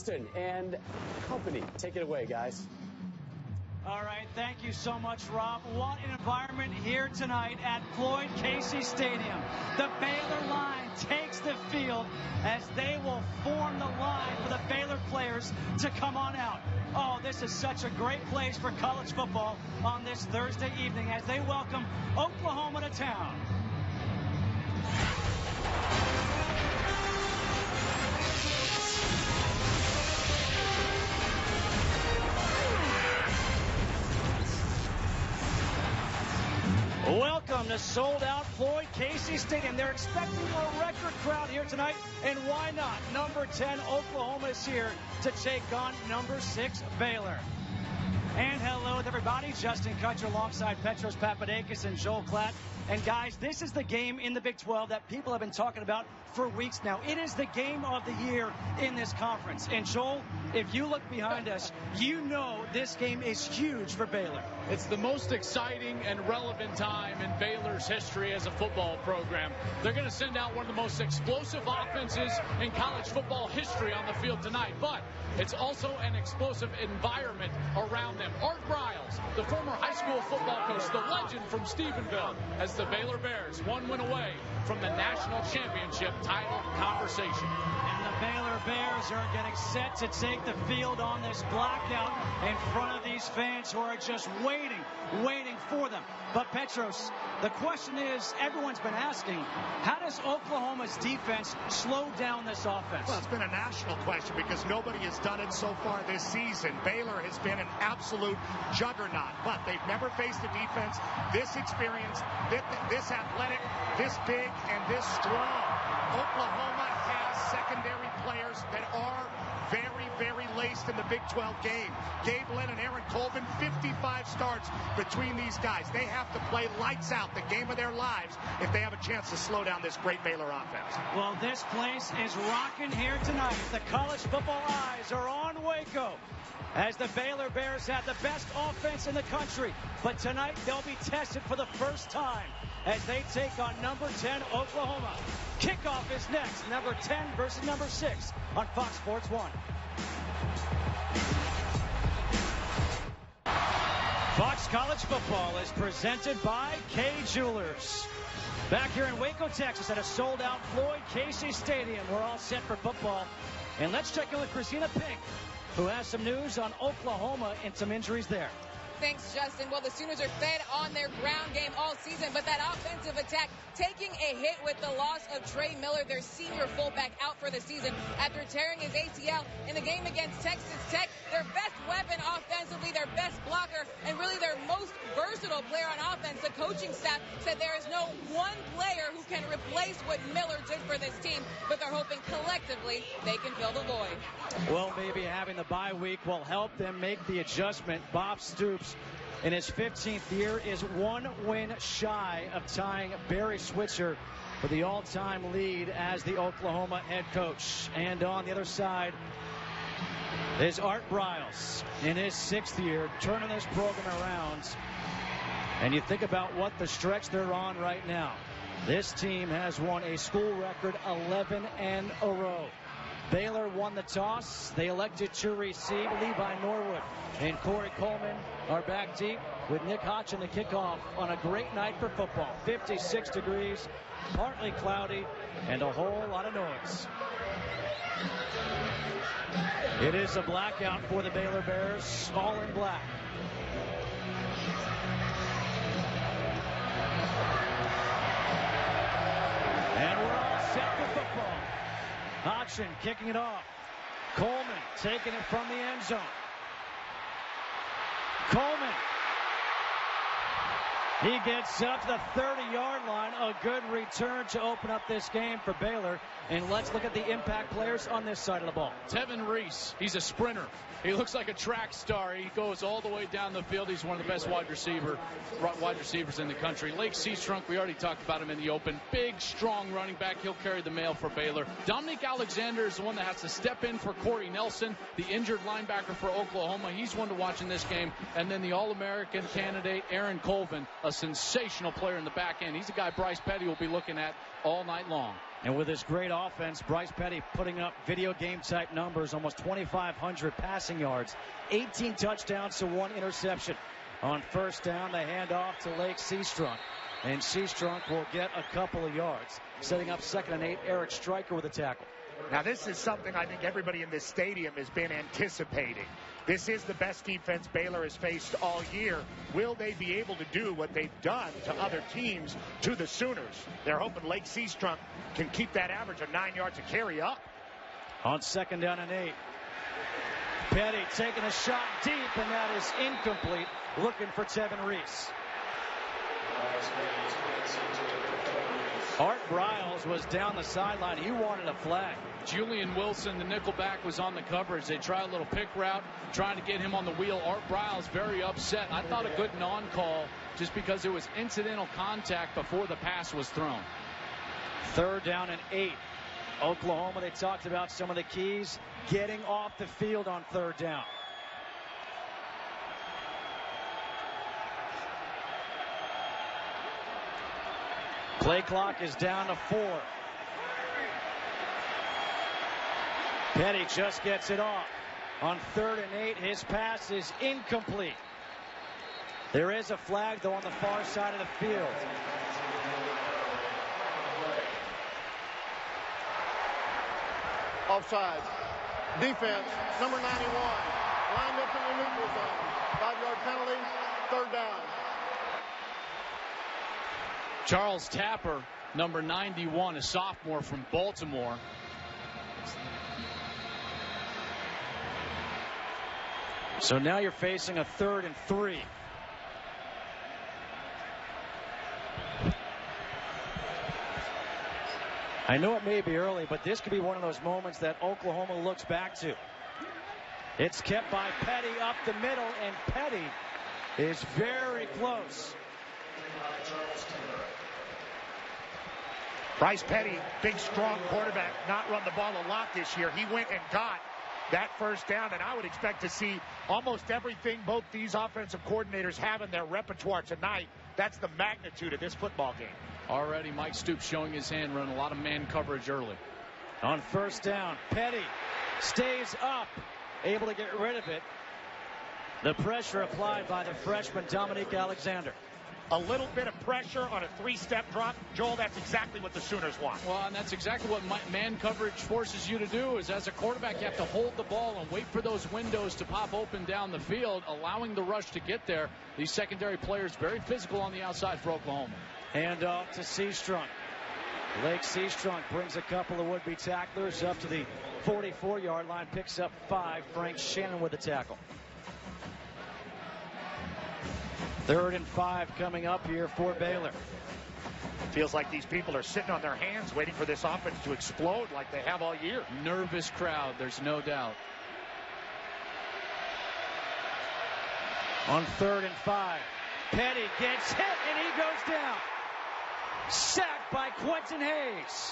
Justin and company. Take it away, guys. All right, thank you so much, Rob. What an environment here tonight at Floyd Casey Stadium. The Baylor line takes the field as they will form the line for the Baylor players to come on out. Oh, this is such a great place for college football on this Thursday evening as they welcome Oklahoma to town. Welcome to sold-out Floyd Casey Stadium. They're expecting a record crowd here tonight, and why not? Number 10 Oklahoma is here to take on number 6 Baylor. And hello with everybody. Justin Kutcher alongside Petros Papadakis and Joel Klatt. And guys, this is the game in the Big 12 that people have been talking about for weeks now. It is the game of the year in this conference. And Joel, if you look behind us, you know this game is huge for Baylor. It's the most exciting and relevant time in Baylor's history as a football program. They're going to send out one of the most explosive offenses in college football history on the field tonight. But it's also an explosive environment around them. Art Briles, the former high school football coach, the legend from Stephenville, as the Baylor Bears one win away from the national championship title conversation. And the Baylor Bears are getting set to take the field on this blackout in front of these fans who are just waiting for them. But Petros, the question is, everyone's been asking, how does Oklahoma's defense slow down this offense? Well, it's been a national question because nobody has done it so far this season. Baylor has been an absolute juggernaut, but they've never faced a defense this experienced, this athletic, this big, and this strong. Oklahoma has secondary players that are very laced in the Big 12 game. Gabe Lynn and Aaron Colvin, 55 starts between these guys. They have to play lights out, the game of their lives, if they have a chance to slow down this great Baylor offense. Well, this place is rocking here tonight. The college football eyes are on Waco, as the Baylor Bears have the best offense in the country. But tonight they'll be tested for the first time as they take on number 10 Oklahoma. Kickoff is next. Number 10 versus number 6 on Fox Sports 1. Fox College Football is presented by Kay Jewelers. Back here in Waco, Texas at a sold-out Floyd Casey Stadium. We're all set for football. And let's check in with Christina Pink, who has some news on Oklahoma and some injuries there. Thanks, Justin. Well, the Sooners are fed on their ground game all season, but that offensive attack taking a hit with the loss of Trey Miller, their senior fullback, out for the season after tearing his ACL in the game against Texas Tech. Their best weapon offensively, their best blocker, and really their most versatile player on offense. The coaching staff said there is no one player who can replace what Miller did for this team, but they're hoping collectively they can fill the void. Well, maybe having the bye week will help them make the adjustment. Bob Stoops, in his 15th year, is one win shy of tying Barry Switzer for the all-time lead as the Oklahoma head coach. And on the other side is Art Briles in his 6th year, turning this program around. And you think about what the stretch they're on right now. This team has won a school record 11 in a row. Baylor won the toss. They elected to receive. Levi Norwood and Corey Coleman are back deep with Nick Hodge in the kickoff on a great night for football. 56 degrees, partly cloudy, and a whole lot of noise. It is a blackout for the Baylor Bears, all in black. And we're all set for football. Hodgson kicking it off. Coleman taking it from the end zone. Coleman. He gets up to the 30-yard line. A good return to open up this game for Baylor. And let's look at the impact players on this side of the ball. Tevin Reese, he's a sprinter. He looks like a track star. He goes all the way down the field. He's one of the best wide receivers in the country. Lake Seastrunk, we already talked about him in the open. Big, strong running back. He'll carry the mail for Baylor. Dominic Alexander is the one that has to step in for Corey Nelson, the injured linebacker for Oklahoma. He's one to watch in this game. And then the All-American candidate, Aaron Colvin, a a sensational player in the back end. He's a guy Bryce Petty will be looking at all night long. And with this great offense, Bryce Petty putting up video game type numbers, almost 2,500 passing yards, 18 touchdowns to 1 interception. On first down, they hand off to Lake Seastrunk. And Seastrunk will get a couple of yards. Setting up 2nd and 8, Eric Stryker with a tackle. Now, this is something I think everybody in this stadium has been anticipating. This is the best defense Baylor has faced all year. Will they be able to do what they've done to other teams to the Sooners? They're hoping Lake Seastrunk can keep that average of 9 yards a carry up. On 2nd down and 8. Petty taking a shot deep, and that is incomplete. Looking for Tevin Reese. Art Briles was down the sideline. He wanted a flag. Julian Wilson, the nickelback, was on the coverage. They try a little pick route, trying to get him on the wheel. Art Briles very upset. I thought a good non-call just because it was incidental contact before the pass was thrown. 3rd down and 8. Oklahoma, they talked about some of the keys. Getting off the field on 3rd down. Play clock is down to 4. Petty just gets it off. On 3rd and 8, his pass is incomplete. There is a flag, though, on the far side of the field. Offside. Defense, number 91. Lined up in the neutral zone. 5-yard penalty, 3rd down. Charles Tapper, number 91, a sophomore from Baltimore. So now you're facing a 3rd and 3. I know it may be early, but this could be one of those moments that Oklahoma looks back to. It's kept by Petty up the middle, and Petty is very close. Bryce Petty, big, strong quarterback, not run the ball a lot this year. He went and got that 1st down, and I would expect to see almost everything both these offensive coordinators have in their repertoire tonight. That's the magnitude of this football game. Already Mike Stoops showing his hand, running a lot of man coverage early. On 1st down, Petty stays up, able to get rid of it. The pressure applied by the freshman Dominique Alexander. A little bit of pressure on a 3-step drop. Joel, that's exactly what the Sooners want. Well, and that's exactly what man coverage forces you to do, is as a quarterback, you have to hold the ball and wait for those windows to pop open down the field, allowing the rush to get there. These secondary players very physical on the outside for Oklahoma. Hand off to Seastrunk. Lake Seastrunk brings a couple of would-be tacklers up to the 44-yard line, picks up 5. Frank Shannon with the tackle. 3rd and 5 coming up here for Baylor. Feels like these people are sitting on their hands waiting for this offense to explode like they have all year. Nervous crowd, there's no doubt. On 3rd and 5, Petty gets hit and he goes down. Sacked by Quentin Hayes.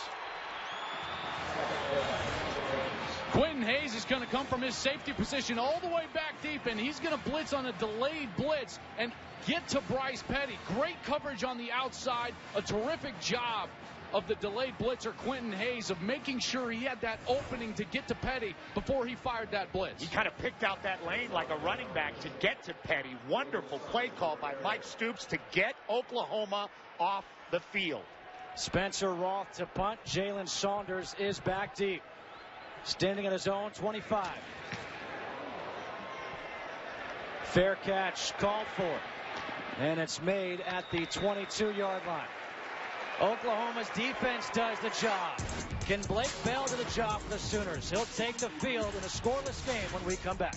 Quentin Hayes is going to come from his safety position all the way back deep, and he's going to blitz on a delayed blitz and get to Bryce Petty. Great coverage on the outside. A terrific job of the delayed blitzer, Quentin Hayes, of making sure he had that opening to get to Petty before he fired that blitz. He kind of picked out that lane like a running back to get to Petty. Wonderful play call by Mike Stoops to get Oklahoma off the field. Spencer Roth to punt. Jalen Saunders is back deep, standing at his own 25. Fair catch called for, and it's made at the 22-yard line. Oklahoma's defense does the job. Can Blake Bell do the job for the Sooners? He'll take the field in a scoreless game when we come back.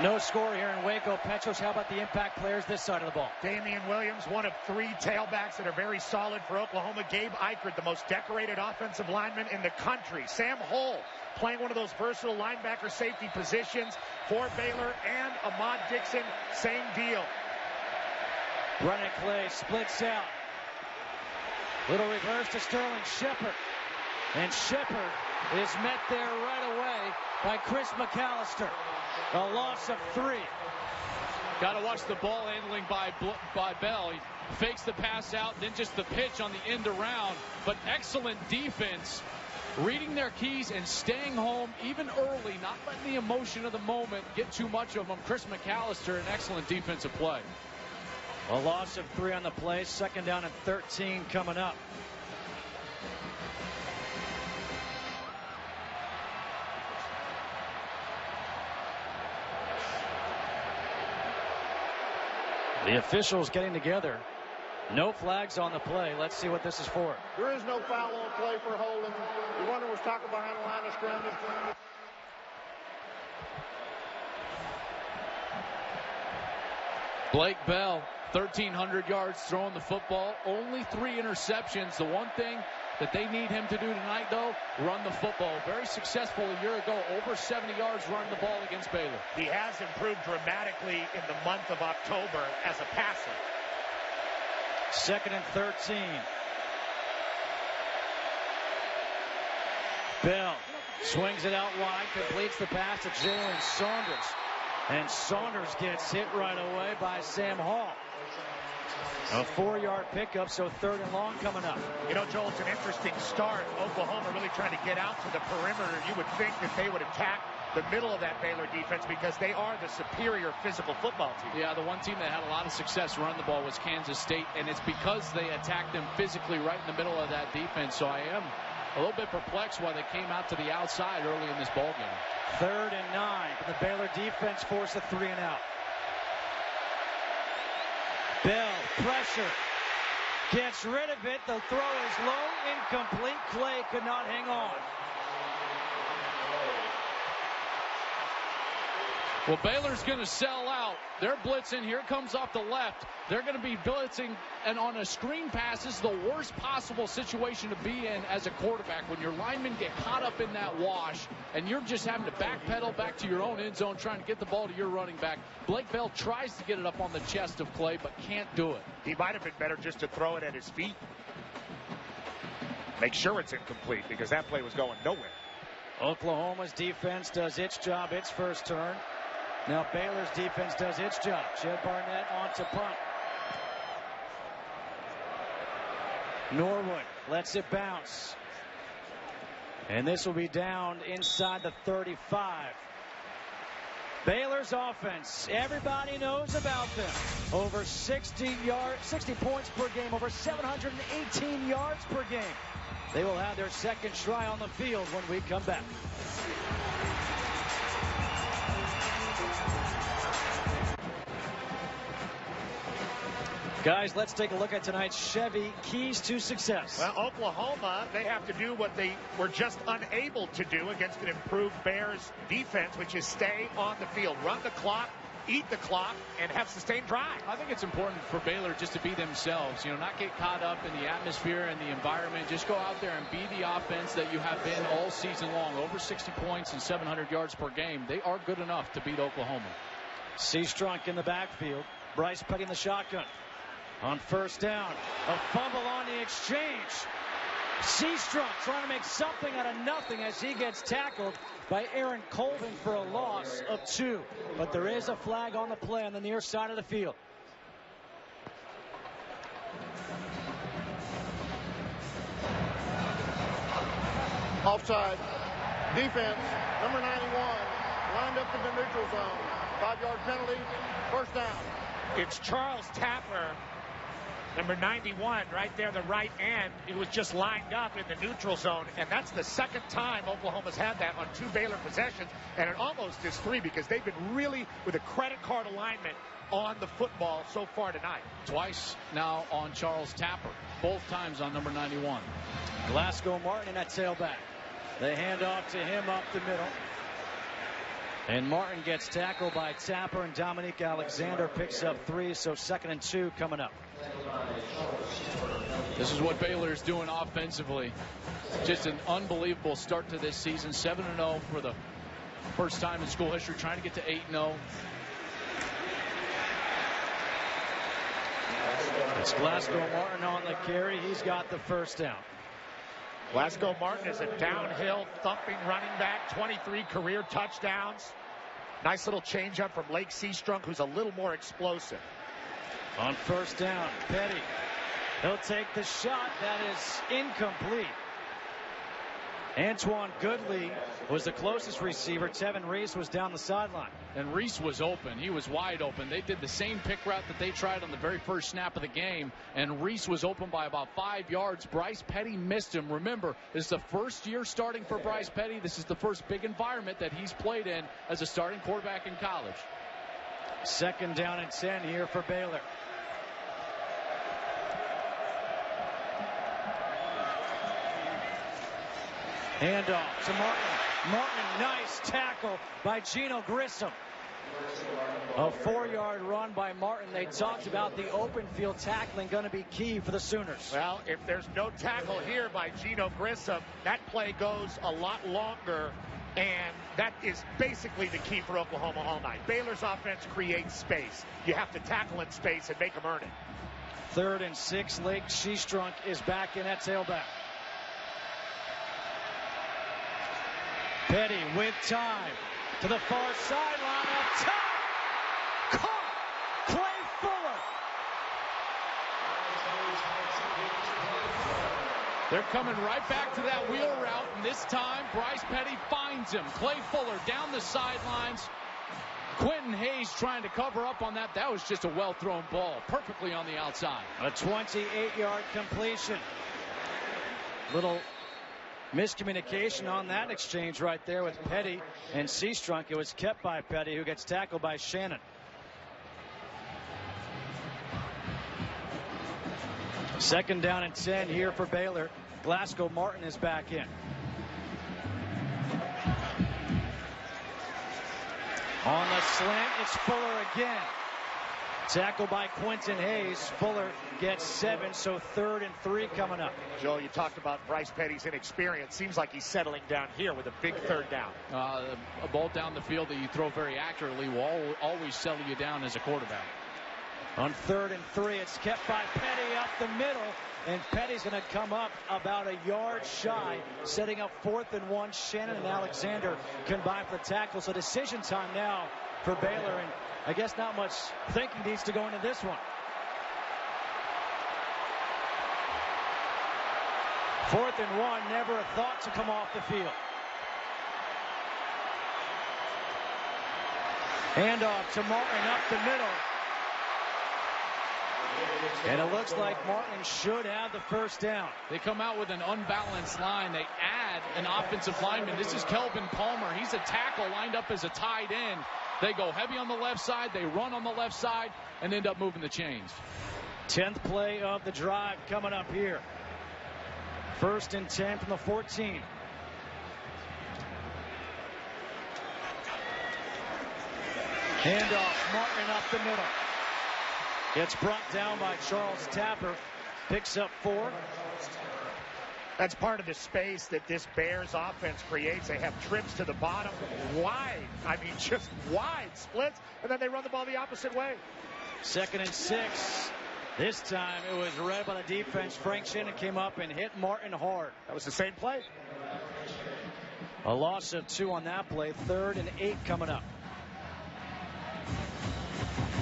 No score here in Waco. Petros, how about the impact players this side of the ball? Damian Williams, one of 3 tailbacks that are very solid for Oklahoma. Gabe Eichert, the most decorated offensive lineman in the country. Sam Hull, playing one of those versatile linebacker safety positions for Baylor. And Ahmad Dixon, same deal. Brennan Clay splits out. Little reverse to Sterling Shepard. And Shepard is met there right away by Chris McAllister. A loss of 3. Got to watch the ball handling by Bell. He fakes the pass out, then just the pitch on the end around. But excellent defense, reading their keys and staying home even early, not letting the emotion of the moment get too much of them. Chris McAllister, an excellent defensive play. A loss of 3 on the play. 2nd down and 13 coming up. The officials getting together. No flags on the play. Let's see what this is for. There is no foul on play for holding. The runner was tackled behind the line of scrimmage. Blake Bell, 1,300 yards throwing the football. Only 3 interceptions. The one thing that they need him to do tonight, though, run the football. Very successful a year ago. Over 70 yards running the ball against Baylor. He has improved dramatically in the month of October as a passer. 2nd and 13. Bell swings it out wide, completes the pass to Jalen Saunders. And Saunders gets hit right away by Sam Hall. A 4-yard pickup, so 3rd and long coming up. You know, Joel, it's an interesting start. Oklahoma really trying to get out to the perimeter. You would think that they would attack the middle of that Baylor defense because they are the superior physical football team. Yeah, the one team that had a lot of success running the ball was Kansas State, and it's because they attacked them physically right in the middle of that defense. So I am a little bit perplexed why they came out to the outside early in this ball game. 3rd and 9. The Baylor defense forced a 3 and out. Bell, pressure, gets rid of it. The throw is low, incomplete. Clay could not hang on. Well, Baylor's going to sell out. They're blitzing. Here comes off the left. They're going to be blitzing, and on a screen pass is the worst possible situation to be in as a quarterback when your linemen get caught up in that wash, and you're just having to backpedal back to your own end zone trying to get the ball to your running back. Blake Bell tries to get it up on the chest of Clay, but can't do it. He might have been better just to throw it at his feet. Make sure it's incomplete because that play was going nowhere. Oklahoma's defense does its job, its first turn. Now Baylor's defense does its job. Jed Barnett on to punt. Norwood lets it bounce. And this will be down inside the 35. Baylor's offense, everybody knows about them. Over 60 points per game, over 718 yards per game. They will have their second try on the field when we come back. Guys, let's take a look at tonight's Chevy keys to success. Well, Oklahoma, they have to do what they were just unable to do against an improved Bears defense, which is stay on the field, run the clock, eat the clock, and have sustained drive. I think it's important for Baylor just to be themselves, not get caught up in the atmosphere and the environment. Just go out there and be the offense that you have been all season long. Over 60 points and 700 yards per game. They are good enough to beat Oklahoma. Seastrunk in the backfield. Bryce Petty in the shotgun. On first down, a fumble on the exchange. Seastrunk trying to make something out of nothing as he gets tackled by Aaron Colvin for a loss of 2. But there is a flag on the play on the near side of the field. Offside. Defense, number 91, lined up in the neutral zone. 5-yard penalty, first down. It's Charles Tapper, number 91, right there, the right end. It was just lined up in the neutral zone, and that's the second time Oklahoma's had that on 2 Baylor possessions, and it almost is 3 because they've been really with a credit card alignment on the football so far tonight. Twice now on Charles Tapper, both times on number 91. Glasgow Martin at tailback. They hand off to him up the middle. And Martin gets tackled by Tapper, and Dominique Alexander picks up 3, so 2nd and 2 coming up. This is what Baylor is doing offensively. Just an unbelievable start to this season. 7-0 for the first time in school history, trying to get to 8-0. It's Glasgow Martin on the carry. He's got the first down. Glasgow Martin is a downhill thumping running back, 23 career touchdowns. Nice little changeup from Lake Seastrunk, who's a little more explosive. On first down, Petty. He'll take the shot. That is incomplete. Antoine Goodley was the closest receiver. Tevin Reese was down the sideline. And Reese was open. He was wide open. They did the same pick route that they tried on the very first snap of the game. And Reese was open by about 5 yards. Bryce Petty missed him. Remember, this is the first year starting for Bryce Petty. This is the first big environment that he's played in as a starting quarterback in college. Second down and 10 here for Baylor. Handoff to Martin. Martin, nice tackle by Gino Grissom. A 4-yard run by Martin. They talked about the open field tackling going to be key for the Sooners. Well, if there's no tackle here by Gino Grissom, that play goes a lot longer, and that is basically the key for Oklahoma all night. Baylor's offense creates space. You have to tackle in space and make them earn it. 3rd and 6. Lake Seastrunk is back in at tailback. Petty with time to the far sideline up top. Caught. Clay Fuller. They're coming right back to that wheel route, and this time Bryce Petty finds him. Clay Fuller down the sidelines. Quentin Hayes trying to cover up on that. That was just a well-thrown ball, perfectly on the outside. A 28-yard completion. Little miscommunication on that exchange right there with Petty and Seastrunk. It was kept by Petty, who gets tackled by Shannon. Second down and 10 here for Baylor. Glasgow Martin is back in. On the slant, it's Fuller again. Tackled by Quentin Hayes. Fuller gets 7, so 3rd and 3 coming up. Joe, you talked about Bryce Petty's inexperience. Seems like he's settling down here with a big 3rd down. A ball down the field that you throw very accurately will always settle you down as a quarterback. On 3rd and 3, it's kept by Petty up the middle, and Petty's going to come up about a yard shy, setting up 4th and 1. Shannon and Alexander combine for the tackle, so decision time now for Baylor, and I guess not much thinking needs to go into this one. 4th and 1, never a thought to come off the field. Handoff to Martin up the middle. And it looks like Martin should have the first down. They come out with an unbalanced line. They add an offensive lineman. This is Kelvin Palmer. He's a tackle lined up as a tight end. They go heavy on the left side. They run on the left side and end up moving the chains. 10th play of the drive coming up here. 1st and 10 from the 14. Handoff, Martin up the middle. Gets brought down by Charles Tapper. Picks up 4. That's part of the space that this Bears offense creates. They have trips to the bottom, wide. I mean, just wide splits, and then they run the ball the opposite way. 2nd and 6. This time it was read by the defense. Frank Shannon came up and hit Martin hard. That was the same play. A loss of 2 on that play. 3rd and 8 coming up.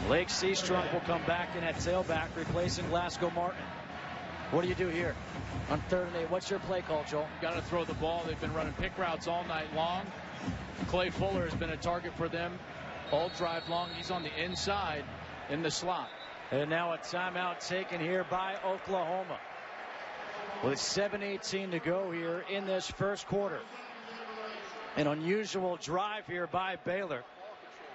Lake Seastrunk will come back in at tailback, replacing Glasgow Martin. What do you do here on 3rd and 8? What's your play call, Joel? Got to throw the ball. They've been running pick routes all night long. Clay Fuller has been a target for them all drive long. He's on the inside in the slot. And now a timeout taken here by Oklahoma. With 7:18 to go here in this first quarter. An unusual drive here by Baylor.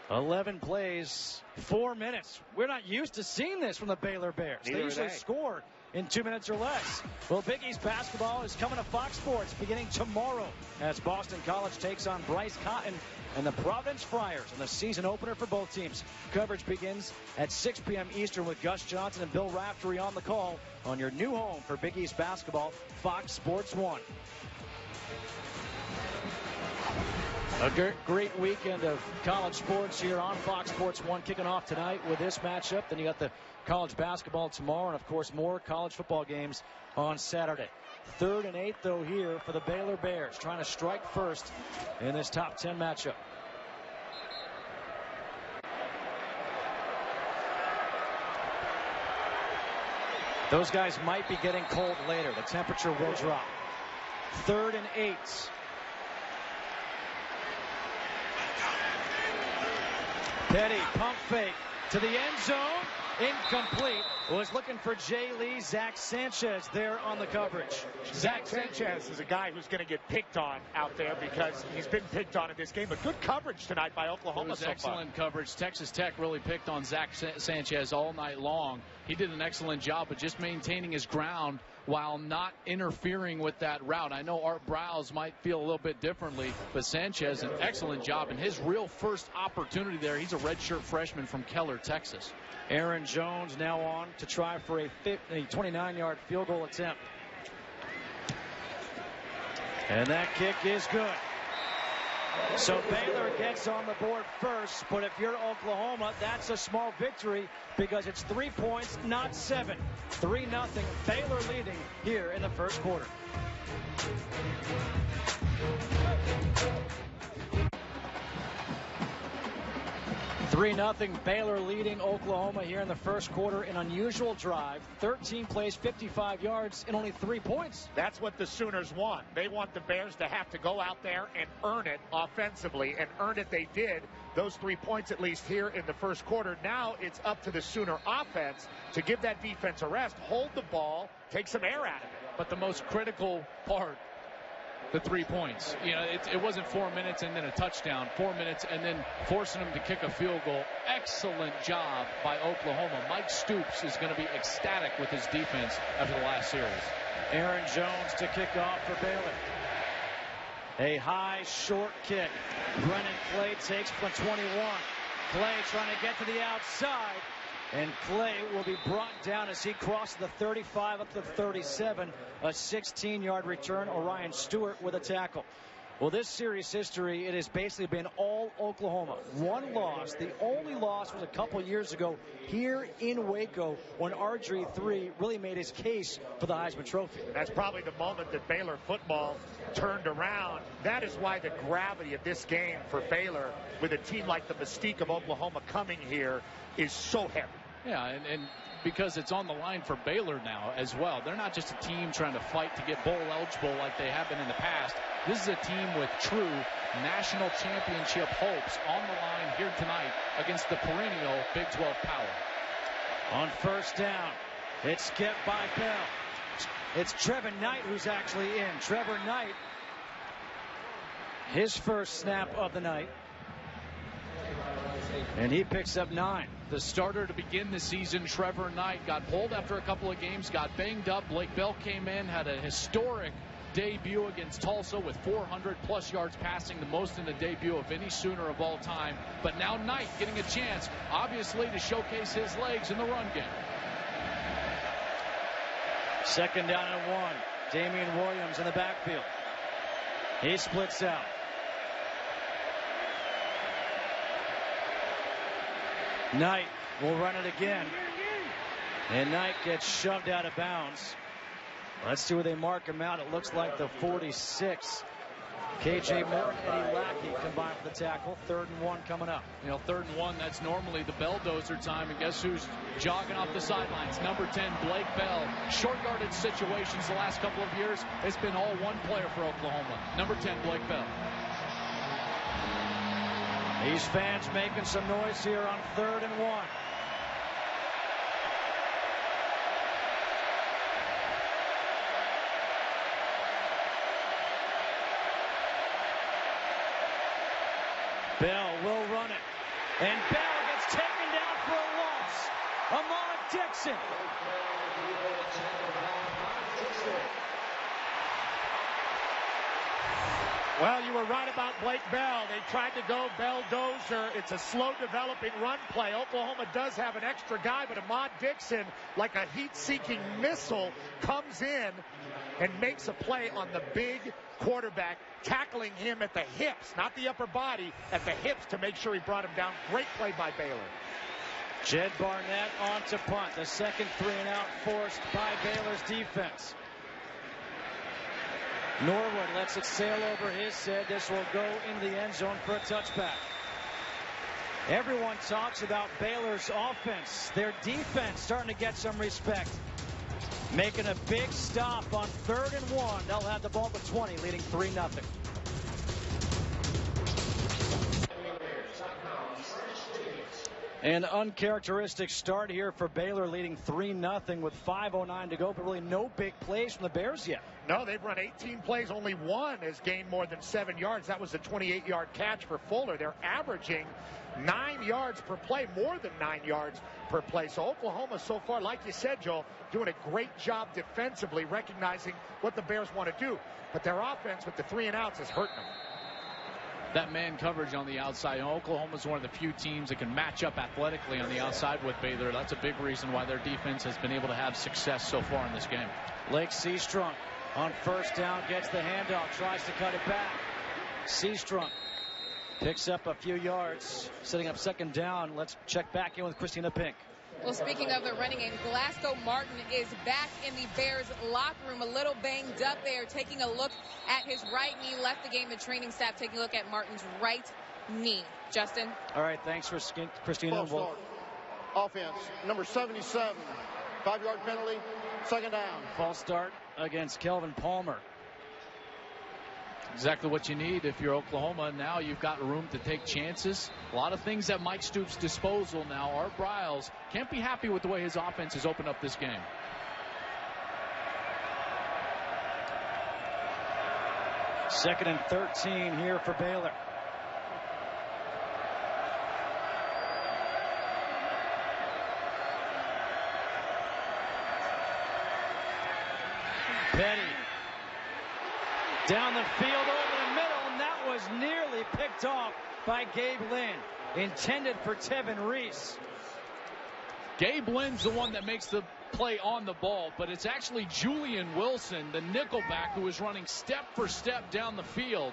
11 plays, 4 minutes. We're not used to seeing this from the Baylor Bears. They usually score in 2 minutes or less. Well, Big East basketball is coming to Fox Sports beginning tomorrow as Boston College takes on Bryce Cotton and the Providence Friars in the season opener for both teams. Coverage begins at 6 p.m. Eastern with Gus Johnson and Bill Raftery on the call on your new home for Big East basketball, Fox Sports 1. A great weekend of college sports here on Fox Sports 1, kicking off tonight with this matchup. Then you got the college basketball tomorrow, and of course more college football games on Saturday. 3rd and 8, though, here for the Baylor Bears, trying to strike first in this top 10 matchup. Those guys might be getting cold later. The temperature will drop. 3rd and 8. Petty, pump fake to the end zone. Incomplete. Was looking for Jay Lee. Zach Sanchez there on the coverage. Zach Sanchez is a guy who's going to get picked on out there because he's been picked on in this game. But good coverage tonight by Oklahoma. It was excellent coverage. Texas Tech really picked on Zach Sanchez all night long. He did an excellent job of just maintaining his ground while not interfering with that route. I know Art Browse might feel a little bit differently, but Sanchez, an excellent job. And his real first opportunity there, he's a redshirt freshman from Keller, Texas. Aaron Jones now on to try for a 29-yard field goal attempt. And that kick is good. So Baylor gets on the board first, but if you're Oklahoma, that's a small victory because it's 3 points, not 7. 3-0, Baylor leading here in the first quarter. $3-0 Baylor leading Oklahoma here in the first quarter. An unusual drive. 13 plays, 55 yards, and only 3 points. That's what the Sooners want. They want the Bears to have to go out there and earn it offensively, and earn it they did. Those 3 points at least here in the first quarter. Now it's up to the Sooner offense to give that defense a rest, hold the ball, take some air out of it. But the most critical part, the 3 points. You know, it wasn't 4 minutes and then a touchdown. 4 minutes and then forcing them to kick a field goal. Excellent job by Oklahoma. Mike Stoops is going to be ecstatic with his defense after the last series. Aaron Jones to kick off for Baylor. A high, short kick. Brennan Clay takes from 21. Clay trying to get to the outside. And Clay will be brought down as he crosses the 35 up to 37. A 16-yard return. Orion Stewart with a tackle. Well, this series history, it has basically been all Oklahoma. One loss. The only loss was a couple years ago here in Waco when RG3 really made his case for the Heisman Trophy. That's probably the moment that Baylor football turned around. That is why the gravity of this game for Baylor, with a team like the Mystique of Oklahoma coming here, is so heavy. Yeah, and because it's on the line for Baylor now as well. They're not just a team trying to fight to get bowl eligible like they have been in the past. This is a team with true national championship hopes on the line here tonight against the perennial Big 12 power. On first down, it's kept by Bell. It's Trevor Knight who's actually in. Trevor Knight, his first snap of the night. And he picks up 9. The starter to begin the season, Trevor Knight, got pulled after a couple of games, got banged up. Blake Bell came in, had a historic debut against Tulsa with 400-plus yards passing, the most in the debut of any Sooner of all time. But now Knight getting a chance, obviously, to showcase his legs in the run game. Second down and 1. Damian Williams in the backfield. He splits out. Knight will run it again. And Knight gets shoved out of bounds. Let's see where they mark him out. It looks like the 46. K.J. Morton, Eddie Lackey combined for the tackle. 3rd and 1 coming up. You know, 3rd and 1, that's normally the Belldozer time. And guess who's jogging off the sidelines? Number 10, Blake Bell. Short yardage situations the last couple of years. It's been all one player for Oklahoma. Number 10, Blake Bell. These fans making some noise here on 3rd and 1. Bell will run it. And Bell gets taken down for a loss. Ahmad Dixon. Well, you were right about Blake Bell. They tried to go Belldozer. It's a slow developing run play. Oklahoma does have an extra guy, but Ahmad Dixon, like a heat-seeking missile, comes in and makes a play on the big quarterback, tackling him at the hips, not the upper body, at the hips to make sure he brought him down. Great play by Baylor. Jed Barnett on to punt. The second 3-and-out forced by Baylor's defense. Norwood lets it sail over his head. This will go in the end zone for a touchback. Everyone talks about Baylor's offense. Their defense starting to get some respect. Making a big stop on 3rd and 1. They'll have the ball at the 20, leading 3-0. An uncharacteristic start here for Baylor, leading 3-0 with 5:09 to go, but really no big plays from the Bears yet. No, they've run 18 plays. Only one has gained more than 7 yards. That was a 28-yard catch for Fuller. They're averaging 9 yards per play, more than 9 yards per play. So Oklahoma so far, like you said, Joel, doing a great job defensively, recognizing what the Bears want to do. But their offense with the 3 and outs is hurting them. That man coverage on the outside. Oklahoma's one of the few teams that can match up athletically on the outside with Baylor. That's a big reason why their defense has been able to have success so far in this game. Lake Seastrunk on 1st down gets the handoff, tries to cut it back. Seastrunk picks up a few yards, setting up 2nd down. Let's check back in with Christina Pink. Well, speaking of the running game, Glasgow Martin is back in the Bears locker room, a little banged up there, taking a look at his right knee. Left the game, the training staff taking a look at Martin's right knee. Justin? All right, thanks for Christina. Offense, number 77, 5-yard penalty, 2nd down. False start against Kelvin Palmer. Exactly what you need if you're Oklahoma. Now you've got room to take chances. A lot of things at Mike Stoops' disposal now. Art Briles can't be happy with the way his offense has opened up this game. Second and 13 here for Baylor. Petty down the field over the middle, and that was nearly picked off by Gabe Lynn. Intended for Tevin Reese. Gabe Lynn's the one that makes the play on the ball, but it's actually Julian Wilson, the nickelback, who is running step for step down the field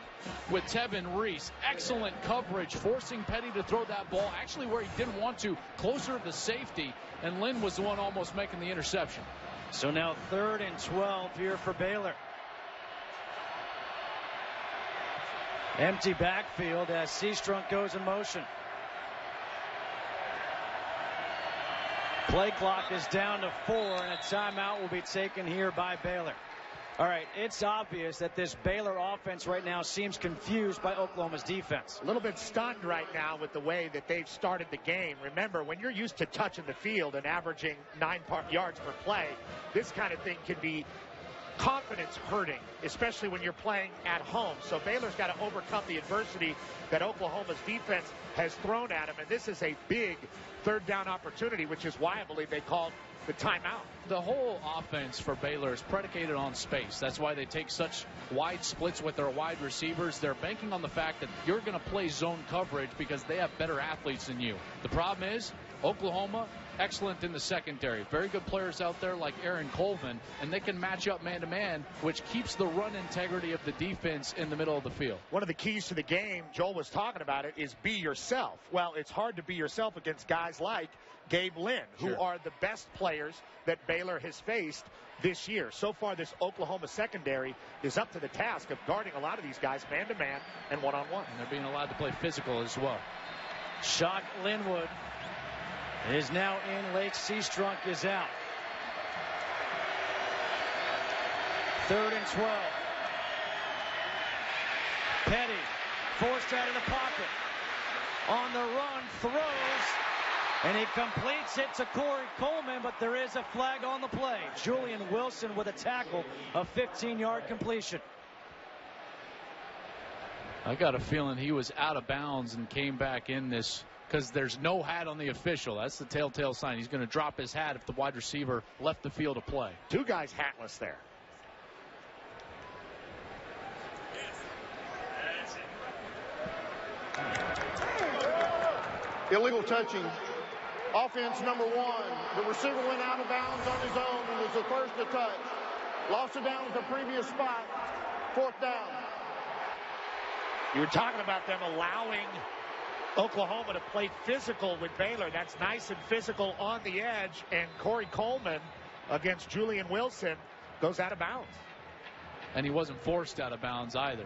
with Tevin Reese. Excellent coverage, forcing Petty to throw that ball actually where he didn't want to, closer to the safety, and Lynn was the one almost making the interception. So now 3rd and 12 here for Baylor. Empty backfield as Seastrunk goes in motion. Play clock is down to 4, and a timeout will be taken here by Baylor. All right, it's obvious that this Baylor offense right now seems confused by Oklahoma's defense. A little bit stunned right now with the way that they've started the game. Remember, when you're used to touching the field and averaging 9 yards per play, this kind of thing can be confidence hurting, especially when you're playing at home. So Baylor's got to overcome the adversity that Oklahoma's defense has thrown at them, and this is a big 3rd down opportunity, which is why I believe they called the timeout. The whole offense for Baylor is predicated on space. That's why they take such wide splits with their wide receivers. They're banking on the fact that you're going to play zone coverage because they have better athletes than you. The problem is Oklahoma, excellent in the secondary. Very good players out there like Aaron Colvin, and they can match up man-to-man, which keeps the run integrity of the defense in the middle of the field. One of the keys to the game, Joel was talking about it, is be yourself. Well, it's hard to be yourself against guys like Gabe Lynn, who are the best players that Baylor has faced this year. So far, this Oklahoma secondary is up to the task of guarding a lot of these guys man-to-man and one-on-one. And they're being allowed to play physical as well. Shock Linwood is now in. Lake Seastrunk is out. 3rd and 12. Petty forced out of the pocket. On the run, throws, and he completes it to Corey Coleman, but there is a flag on the play. Julian Wilson with a tackle, a 15-yard completion. I got a feeling he was out of bounds and came back in this because there's no hat on the official. That's the telltale sign. He's going to drop his hat if the wide receiver left the field to play. 2 guys hatless there. Illegal touching. Offense number 1. The receiver went out of bounds on his own and was the first to touch. Lost it down at the previous spot. 4th down. You were talking about them allowing Oklahoma to play physical with Baylor. That's nice and physical on the edge. And Corey Coleman against Julian Wilson goes out of bounds. and he wasn't forced out of bounds either.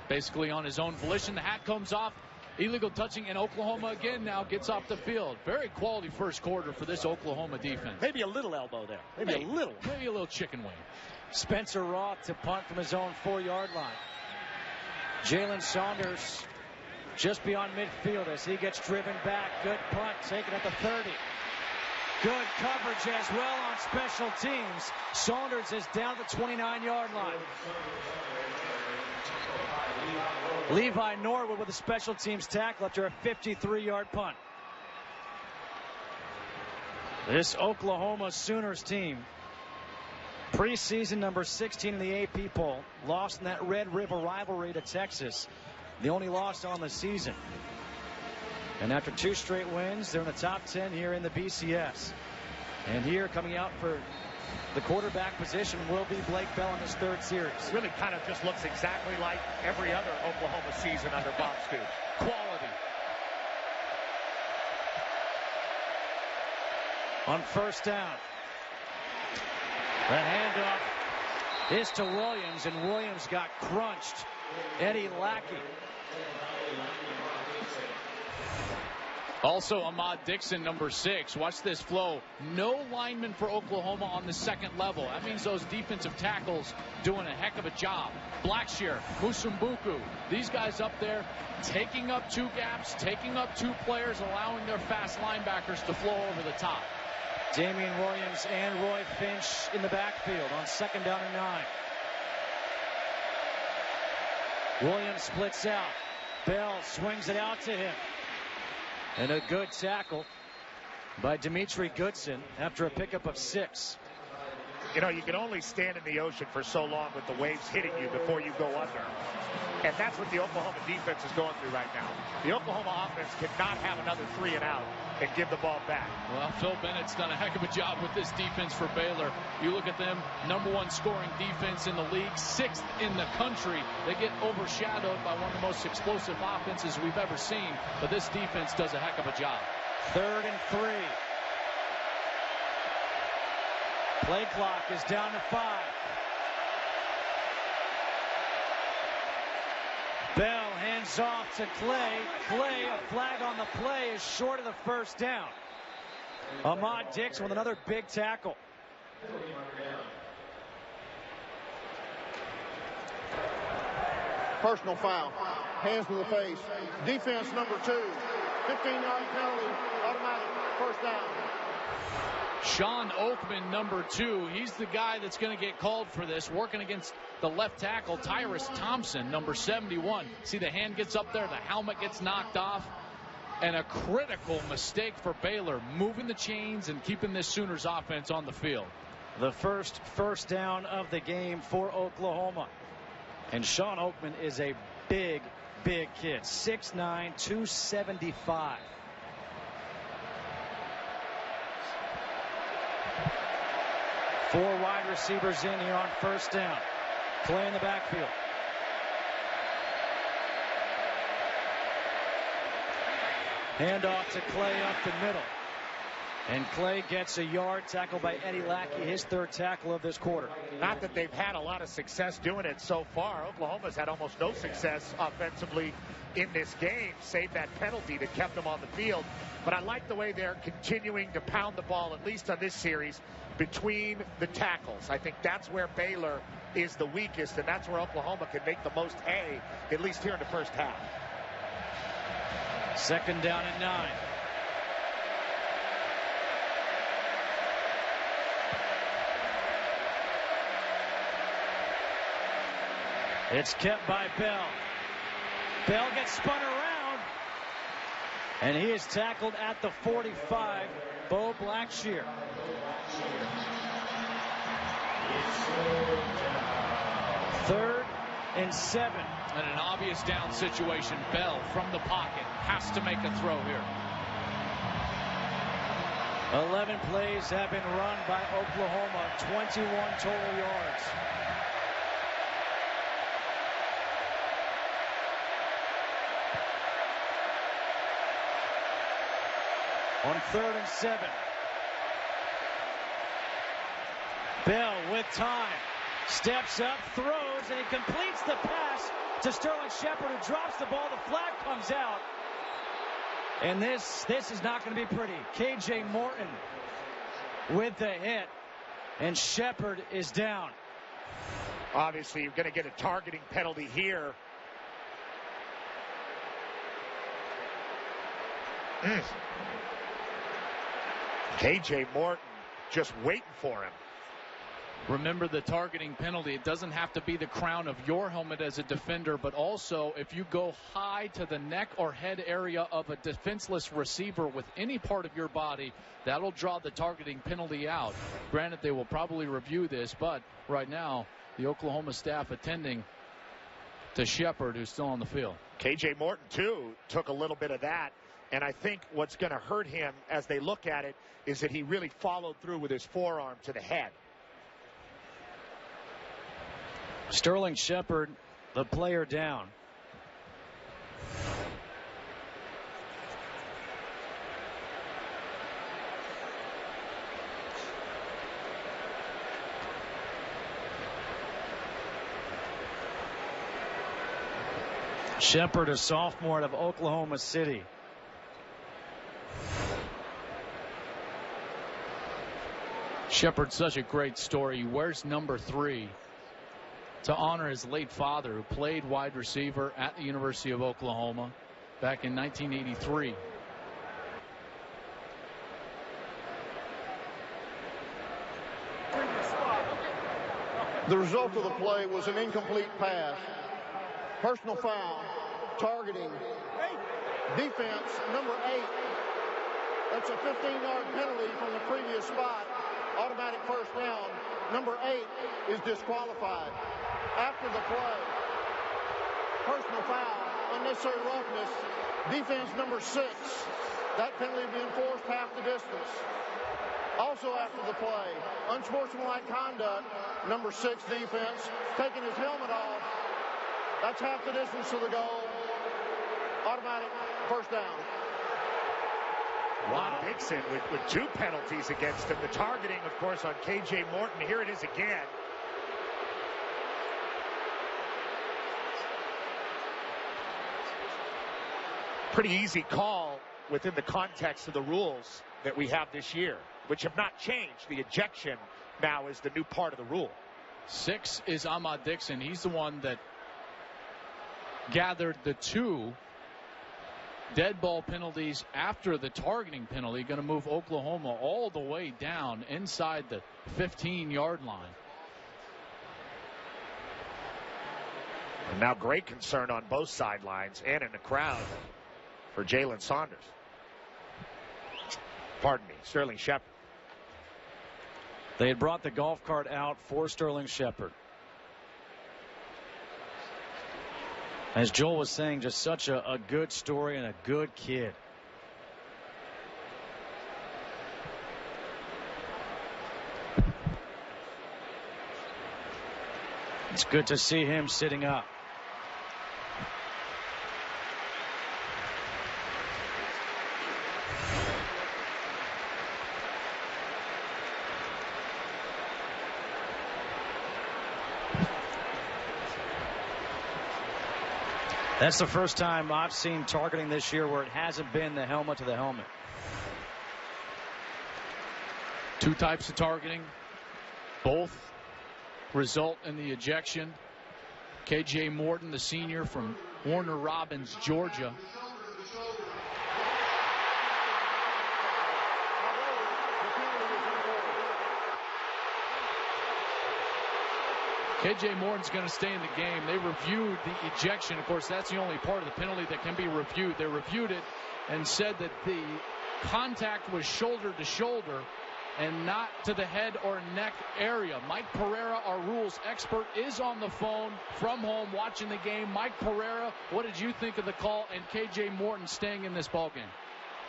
Basically on his own volition. The hat comes off. Illegal touching, and Oklahoma again now gets off the field. Very quality first quarter for this Oklahoma defense. Maybe a little elbow there. Maybe a little chicken wing. Spencer Roth to punt from his own 4-yard line. Jalen Saunders just beyond midfield as he gets driven back. Good punt taken at the 30. Good coverage as well on special teams. Saunders is down the 29-yard line. Levi Norwood with a special teams tackle after a 53-yard punt. This Oklahoma Sooners team, preseason number 16 in the AP poll, lost in that Red River rivalry to Texas. The only loss on the season. And after 2 straight wins, they're in the top 10 here in the BCS. And here coming out for the quarterback position will be Blake Bell in his 3rd series. Really kind of just looks exactly like every other Oklahoma season under Bob Stoops. Quality. On first down. The handoff is to Williams, and Williams got crunched. Eddie Lackey. Also Ahmad Dixon, number 6. Watch this flow. No lineman for Oklahoma on the 2nd level. That means those defensive tackles doing a heck of a job. Blackshear, Musumbuku, these guys up there taking up 2 gaps, taking up 2 players, allowing their fast linebackers to flow over the top. Damian Williams and Roy Finch in the backfield on 2nd down and 9. Williams splits out. Bell swings it out to him. And a good tackle by Dimitri Goodson after a pickup of 6. You know, you can only stand in the ocean for so long with the waves hitting you before you go under. And that's what the Oklahoma defense is going through right now. The Oklahoma offense cannot have another 3 and out and give the ball back. Well, Phil Bennett's done a heck of a job with this defense for Baylor. You look at them, number 1 scoring defense in the league, 6th in the country. They get overshadowed by one of the most explosive offenses we've ever seen. But this defense does a heck of a job. 3rd and 3. Play clock is down to 5. Bell hands off to Clay. Clay, a flag on the play, is short of the first down. Ahmad Dixon with another big tackle. Personal foul. Hands to the face. Defense number 2. 15-yard penalty. Automatic. First down. Sean Oakman, number 2. He's the guy that's going to get called for this, working against the left tackle, Tyrus Thompson, number 71. See, the hand gets up there, the helmet gets knocked off, and a critical mistake for Baylor, moving the chains and keeping this Sooners offense on the field. The first down of the game for Oklahoma. And Sean Oakman is a big kid, 6'9", 275. Four wide receivers in here on first down. Clay in the backfield. Handoff to Clay up the middle. And Clay gets a yard, tackled by Eddie Lackey, his 3rd tackle of this quarter. Not that they've had a lot of success doing it so far. Oklahoma's had almost no success offensively in this game, save that penalty that kept them on the field. But I like the way they're continuing to pound the ball, at least on this series, between the tackles. I think that's where Baylor is the weakest, and that's where Oklahoma can make the most hay, at least here in the first half. 2nd down and 9. It's kept by Bell. Bell gets spun around, and he is tackled at the 45. Bo Blackshear. 3rd and 7. And an obvious down situation. Bell from the pocket has to make a throw here. 11 plays have been run by Oklahoma. 21 total yards. On 3rd and 7. Bell with time. Steps up, throws, yards, and he completes the pass to Sterling Shepard, who drops the ball. The flag comes out. And this is not going to be pretty. K.J. Morton with the hit, and Shepard is down. Obviously, you're going to get a targeting penalty here. K.J. Morton just waiting for him. Remember the targeting penalty. It doesn't have to be the crown of your helmet as a defender, but also if you go high to the neck or head area of a defenseless receiver with any part of your body, that'll draw the targeting penalty out. Granted, they will probably review this, but right now the Oklahoma staff attending to Shepard, who's still on the field. K.J. Morton, too, took a little bit of that. And I think what's going to hurt him as they look at it is that he really followed through with his forearm to the head. Sterling Shepard, the player, down. Shepard, a sophomore out of Oklahoma City. Shepard's such a great story. He wears number 3 to honor his late father, who played wide receiver at the University of Oklahoma back in 1983. The result of the play was an incomplete pass. Personal foul, targeting, defense, number 8. That's a 15-yard penalty from the previous spot. Automatic first down. Number 8 is disqualified. After the play, personal foul, unnecessary roughness, defense number 6. That penalty being enforced half the distance. Also after the play, unsportsmanlike conduct, number 6 defense, taking his helmet off. That's half the distance to the goal. Automatic first down. Ron Dixon with 2 penalties against him. The targeting, of course, on K.J. Morton. Here it is again. Pretty easy call within the context of the rules that we have this year, which have not changed. The ejection now is the new part of the rule. 6 is Ahmad Dixon. He's the one that gathered the 2 dead ball penalties after the targeting penalty, going to move Oklahoma all the way down inside the 15-yard line. And now great concern on both sidelines and in the crowd for Jalen Saunders. Pardon me, Sterling Shepard. They had brought the golf cart out for Sterling Shepard. As Joel was saying, just such a good story and a good kid. It's good to see him sitting up. That's the first time I've seen targeting this year where it hasn't been the helmet to the helmet. 2 types of targeting. Both result in the ejection. K.J. Morton, the senior from Warner Robins, Georgia. K.J. Morton's going to stay in the game. They reviewed the ejection. Of course, that's the only part of the penalty that can be reviewed. They reviewed it and said that the contact was shoulder to shoulder and not to the head or neck area. Mike Pereira, our rules expert, is on the phone from home watching the game. Mike Pereira, what did you think of the call and K.J. Morton staying in this ballgame?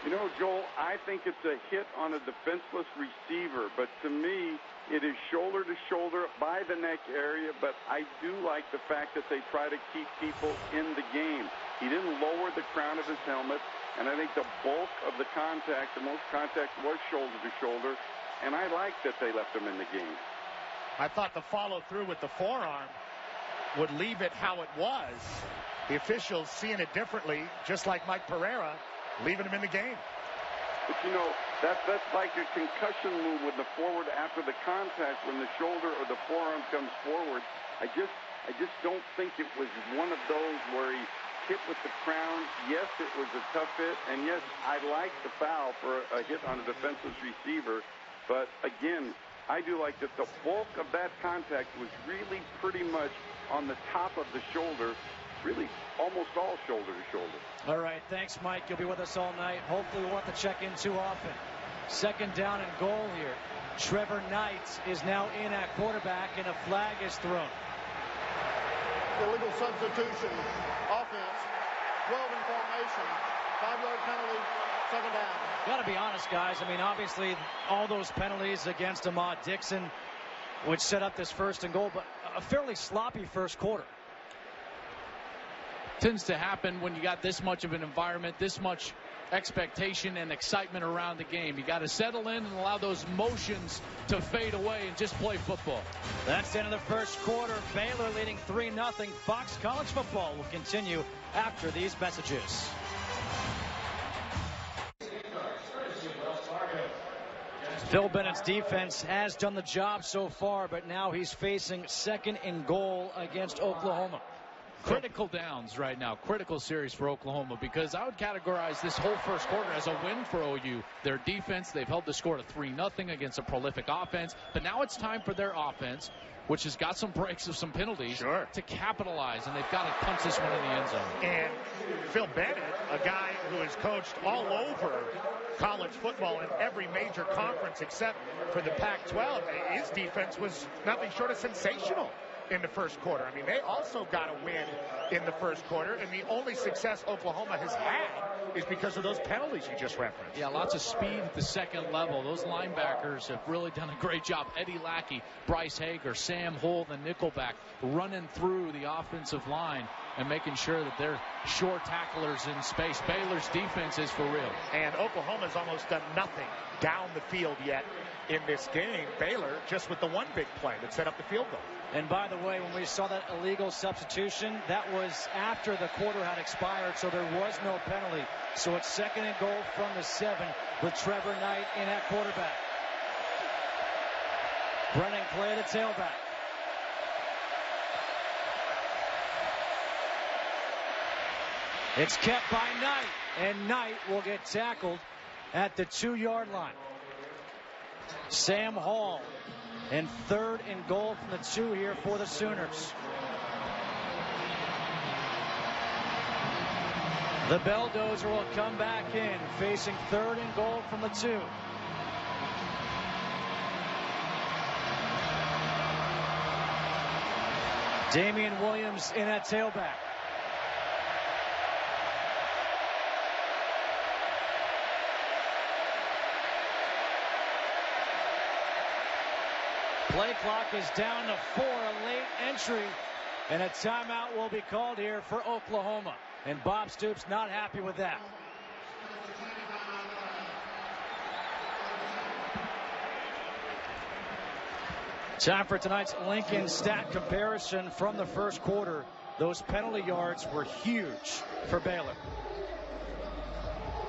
You know, Joel, I think it's a hit on a defenseless receiver, but to me, it is shoulder to shoulder by the neck area, but I do like the fact that they try to keep people in the game. He didn't lower the crown of his helmet, and I think the bulk of the contact, the most contact was shoulder to shoulder, and I like that they left him in the game. I thought the follow through with the forearm would leave it how it was. The officials seeing it differently, just like Mike Pereira, leaving him in the game. But you know, that's like a concussion move with the forward after the contact when the shoulder or the forearm comes forward. I just don't think it was one of those where he hit with the crown. Yes, it was a tough hit, and yes, I like the foul for a hit on a defenseless receiver. But again, I do like that the bulk of that contact was really pretty much on the top of the shoulder, really almost all shoulder to shoulder. All right, thanks, Mike. You'll be with us all night. Hopefully we won't have to check in too often. Second down and goal here. Trevor Knight is now in at quarterback, and a flag is thrown. Illegal substitution, offense, 12 in formation, 5-yard penalty, second down. Got to be honest, guys. I mean, obviously, all those penalties against Ahmad Dixon would set up this first and goal, but a fairly sloppy first quarter. Tends to happen when you got this much of an environment, this much expectation and excitement around the game. You got to settle in and allow those motions to fade away and just play football. That's the end of the first quarter. Baylor leading 3-0. Fox College Football will continue after these messages. Phil Bennett's defense has done the job so far, but now he's facing second and goal against Oklahoma. Critical downs right now, critical series for Oklahoma, because I would categorize this whole first quarter as a win for OU. Their defense, they've held the score to 3-0 against a prolific offense, but now it's time for their offense, which has got some breaks of some penalties, to capitalize, and they've got to punch this one in the end zone. And Phil Bennett, a guy who has coached all over college football in every major conference except for the Pac-12, his defense was nothing short of sensational in the first quarter. I mean, they also got a win in the first quarter, and the only success Oklahoma has had is because of those penalties you just referenced. Yeah, lots of speed at the second level. Those linebackers have really done a great job. Eddie Lackey, Bryce Hager, Sam Hull, the nickelback, running through the offensive line and making sure that they're short tacklers in space. Baylor's defense is for real. And Oklahoma's almost done nothing down the field yet in this game. Baylor just with the one big play that set up the field goal. And by the way, when we saw that illegal substitution, that was after the quarter had expired, so there was no penalty. So it's second and goal from the 7 with Trevor Knight in at quarterback. Brennan Clay at the tailback. It's kept by Knight, and Knight will get tackled at the 2-yard line. Sam Hall. And third and goal from the 2 here for the Sooners. The Belldozer will come back in, facing third and goal from the 2. Damian Williams in at tailback. Play clock is down to 4, a late entry, and a timeout will be called here for Oklahoma. And Bob Stoops not happy with that. Time for tonight's Lincoln stat comparison from the first quarter. Those penalty yards were huge for Baylor.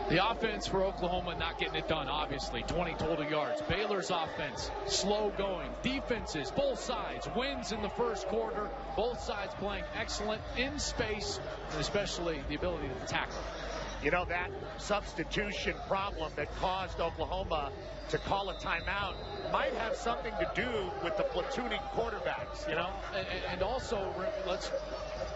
The offense for Oklahoma not getting it done, obviously. 20 total yards. Baylor's offense, slow going. Defenses, both sides, wins in the first quarter. Both sides playing excellent in space, and especially the ability to tackle. You know, that substitution problem that caused Oklahoma to call a timeout might have something to do with the platooning quarterbacks, you know? And also, let's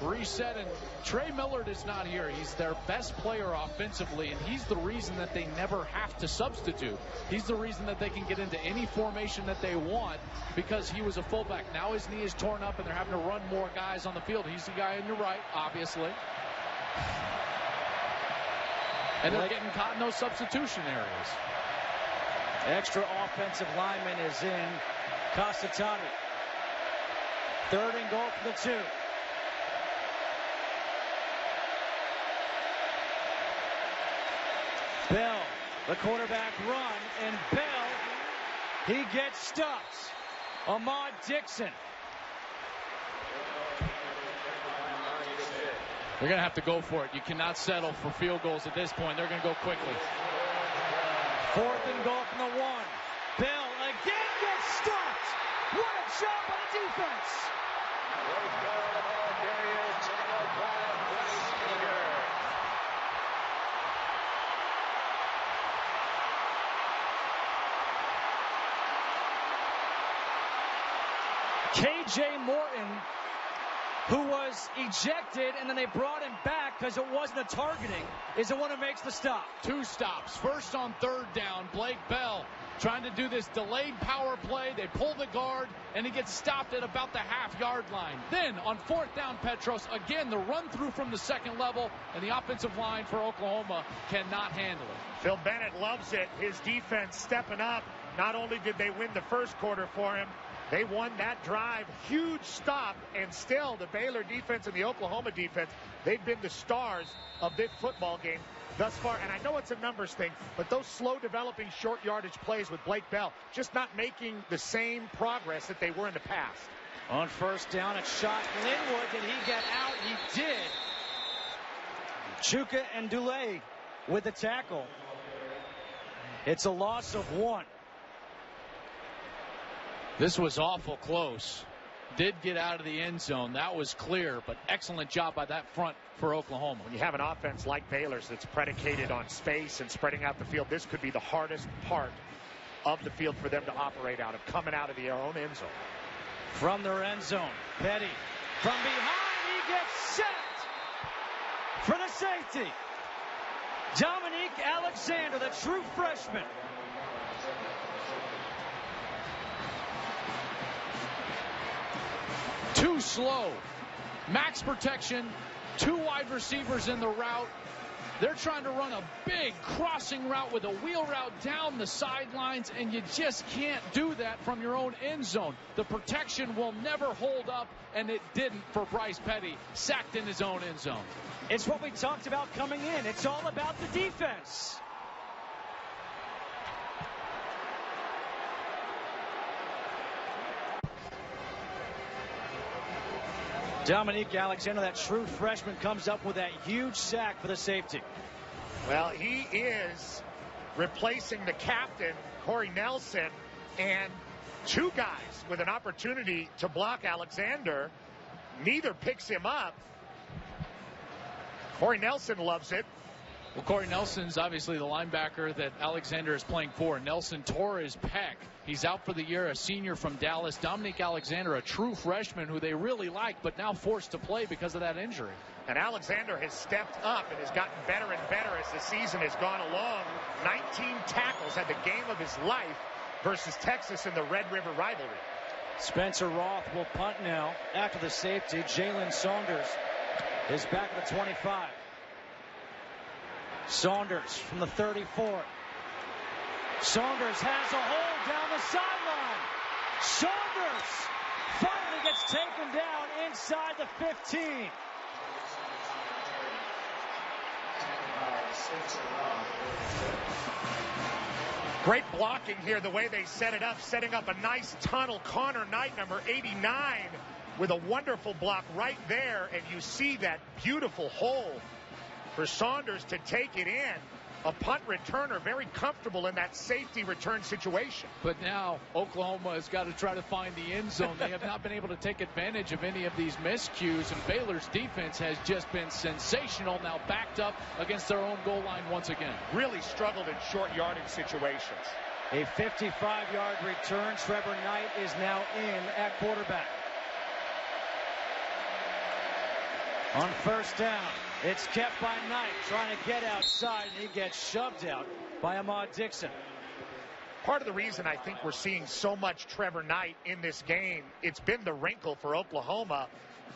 reset, and Trey Millard is not here. He's their best player offensively, and he's the reason that they never have to substitute. He's the reason that they can get into any formation that they want, because he was a fullback. Now his knee is torn up, and they're having to run more guys on the field. He's the guy on your right, obviously. And they're getting caught in those substitution areas. Extra offensive lineman is in. Casatani. Third and goal for the 2. Bell, the quarterback run, and Bell, he gets stopped. Ahmad Dixon. They're going to have to go for it. You cannot settle for field goals at this point. They're going to go quickly. 4th and goal from the 1. Bell again gets stopped. What a job by the defense. K.J. Morton, who was ejected and then they brought him back because it wasn't a targeting, is the one who makes the stop. 2 stops. First on 3rd down, Blake Bell trying to do this delayed power play. They pull the guard, and he gets stopped at about the half-yard line. Then on 4th down, Petros, again, the run-through from the 2nd level, and the offensive line for Oklahoma cannot handle it. Phil Bennett loves it. His defense stepping up. Not only did they win the first quarter for him, they won that drive. Huge stop, and still the Baylor defense and the Oklahoma defense, they've been the stars of this football game thus far. And I know it's a numbers thing, but those slow developing short yardage plays with Blake Bell just not making the same progress that they were in the past. On 1st down, it's shot Linwood. Did he get out? He did. Chuka and Dulé with the tackle. It's a loss of 1. This was awful close. Did get out of the end zone. That was clear, but excellent job by that front for Oklahoma. When you have an offense like Baylor's that's predicated on space and spreading out the field, this could be the hardest part of the field for them to operate out of, coming out of their own end zone. From their end zone, Petty from behind, he gets sacked for the safety. Dominique Alexander, the true freshman. Too slow. Max protection. 2 wide receivers in the route. They're trying to run a big crossing route with a wheel route down the sidelines, and you just can't do that from your own end zone. The protection will never hold up, and it didn't for Bryce Petty, sacked in his own end zone. It's what we talked about coming in. It's all about the defense. Dominique Alexander, that true freshman, comes up with that huge sack for the safety. Well, he is replacing the captain, Corey Nelson, and 2 guys with an opportunity to block Alexander. Neither picks him up. Corey Nelson loves it. Well, Corey Nelson's obviously the linebacker that Alexander is playing for. Nelson tore his pec. He's out for the year, a senior from Dallas. Dominique Alexander, a true freshman who they really like, but now forced to play because of that injury. And Alexander has stepped up and has gotten better and better as the season has gone along. 19 tackles, had the game of his life versus Texas in the Red River rivalry. Spencer Roth will punt now after the safety. Jalen Saunders is back at the 25. Saunders from the 34. Saunders has a hole down the sideline. Saunders finally gets taken down inside the 15. Great blocking here, the way they set it up, setting up a nice tunnel. Connor Knight, number 89, with a wonderful block right there, and you see that beautiful hole for Saunders to take it in. A punt returner, very comfortable in that safety return situation. But now Oklahoma has got to try to find the end zone. They have not been able to take advantage of any of these miscues, and Baylor's defense has just been sensational, now backed up against their own goal line once again. Really struggled in short yardage situations. A 55-yard return. Trevor Knight is now in at quarterback. On 1st down, it's kept by Knight, trying to get outside, and he gets shoved out by Ahmad Dixon. Part of the reason I think we're seeing so much Trevor Knight in this game, it's been the wrinkle for Oklahoma.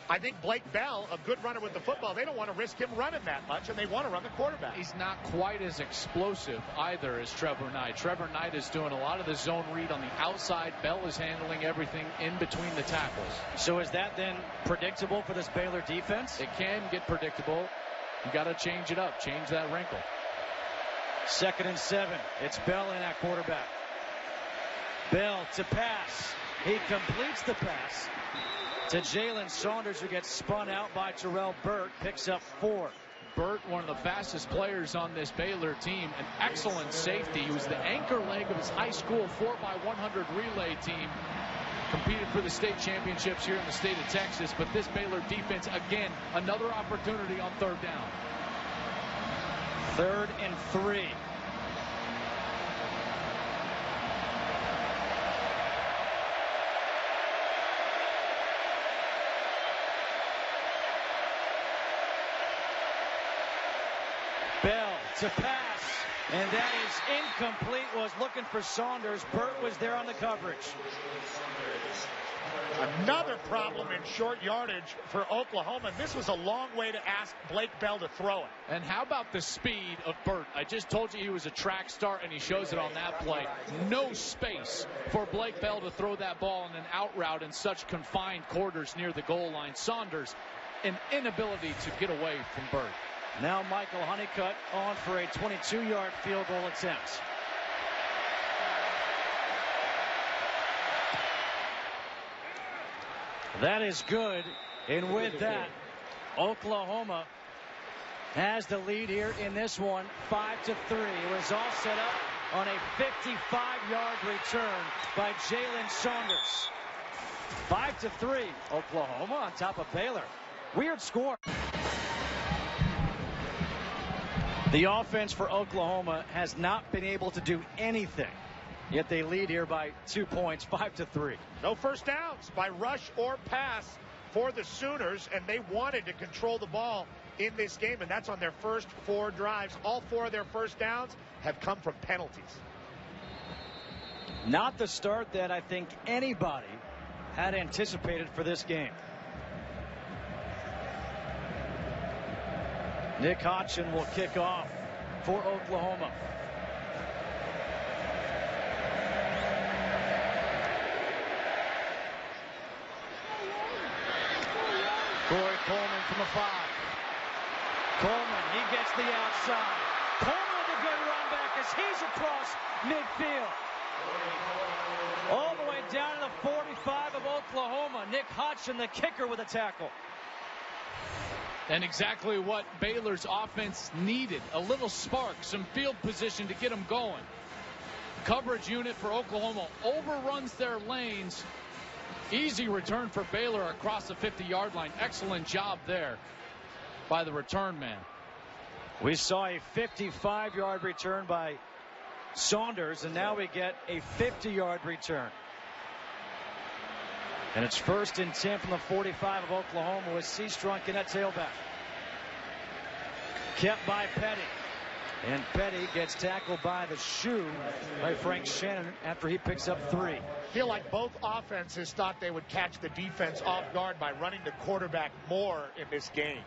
I think Blake Bell, a good runner with the football, they don't want to risk him running that much, and they want to run the quarterback. He's not quite as explosive either as Trevor Knight. Trevor Knight is doing a lot of the zone read on the outside. Bell is handling everything in between the tackles. So is that then predictable for this Baylor defense? It can get predictable. You got to change it up, change that wrinkle. 2nd and 7. It's Bell in at quarterback. Bell to pass. He completes the pass to Jalen Saunders, who gets spun out by Terrell Burt, picks up 4. Burt, one of the fastest players on this Baylor team, an excellent safety. He was the anchor leg of his high school 4x100 relay team. Competed for the state championships here in the state of Texas, but this Baylor defense, again, another opportunity on 3rd down. 3rd and 3. Bell to pass, and that is incomplete. Was looking for Saunders. Burt was there on the coverage. Another problem in short yardage for Oklahoma. This was a long way to ask Blake Bell to throw it. And how about the speed of Burt? I just told you he was a track star, and he shows it on that play. No space for Blake Bell to throw that ball in an out route in such confined quarters near the goal line. Saunders, an inability to get away from Burt. Now Michael Honeycutt on for a 22-yard field goal attempt. That is good, and with that, Oklahoma has the lead here in this one, 5-3. It was all set up on a 55-yard return by Jalen Saunders. 5-3, Oklahoma on top of Baylor. Weird score. The offense for Oklahoma has not been able to do anything, yet they lead here by 2 points, 5-3. No first downs by rush or pass for the Sooners, and they wanted to control the ball in this game, and that's on their first 4 drives. All 4 of their first downs have come from penalties. Not the start that I think anybody had anticipated for this game. Nick Hodgson will kick off for Oklahoma. Corey Coleman from the 5. Coleman, he gets the outside. Coleman with a good run back as he's across midfield. All the way down to the 45 of Oklahoma. Nick Hodgson, the kicker, with a tackle. And exactly what Baylor's offense needed. A little spark, some field position to get them going. Coverage unit for Oklahoma overruns their lanes. Easy return for Baylor across the 50-yard line. Excellent job there by the return man. We saw a 55-yard return by Saunders, and now we get a 50-yard return. And it's 1st and 10 from the 45 of Oklahoma with Seastrunk in at tailback. Kept by Petty. And Petty gets tackled by the shoe by Frank Shannon after he picks up 3. I feel like both offenses thought they would catch the defense off guard by running the quarterback more in this game.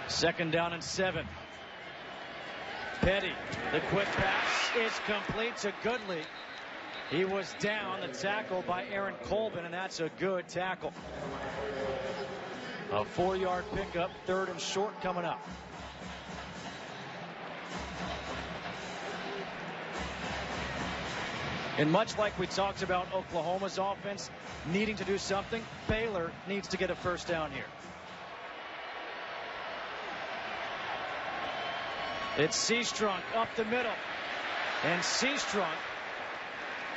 2nd down and 7. Petty, the quick pass is complete to Goodley. He was down, the tackle by Aaron Colvin, and that's a good tackle. A 4-yard pickup, 3rd and short coming up. And much like we talked about Oklahoma's offense needing to do something, Baylor needs to get a first down here. It's Seastrunk up the middle. And Seastrunk,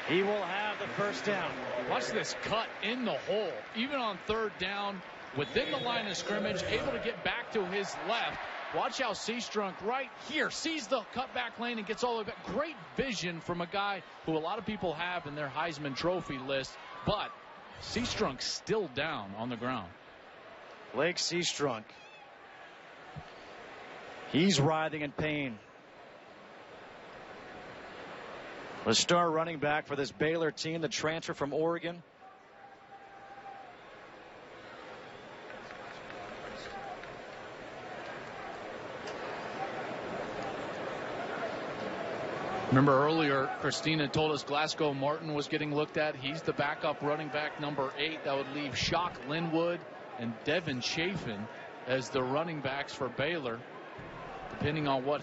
he will have the first down. Watch this cut in the hole. Even on 3rd down, within the line of scrimmage, able to get back to his left. Watch how Seastrunk right here sees the cutback lane and gets all the way back. Great vision from a guy who a lot of people have in their Heisman Trophy list. But Seastrunk's still down on the ground. Blake Seastrunk. He's writhing in pain. The star running back for this Baylor team, the transfer from Oregon. Remember earlier, Christina told us Glasgow Martin was getting looked at. He's the backup running back, number 8. That would leave Shock Linwood and Devin Chafin as the running backs for Baylor. Depending on what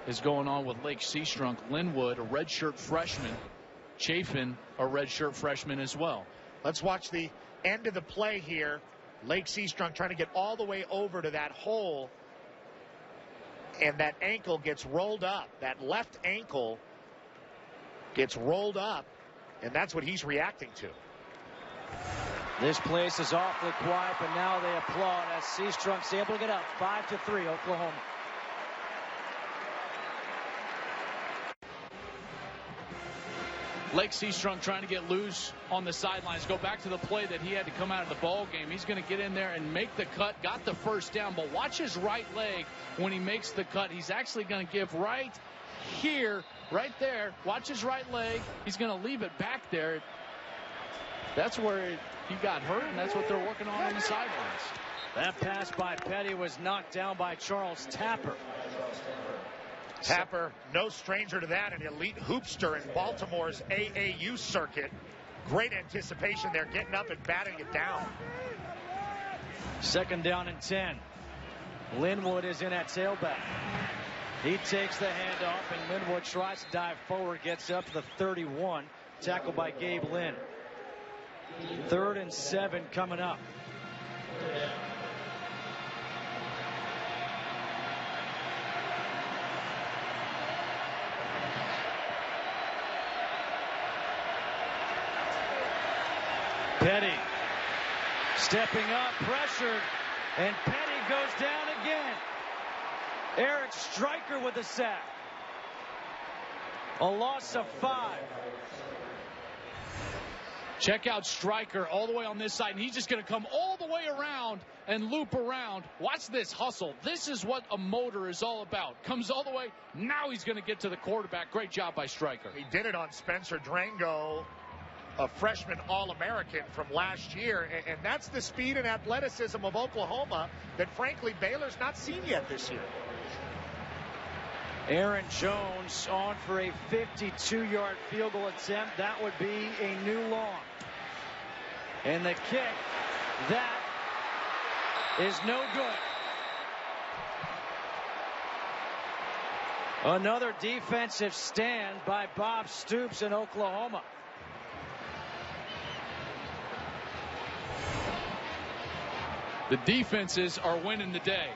is going on with Lake Seastrunk, Linwood, a redshirt freshman. Chafin, a redshirt freshman as well. Let's watch the end of the play here. Lake Seastrunk trying to get all the way over to that hole. And that ankle gets rolled up. That left ankle gets rolled up. And that's what he's reacting to. This place is awfully quiet, but now they applaud as Seastrunk's able to get up 5-3, Oklahoma. Lake Seastrunk trying to get loose on the sidelines. Go back to the play that he had to come out of the ball game. He's going to get in there and make the cut. Got the first down, but watch his right leg when he makes the cut. He's actually going to give right here, right there. Watch his right leg. He's going to leave it back there. That's where he got hurt, and that's what they're working on the sidelines. That pass by Petty was knocked down by Charles Tapper. Tapper, no stranger to that, an elite hoopster in Baltimore's AAU circuit. Great anticipation there, getting up and batting it down. 2nd down and 10. Linwood is in at tailback. He takes the handoff, and Linwood tries to dive forward, gets up to the 31. Tackled by Gabe Lynn. 3rd and 7 coming up. Petty stepping up, pressured, and Petty goes down again. Eric Stryker with a sack. A loss of 5. Check out Stryker all the way on this side, and he's just going to come all the way around and loop around. Watch this hustle. This is what a motor is all about. Comes all the way. Now he's going to get to the quarterback. Great job by Stryker. He did it on Spencer Drango, a freshman All-American from last year. And that's the speed and athleticism of Oklahoma that, frankly, Baylor's not seen yet this year. Aaron Jones on for a 52-yard field goal attempt. That would be a new long. And the kick, that is no good. Another defensive stand by Bob Stoops in Oklahoma. The defenses are winning the day.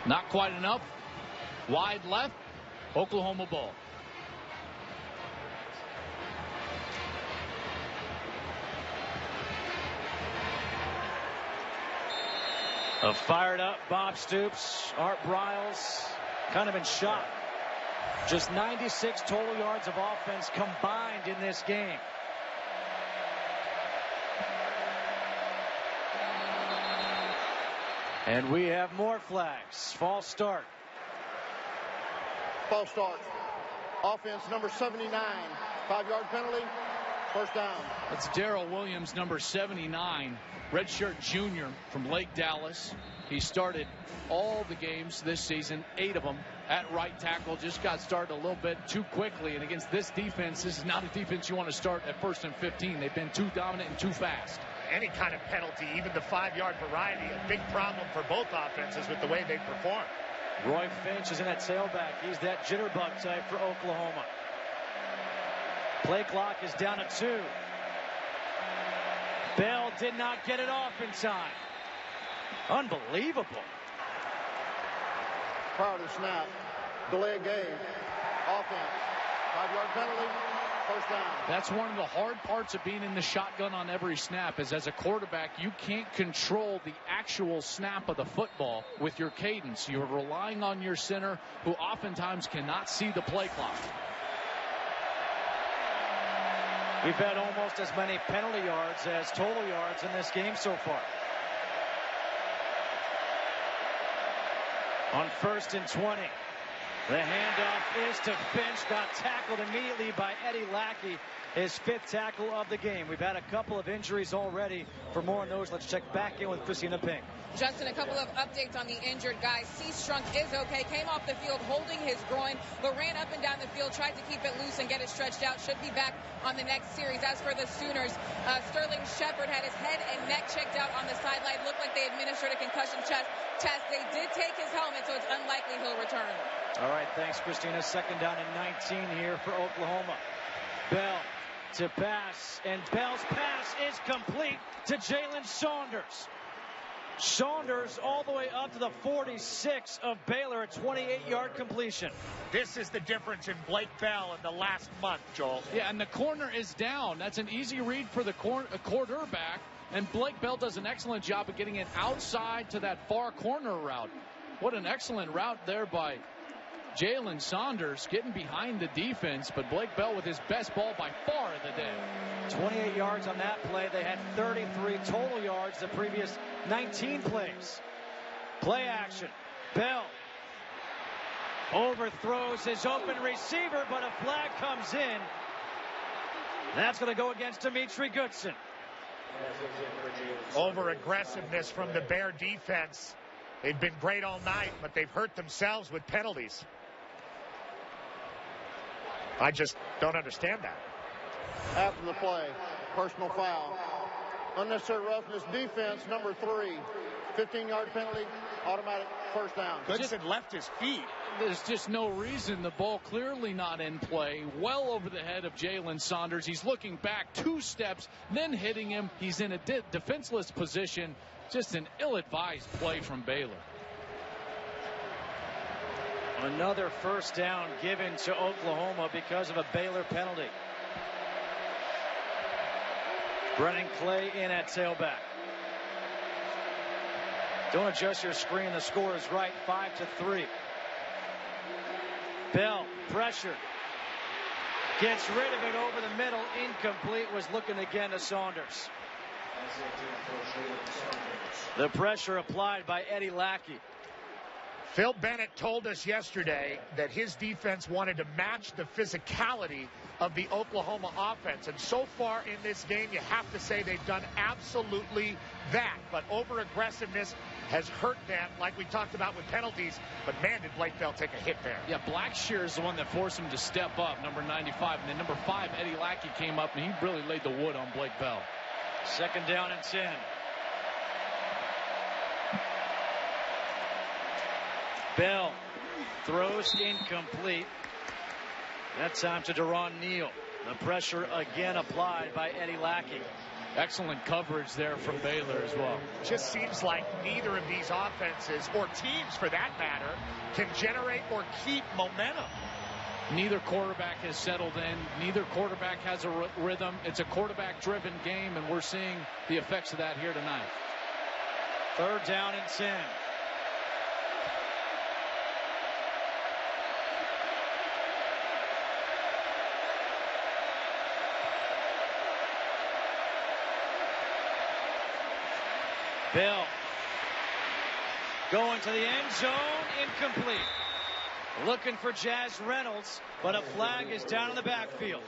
Not quite enough. Wide left. Oklahoma ball. A fired up Bob Stoops. Art Briles kind of in shock. Just 96 total yards of offense combined in this game. And we have more flags. False start. False start. Offense number 79. 5-yard penalty. First down. That's Darrell Williams, number 79. Redshirt junior from Lake Dallas. He started all the games this season, 8 of them at right tackle. Just got started a little bit too quickly. And against this defense, this is not a defense you want to start at 1st and 15. They've been too dominant and too fast. Any kind of penalty, even the 5-yard variety, a big problem for both offenses with the way they perform. Roy Finch is in at tailback. He's that jitterbug type for Oklahoma. Play clock is down to 2. Bell did not get it off in time. Unbelievable. Prior to the snap, delay of game. Offense. 5-yard penalty. First down. That's one of the hard parts of being in the shotgun on every snap is as a quarterback, you can't control the actual snap of the football with your cadence. You're relying on your center who oftentimes cannot see the play clock. We've had almost as many penalty yards as total yards in this game so far. On 1st and 20. The handoff is to Finch. Got tackled immediately by Eddie Lackey, his 5th tackle of the game. We've had a couple of injuries already. For more on those, let's check back in with Christina Pink. Justin, a couple of updates on the injured guy. Seastrunk is okay. Came off the field holding his groin, but ran up and down the field, tried to keep it loose and get it stretched out. Should be back on the next series. As for the Sooners, Sterling Shepard had his head and neck checked out on the sideline. Looked like they administered a concussion test. They did take his helmet, so it's unlikely he'll return. All right, thanks, Christina. Second down and 19 here for Oklahoma. Bell to pass, and Bell's pass is complete to Jalen Saunders. Saunders all the way up to the 46 of Baylor, a 28-yard completion. This is the difference in Blake Bell in the last month, Joel. Yeah, and the corner is down. That's an easy read for the quarterback, and Blake Bell does an excellent job of getting it outside to that far corner route. What an excellent route there by Jalen Saunders, getting behind the defense, but Blake Bell with his best ball by far of the day. 28 yards on that play. They had 33 total yards the previous 19 plays. Play action. Bell overthrows his open receiver, but a flag comes in. That's going to go against Dimitri Goodson. Over aggressiveness from the Bear defense. They've been great all night, but they've hurt themselves with penalties. I just don't understand that. After the play, personal foul. Unnecessary roughness, defense, number 3. 15-yard penalty, automatic first down. Goodson left his feet. There's just no reason. The ball clearly not in play. Well over the head of Jalen Saunders. He's looking back 2 steps, then hitting him. He's in a defenseless position. Just an ill-advised play from Baylor. Another first down given to Oklahoma because of a Baylor penalty. Brennan Clay in at tailback. Don't adjust your screen. The score is right, 5-3. Bell pressured. Gets rid of it over the middle. Incomplete. Was looking again to Saunders. The pressure applied by Eddie Lackey. Phil Bennett told us yesterday that his defense wanted to match the physicality of the Oklahoma offense. And so far in this game, you have to say they've done absolutely that. But over-aggressiveness has hurt them, like we talked about with penalties. But, man, did Blake Bell take a hit there. Yeah, Blackshear is the one that forced him to step up, number 95. And then number 5, Eddie Lackey, came up, and he really laid the wood on Blake Bell. Second down and 10. Bell throws incomplete. That time to Deron Neal. The pressure again applied by Eddie Lackey. Excellent coverage there from Baylor as well. Just seems like neither of these offenses, or teams for that matter, can generate or keep momentum. Neither quarterback has settled in. Neither quarterback has a rhythm. It's a quarterback-driven game, and we're seeing the effects of that here tonight. Third down and 10. Bell going to the end zone, incomplete. Looking for Jazz Reynolds, but a flag is down in the backfield.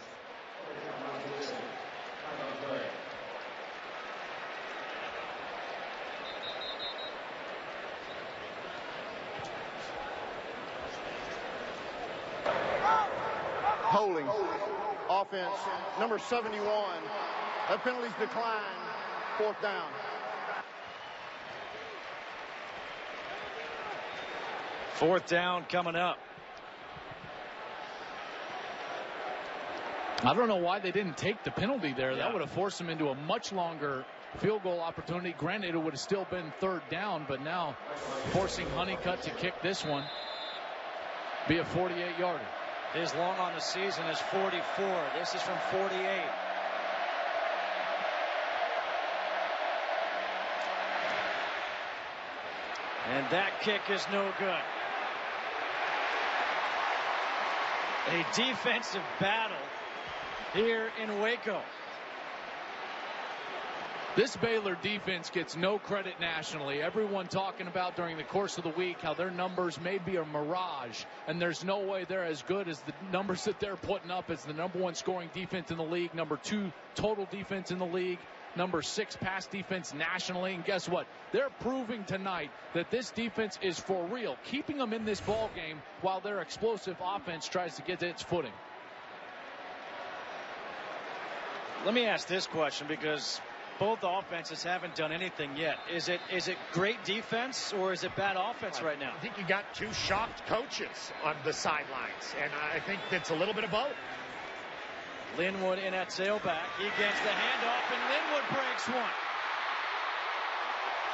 Holding. Offense, number 71. That penalty's declined. Fourth down. Fourth down coming up. I don't know why they didn't take the penalty there. Yeah. That would have forced them into a much longer field goal opportunity. Granted, it would have still been third down, but now forcing Honeycutt to kick this one. Be a 48-yarder. His long on the season is 44. This is from 48. And that kick is no good. A defensive battle here in Waco. This Baylor defense gets no credit nationally. Everyone talking about during the course of the week how their numbers may be a mirage, and there's no way they're as good as the numbers that they're putting up as the number 1 scoring defense in the league, number 2 total defense in the league, number 6 pass defense nationally. And guess what? They're proving tonight that this defense is for real, keeping them in this ball game while their explosive offense tries to get its footing. Let me ask this question, because both offenses haven't done anything yet. Is it great defense or is it bad offense right now? I think you got two shocked coaches on the sidelines, and I think that's a little bit of both. Linwood in at tailback. He gets the handoff, and Linwood breaks one.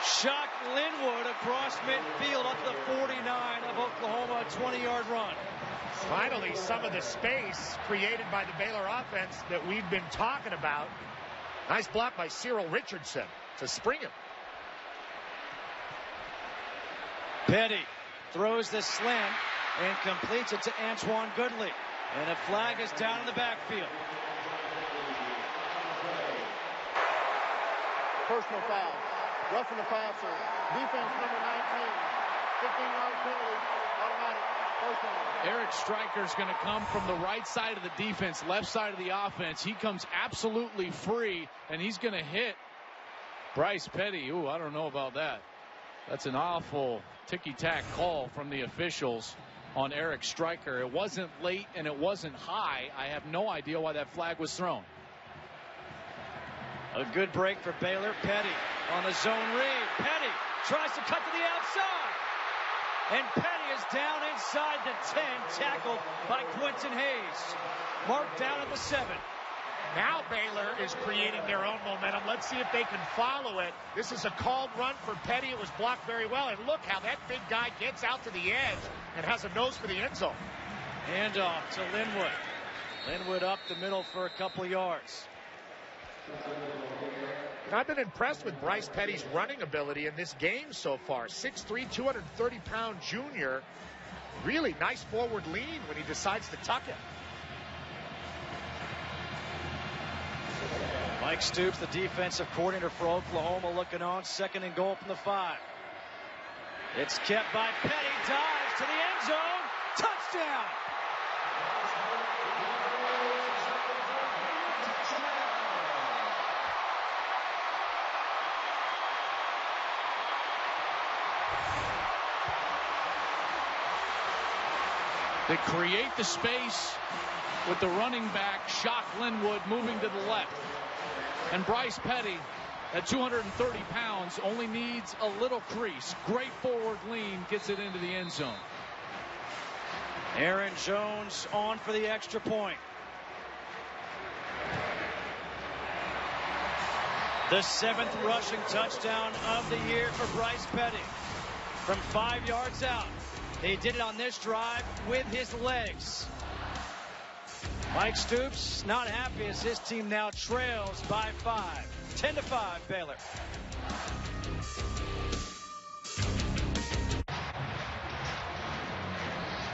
Shock Linwood across midfield up to the 49 of Oklahoma, a 20-yard run. Finally, some of the space created by the Baylor offense that we've been talking about. Nice block by Cyril Richardson to spring him. Petty throws the slant and completes it to Antoine Goodley. And a flag is down in the backfield. Personal foul. Roughing the passer. Defense number 19. 15-yard penalty. Automatic. Personal. Eric Stryker's going to come from the right side of the defense, left side of the offense. He comes absolutely free, and he's going to hit Bryce Petty. Ooh, I don't know about that. That's an awful ticky-tack call from the officials on Eric Stryker. It wasn't late and it wasn't high. I have no idea why that flag was thrown. A good break for Baylor. Petty on the zone read. Petty tries to cut to the outside. And Petty is down inside the 10, tackled by Quentin Hayes. Marked down at the 7. Now Baylor is creating their own momentum. Let's see if they can follow it. This is a called run for Petty. It was blocked very well. And look how that big guy gets out to the edge and has a nose for the end zone. Handoff to Linwood. Linwood up the middle for a couple of yards. And I've been impressed with Bryce Petty's running ability in this game so far. 6'3", 230-pound junior. Really nice forward lean when he decides to tuck it. Mike Stoops, the defensive coordinator for Oklahoma, looking on. 2nd and goal from the 5. It's kept by Petty. Dives to the end zone. Touchdown! They create the space with the running back, Shock Linwood, moving to the left. And Bryce Petty, at 230 pounds, only needs a little crease. Great forward lean, gets it into the end zone. Aaron Jones on for the extra point. The 7th rushing touchdown of the year for Bryce Petty. From 5 yards out. He did it on this drive with his legs. Mike Stoops not happy as his team now trails by 5. 10-5 Baylor.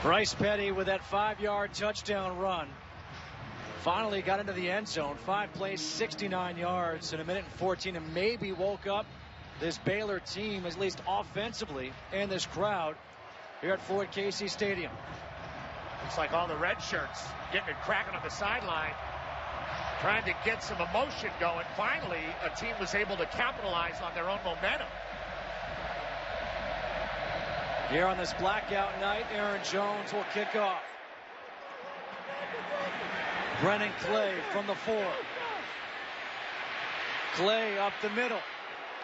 Bryce Petty with that 5-yard touchdown run. Finally got into the end zone. 5 plays, 69 yards in a minute and 14, and maybe woke up this Baylor team, at least offensively, and this crowd here at Floyd Casey Stadium. Looks like all the red shirts getting it cracking on the sideline, trying to get some emotion going. Finally, a team was able to capitalize on their own momentum. Here on this blackout night, Aaron Jones will kick off. Brennan Clay from the 4. Clay up the middle.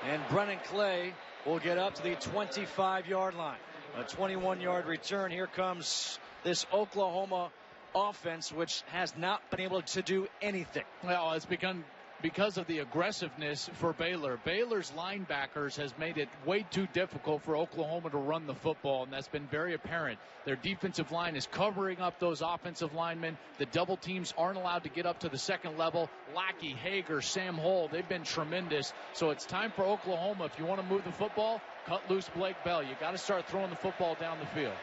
And Brennan Clay will get up to the 25-yard line. A 21-yard return. Here comes this Oklahoma offense, which has not been able to do anything. Well, it's begun because of the aggressiveness for Baylor. Baylor's linebackers has made it way too difficult for Oklahoma to run the football, and that's been very apparent. Their defensive line is covering up those offensive linemen. The double teams aren't allowed to get up to the second level. Lackey, Hager, Sam Hull, they've been tremendous. So it's time for Oklahoma, if you want to move the football, cut loose Blake Bell. You got to start throwing the football down the field.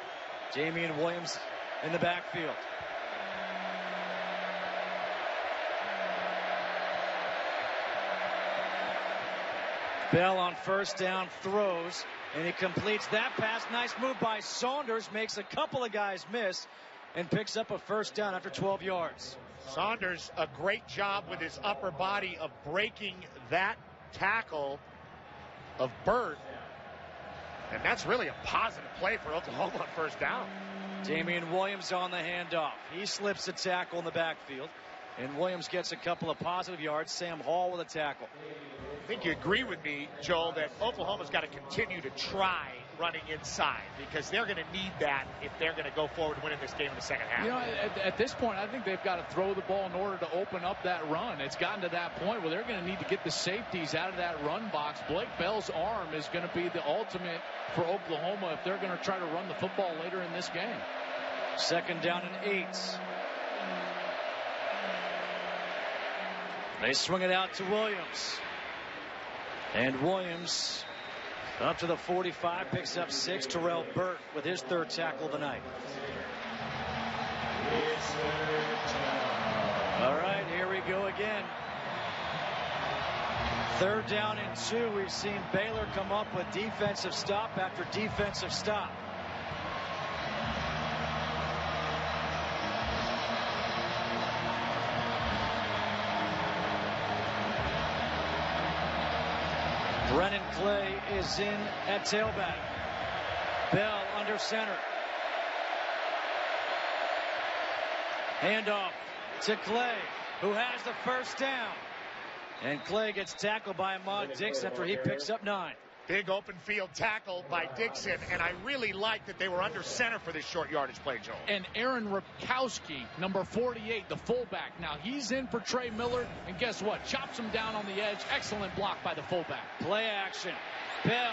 Damian Williams in the backfield. Bell on first down throws, and he completes that pass. Nice move by Saunders, makes a couple of guys miss, and picks up a first down after 12 yards. Saunders, a great job with his upper body of breaking that tackle of Burt. And that's really a positive play for Oklahoma on first down. Damian Williams on the handoff. He slips a tackle in the backfield, and Williams gets a couple of positive yards. Sam Hall with a tackle. I think you agree with me, Joel, that Oklahoma's got to continue to try running inside because they're going to need that if they're going to go forward winning this game in the second half. You know, at this point, I think they've got to throw the ball in order to open up that run. It's gotten to that point where they're going to need to get the safeties out of that run box. Blake Bell's arm is going to be the ultimate for Oklahoma if they're going to try to run the football later in this game. 2nd down and 8. They swing it out to Williams. And Williams up to the 45, picks up 6. Terrell Burt with his 3rd tackle of the night. All right, here we go again. 3rd down and 2. We've seen Baylor come up with defensive stop after defensive stop. Brennan Clay is in at tailback. Bell under center. Handoff to Clay, who has the 1st down. And Clay gets tackled by Ahmad Dixon after he picks up 9. Big open field tackle by Dixon, and I really like that they were under center for this short yardage play, Joel. And Aaron Ripkowski, number 48, the fullback. Now he's in for Trey Millard, and guess what? Chops him down on the edge. Excellent block by the fullback. Play action. Bell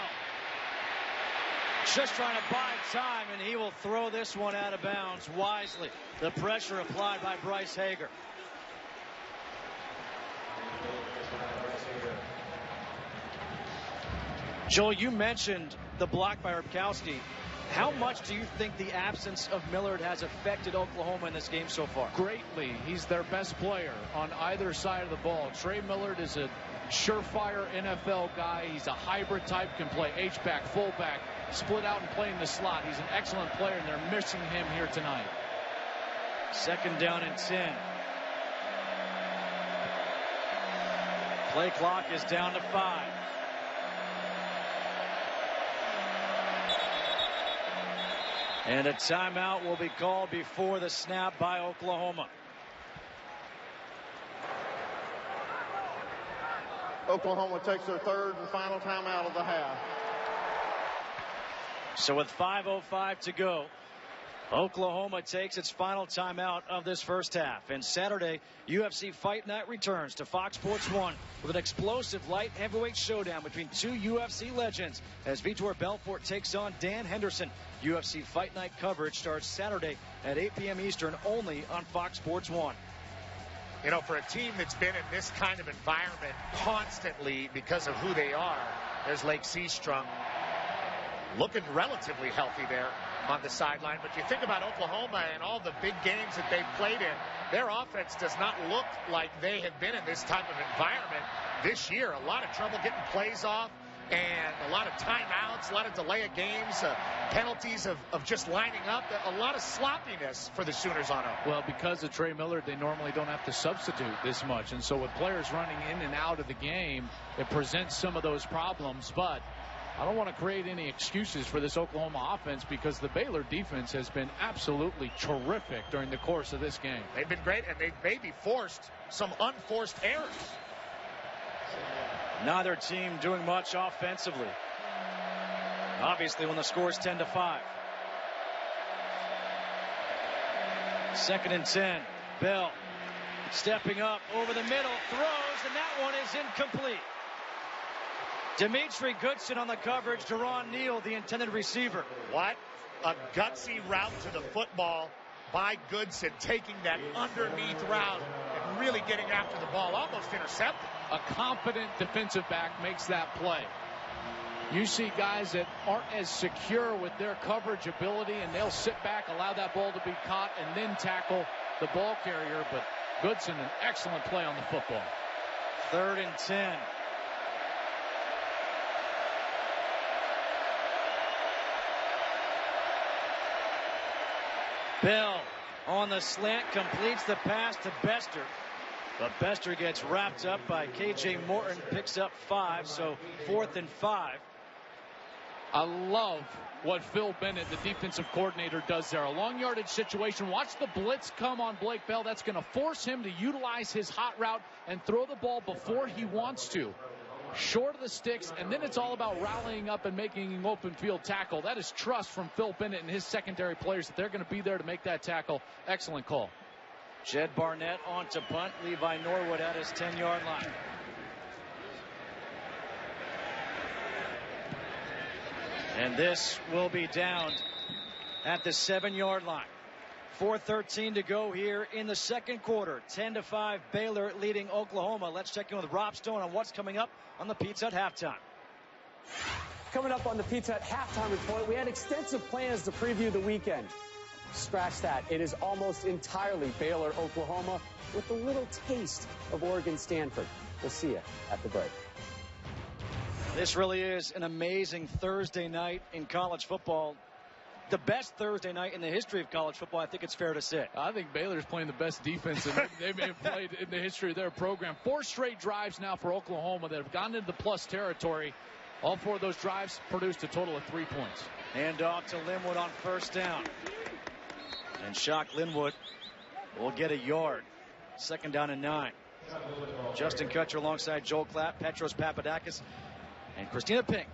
just trying to buy time, and he will throw this one out of bounds wisely. The pressure applied by Bryce Hager. Joel, you mentioned the block by Ripkowski. How much do you think the absence of Millard has affected Oklahoma in this game so far? Greatly. He's their best player on either side of the ball. Trey Millard is a surefire NFL guy. He's a hybrid type, can play H-back, fullback, split out and play in the slot. He's an excellent player, and they're missing him here tonight. 2nd down and 10. Play clock is down to 5. And a timeout will be called before the snap by Oklahoma. Oklahoma takes their 3rd and final timeout of the half. So with 5:05 to go, Oklahoma takes its final timeout of this first half. And Saturday, UFC Fight Night returns to Fox Sports 1 with an explosive light heavyweight showdown between 2 UFC legends as Vitor Belfort takes on Dan Henderson. UFC Fight Night coverage starts Saturday at 8 p.m. Eastern only on Fox Sports 1. You know, for a team that's been in this kind of environment constantly because of who they are, there's Lake Seastrom looking relatively healthy there on the sideline. But you think about Oklahoma and all the big games that they've played in, their offense does not look like they have been in this type of environment this year. A lot of trouble getting plays off and a lot of timeouts, a lot of delay of games, penalties of just lining up, a lot of sloppiness for the Sooners on them. Well, because of Trey Millard, they normally don't have to substitute this much. And so with players running in and out of the game, it presents some of those problems. But I don't want to create any excuses for this Oklahoma offense because the Baylor defense has been absolutely terrific during the course of this game. They've been great, and they've maybe forced some unforced errors. Neither team doing much offensively. Obviously, when the score is 10-5. 2nd and 10. Bell stepping up over the middle, throws, and that one is incomplete. Dimitri Goodson on the coverage. Deron Neal, the intended receiver. What a gutsy route to the football by Goodson, taking that underneath route and really getting after the ball, almost intercepted. A confident defensive back makes that play. You see guys that aren't as secure with their coverage ability, and they'll sit back, allow that ball to be caught, and then tackle the ball carrier. But Goodson, an excellent play on the football. 3rd and 10. Bell on the slant completes the pass to Bester. But Bester gets wrapped up by K.J. Morton, picks up 5, so 4th and 5. I love what Phil Bennett, the defensive coordinator, does there. A long yardage situation. Watch the blitz come on Blake Bell. That's going to force him to utilize his hot route and throw the ball before he wants to. short of the sticks, and then it's all about rallying up and making an open field tackle. That is trust from Phil Bennett and his secondary players that they're going to be there to make that tackle. Excellent call. Jed Barnett on to punt. Levi Norwood at his 10-yard line. And this will be downed at the 7-yard line. 4:13 to go here in the second quarter. 10-5 Baylor leading Oklahoma. Let's check in with Rob Stone on what's coming up on the Pizza Hut halftime. Coming up on the Pizza Hut halftime report, we had extensive plans to preview the weekend. Scratch that. It is almost entirely Baylor, Oklahoma, with a little taste of Oregon, Stanford. We'll see you at the break. This really is an amazing Thursday night in college football. The best Thursday night in the history of college football, I think it's fair to say. I think Baylor's playing the best defense they've played in the history of their program. 4 straight drives now for Oklahoma that have gone into the plus territory. All 4 of those drives produced a total of 3 points. And off to Linwood on first down. And Shock Linwood will get a yard. 2nd down and 9. Justin Kutcher alongside Joel Klatt, Petros Papadakis, and Christina Pink.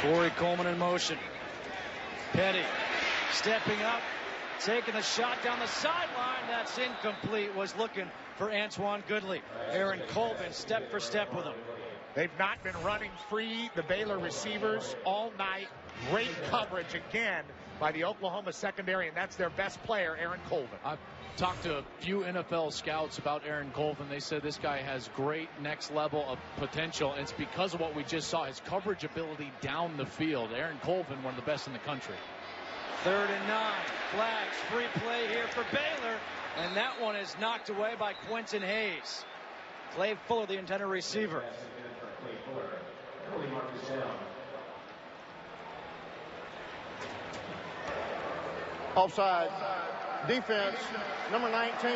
Corey Coleman in motion. Petty stepping up, taking the shot down the sideline. That's incomplete. Was looking for Antoine Goodley. Aaron Colvin step for step with him. They've not been running free, the Baylor receivers, all night. Great coverage again by the Oklahoma secondary, and that's their best player, Aaron Colvin. I've talked to a few NFL scouts about Aaron Colvin. They said this guy has great next level of potential, and it's because of what we just saw, his coverage ability down the field. Aaron Colvin, one of the best in the country. 3rd and 9. Flags, free play here for Baylor, and that one is knocked away by Quentin Hayes. Clay Fuller, the intended receiver. Offside. Defense, number 19,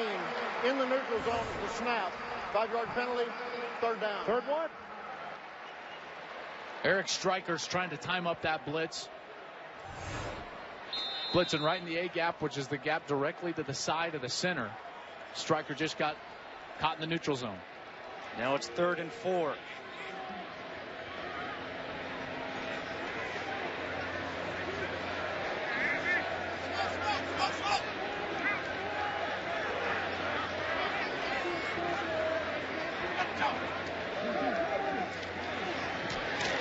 in the neutral zone for snap. 5-yard penalty, 3rd down. 3rd one. Eric Stryker's trying to time up that blitz. Blitzing right in the A gap, which is the gap directly to the side of the center. Stryker just got caught in the neutral zone. Now it's 3rd and 4.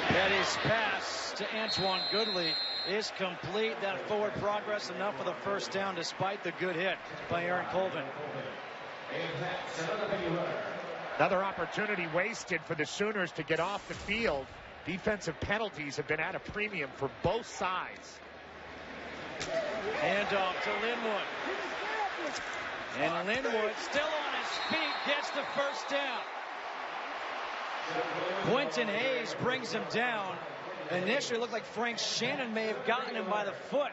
Petty's pass to Antoine Goodley is complete. That forward progress enough for the first down despite the good hit by Aaron Colvin. Another opportunity wasted for the Sooners to get off the field. Defensive penalties have been at a premium for both sides. Hand off to Linwood. And Linwood still on his feet, gets the first down. Quentin Hayes brings him down. Initially looked like Frank Shannon may have gotten him by the foot.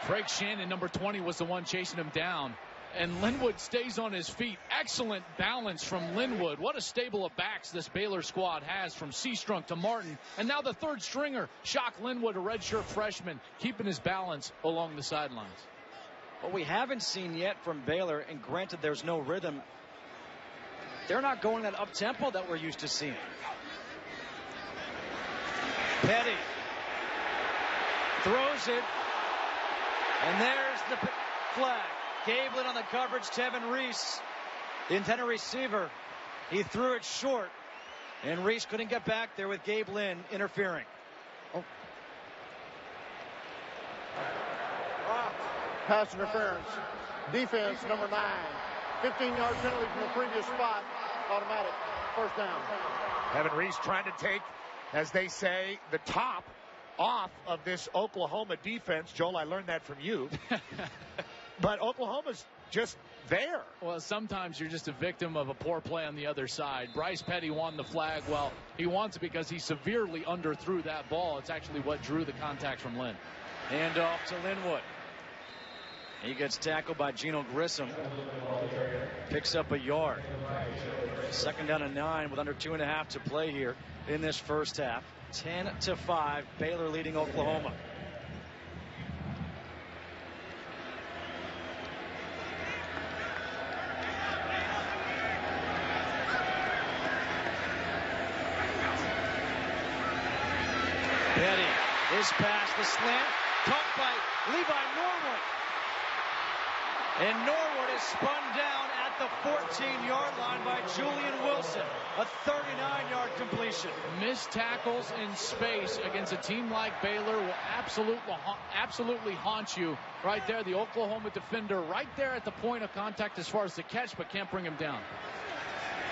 Frank Shannon, number 20, was the one chasing him down. And Linwood stays on his feet. Excellent balance from Linwood. What a stable of backs this Baylor squad has, from Seastrunk to Martin. And now the 3rd stringer, Shock Linwood, a redshirt freshman, keeping his balance along the sidelines. What we haven't seen yet from Baylor, and granted there's no rhythm, they're not going that up-tempo that we're used to seeing. Petty throws it, and there's the flag. Gabe Lynn on the coverage. Tevin Reese, the intended receiver, he threw it short, and Reese couldn't get back there with Gabe Lynn interfering. Pass interference. Defense, number 9. 15-yard penalty from the previous spot. Automatic. 1st down. Tevin Reese trying to take, as they say, the top off of this Oklahoma defense. Joel, I learned that from you. But Oklahoma's just there. Well, sometimes you're just a victim of a poor play on the other side. Bryce Petty won the flag. Well, he wants it because he severely underthrew that ball. It's actually what drew the contact from Lynn. Hand off to Linwood. He gets tackled by Gino Grissom. Picks up a yard. 2nd down and 9 with under 2.5 to play here in this first half. 10-5, Baylor leading Oklahoma. Petty, his pass, the slant, caught by Levi Norwood. And Norwood is spun down at the 14-yard line by Julian Wilson. A 39-yard completion. Missed tackles in space against a team like Baylor will absolutely haunt you right there. The Oklahoma defender right there at the point of contact as far as the catch, but can't bring him down.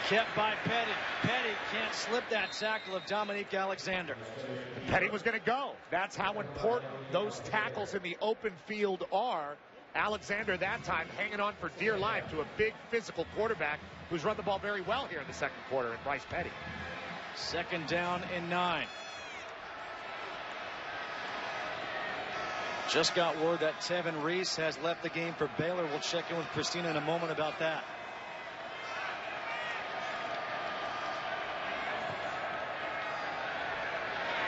Kept by Petty. Petty can't slip that tackle of Dominique Alexander. Petty was going to go. That's how important those tackles in the open field are. Alexander that time hanging on for dear life to a big physical quarterback who's run the ball very well here in the second quarter, and Bryce Petty. 2nd down and 9. Just got word that Tevin Reese has left the game for Baylor. We'll check in with Christina in a moment about that.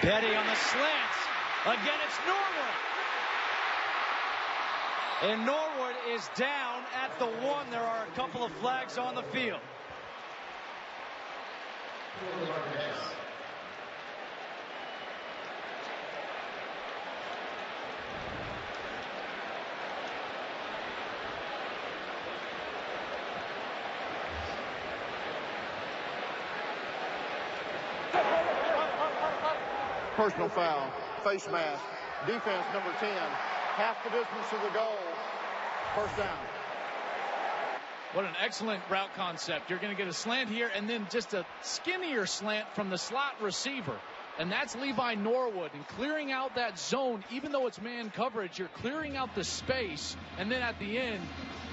Petty on the slant. Again, it's Norwood. And Norwood is down at the 1. There are a couple of flags on the field. Personal foul, face mask, defense number 10, half the distance of the goal, first down. What an excellent route concept. You're going to get a slant here and then just a skinnier slant from the slot receiver. And that's Levi Norwood. And clearing out that zone, even though it's man coverage, you're clearing out the space. And then at the end,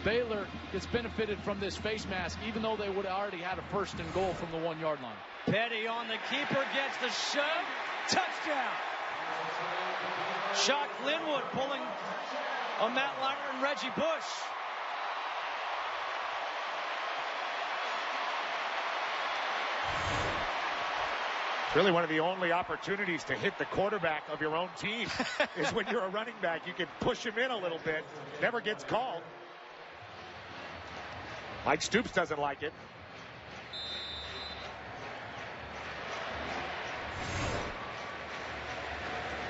Baylor gets benefited from this face mask, even though they would have already had a 1st and goal from the 1-yard line. Petty on the keeper, gets the shove. Touchdown. Shock Linwood pulling on Matt Leiter and Reggie Bush. It's really one of the only opportunities to hit the quarterback of your own team is when you're a running back. You can push him in a little bit. Never gets called. Mike Stoops doesn't like it.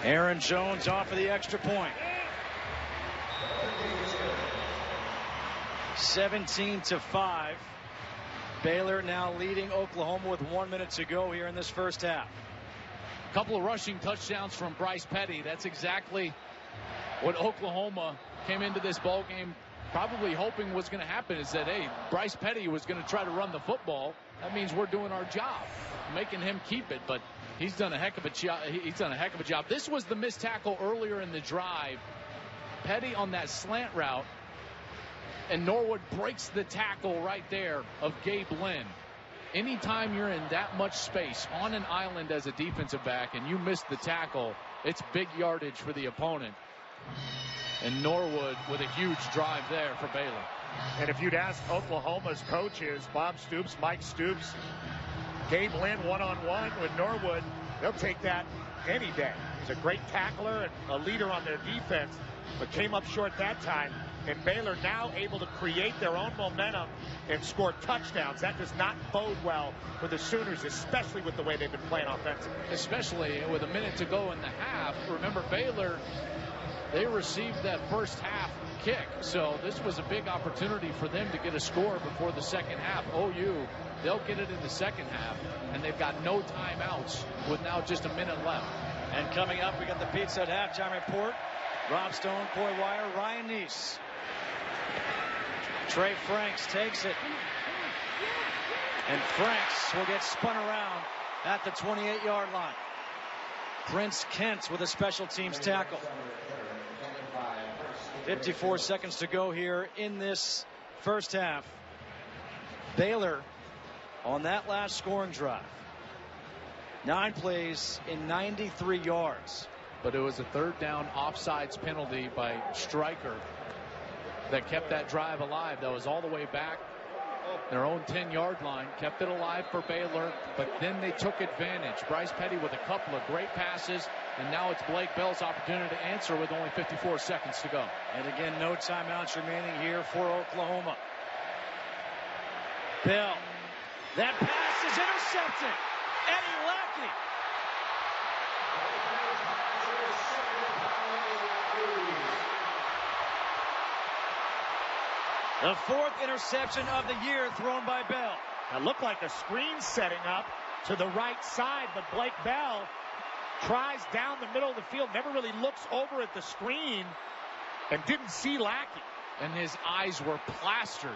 Aaron Jones off of the extra point. 17-5. Baylor now leading Oklahoma with 1 minute to go here in this first half. A couple of rushing touchdowns from Bryce Petty. That's exactly what Oklahoma came into this ball game probably hoping was going to happen, is that, hey, Bryce Petty was going to try to run the football. That means we're doing our job, making him keep it. But he's done a heck of a job. This was the missed tackle earlier in the drive. Petty on that slant route, and Norwood breaks the tackle right there of Gabe Lynn. Anytime you're in that much space on an island as a defensive back and you miss the tackle, it's big yardage for the opponent. And Norwood with a huge drive there for Baylor. And if you'd ask Oklahoma's coaches, Bob Stoops, Mike Stoops, Gabe Lynn one-on-one with Norwood, they'll take that any day. He's a great tackler and a leader on their defense, but came up short that time. And Baylor now able to create their own momentum and score touchdowns. That does not bode well for the Sooners, especially with the way they've been playing offensively. Especially with a minute to go in the half. Remember, Baylor, they received that first half kick. So this was a big opportunity for them to get a score before the second half. OU, they'll get it in the second half, and they've got no timeouts with now just a minute left. And coming up, we got the Pizza Hut halftime report. Rob Stone, Coy Wire, Ryan Neese. Trey Franks takes it. And Franks will get spun around at the 28-yard line. Prince Kent with a special teams tackle. 54 seconds to go here in this first half. Baylor on that last scoring drive. 9 plays in 93 yards. But it was a third down offsides penalty by Stryker. that kept that drive alive. That was all the way back their own 10-yard line, kept it alive for Baylor, but then they took advantage. Bryce Petty with a couple of great passes, and now it's Blake Bell's opportunity to answer with only 54 seconds to go. And again, no timeouts remaining here for Oklahoma. Bell. That pass is intercepted. Eddie Lackey. The fourth interception of the year thrown by Bell. It looked like a screen setting up to the right side, but Blake Bell tries down the middle of the field, never really looks over at the screen, and didn't see Lackey. And his eyes were plastered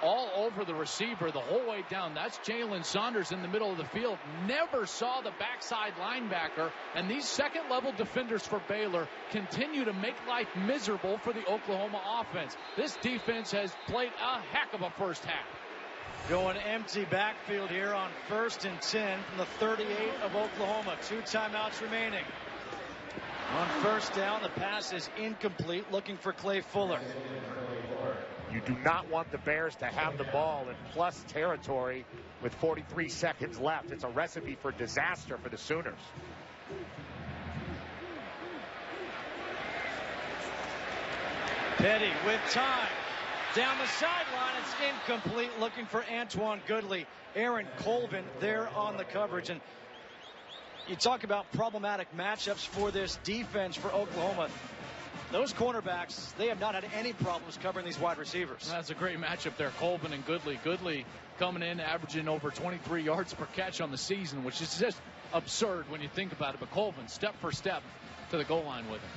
all over the receiver the whole way down. That's Jalen Saunders in the middle of the field. Never saw the backside linebacker. And these second-level defenders for Baylor continue to make life miserable for the Oklahoma offense. This defense has played a heck of a first half. Going empty backfield here on 1st and 10 from the 38 of Oklahoma. 2 timeouts remaining. On first down, the pass is incomplete, looking for Clay Fuller. You do not want the Bears to have the ball in plus territory with 43 seconds left. It's a recipe for disaster for the Sooners. Petty with time. Down the sideline, it's incomplete, looking for Antoine Goodley. Aaron Colvin there on the coverage. And you talk about problematic matchups for this defense for Oklahoma. Those cornerbacks, they have not had any problems covering these wide receivers. That's a great matchup there, Colvin and Goodley. Goodley coming in, averaging over 23 yards per catch on the season, which is just absurd when you think about it. But Colvin, step for step to the goal line with him.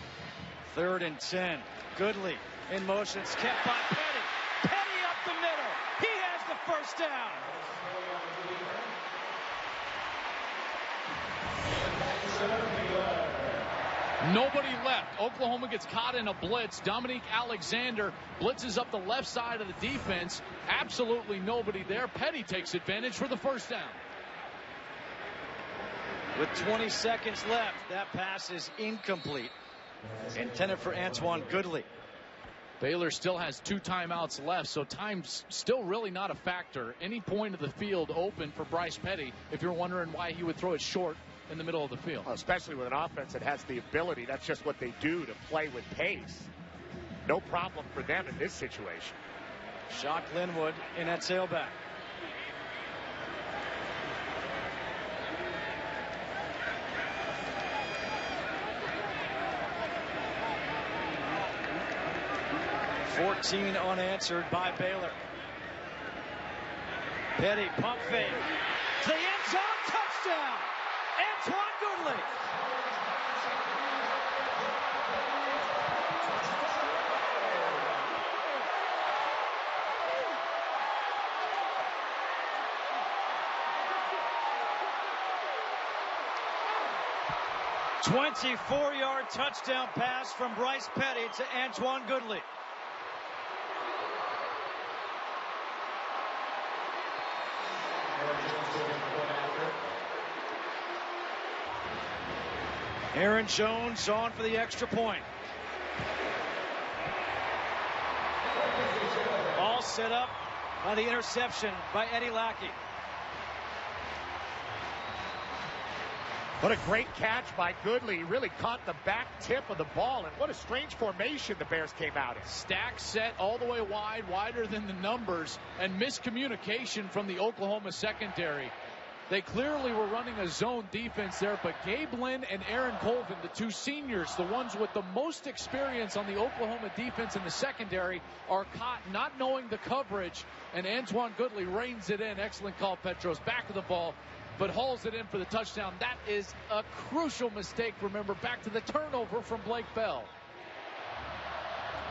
3rd and 10. Goodley in motion. It's kept by Petty. Petty up the middle. He has the first down. Nobody left. Oklahoma gets caught in a blitz. Dominique Alexander blitzes up the left side of the defense. Absolutely nobody there. Petty takes advantage for the first down. With 20 seconds left, that pass is incomplete. Intended for Antoine Goodley. Baylor still has 2 timeouts left, so time's still really not a factor. Any point of the field open for Bryce Petty, if you're wondering why he would throw it short in the middle of the field. Well, especially with an offense that has the ability. That's just what they do, to play with pace. No problem for them in this situation. Shock Linwood in at tailback. $14 unanswered by Baylor. Petty pump fake to the end zone, touchdown, Antoine Goodley. A 24-yard touchdown pass from Bryce Petty to Antoine Goodley. Aaron Jones on for the extra point. All set up by the interception by Eddie Lackey. What a great catch by Goodley. He really caught the back tip of the ball. And what a strange formation the Bears came out in. Stack set all the way wide, wider than the numbers, and miscommunication from the Oklahoma secondary. They clearly were running a zone defense there, but Gabe Lynn and Aaron Colvin, the 2 seniors, the ones with the most experience on the Oklahoma defense in the secondary, are caught not knowing the coverage, and Antoine Goodley reins it in. Excellent call, Petros. Back to the ball, but hauls it in for the touchdown. That is a crucial mistake. Remember, back to the turnover from Blake Bell.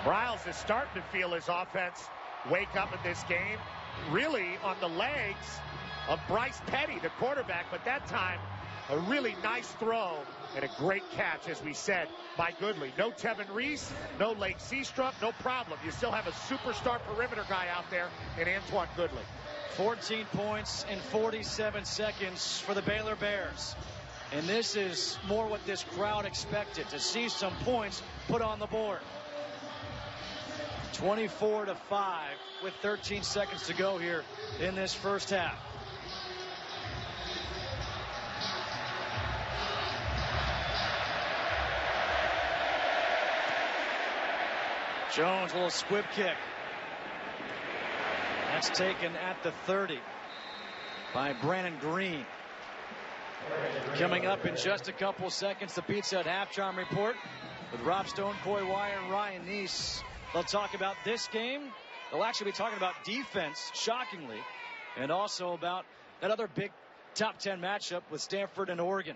Briles is starting to feel his offense wake up in this game, really on the legs of Bryce Petty, the quarterback, but that time a really nice throw and a great catch, as we said, by Goodley. No Tevin Reese, no Lake Seastrup, no problem. You still have a superstar perimeter guy out there in Antoine Goodley. 14 points in 47 seconds for the Baylor Bears. And this is more what this crowd expected, to see some points put on the board. 24-5 with 13 seconds to go here in this first half. Jones, a little squib kick. That's taken at the 30 by Brandon Green. Coming up in just a couple seconds, the Pizza Hut halftime report with Rob Stone, Coy Wire, and Ryan Neese. They'll talk about this game. They'll actually be talking about defense, shockingly, and also about that other big top 10 matchup with Stanford and Oregon.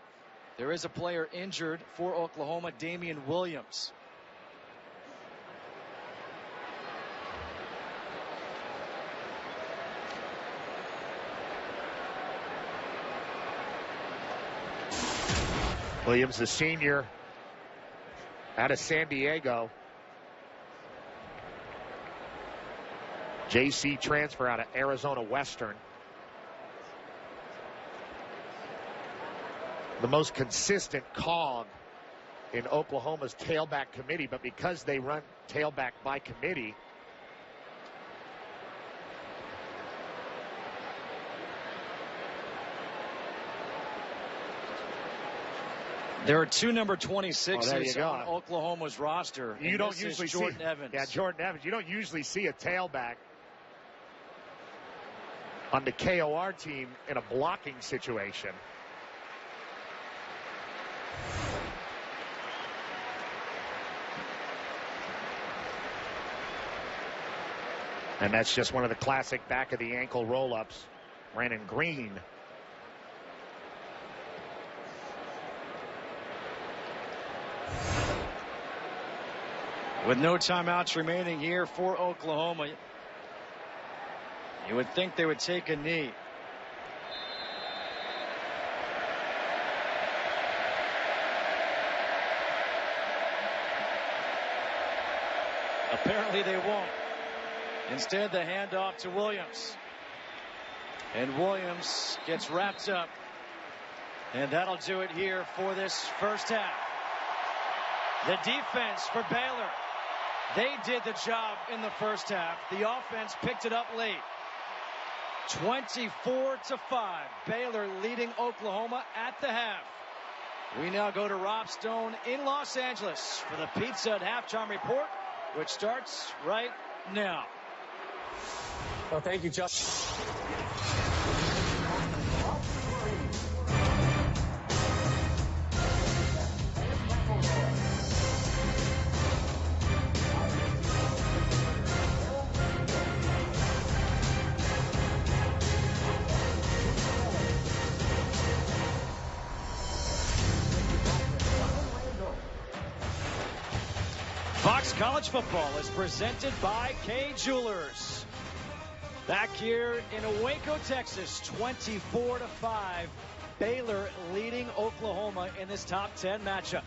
There is a player injured for Oklahoma, Damian Williams. Williams, the senior out of San Diego. JC transfer out of Arizona Western. The most consistent cog in Oklahoma's tailback committee, but because they run tailback by committee, there are two number 26s on Oklahoma's roster. You don't usually see Jordan Evans. Yeah, Jordan Evans. You don't usually see a tailback on the KOR team in a blocking situation. And that's just one of the classic back of the ankle roll-ups. Brandon Green. With no timeouts remaining here for Oklahoma, you would think they would take a knee. Apparently they won't. Instead, the handoff to Williams. And Williams gets wrapped up. And that'll do it here for this first half. The defense for Baylor. They did the job in the first half. The offense picked it up late. 24-5. Baylor leading Oklahoma at the half. We now go to Rob Stone in Los Angeles for the Pizza Hut halftime report, which starts right now. Well, thank you, Justin. Fox College Football is presented by Kay Jewelers. Back here in Waco, Texas, 24-5. Baylor leading Oklahoma in this top 10 matchup.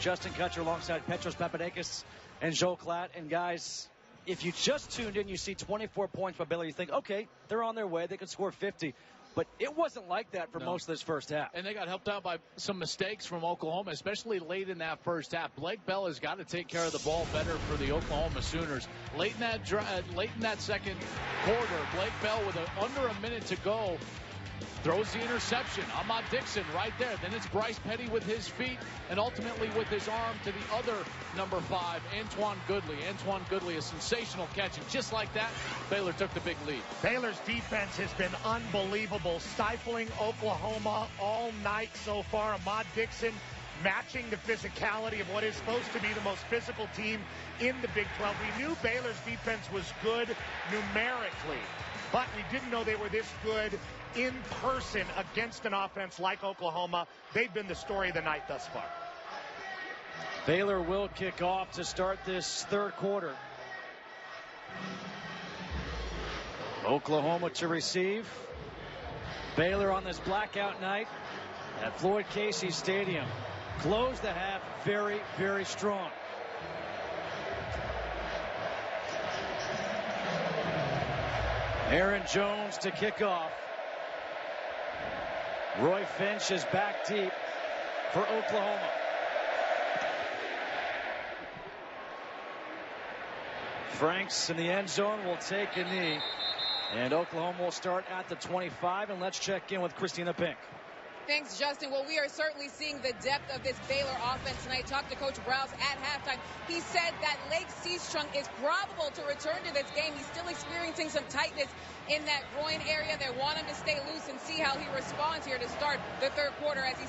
Justin Kutcher alongside Petros Papadakis and Joel Klatt. And guys, if you just tuned in, you see 24 points by Baylor. You think, okay, they're on their way. They can score 50. But it wasn't like that for most of this first half. And they got helped out by some mistakes from Oklahoma, especially late in that first half. Blake Bell has got to take care of the ball better for the Oklahoma Sooners. Late in that second quarter, Blake Bell with under a minute to go throws the interception. Ahmad Dixon right there. Then it's Bryce Petty with his feet and ultimately with his arm to the other number 5, Antoine Goodley. Antoine Goodley, a sensational catch. And just like that, Baylor took the big lead. Baylor's defense has been unbelievable, stifling Oklahoma all night so far. Ahmad Dixon matching the physicality of what is supposed to be the most physical team in the Big 12. We knew Baylor's defense was good numerically, but we didn't know they were this good in person against an offense like Oklahoma. They've been the story of the night thus far. Baylor will kick off to start this third quarter. Oklahoma to receive. Baylor on this blackout night at Floyd Casey Stadium. Closed the half very, very strong. Aaron Jones to kick off. Roy Finch is back deep for Oklahoma. Franks in the end zone will take a knee. And Oklahoma will start at the 25. And let's check in with Christina Pink. Thanks, Justin. Well, we are certainly seeing the depth of this Baylor offense tonight. Talked to Coach Browse at halftime. He said that Lake Seastrunk is probable to return to this game. He's still experiencing some tightness in that groin area. They want him to stay loose and see how he responds here to start the third quarter as he's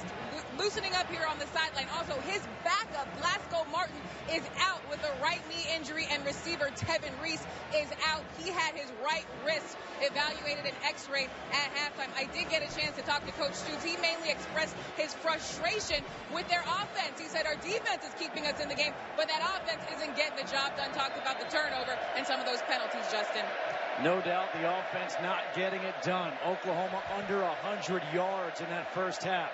loosening up here on the sideline. Also, his backup, Glasgow Martin, is out with a right knee injury, and receiver Tevin Reese is out. He had his right wrist evaluated and x-rayed at halftime. I did get a chance to talk to Coach Stoops. He mainly expressed his frustration with their offense. He said our defense is keeping us in the game, but that offense isn't getting the job done. Talked about the turnover and some of those penalties, Justin. No doubt the offense not getting it done. Oklahoma under 100 yards in that first half.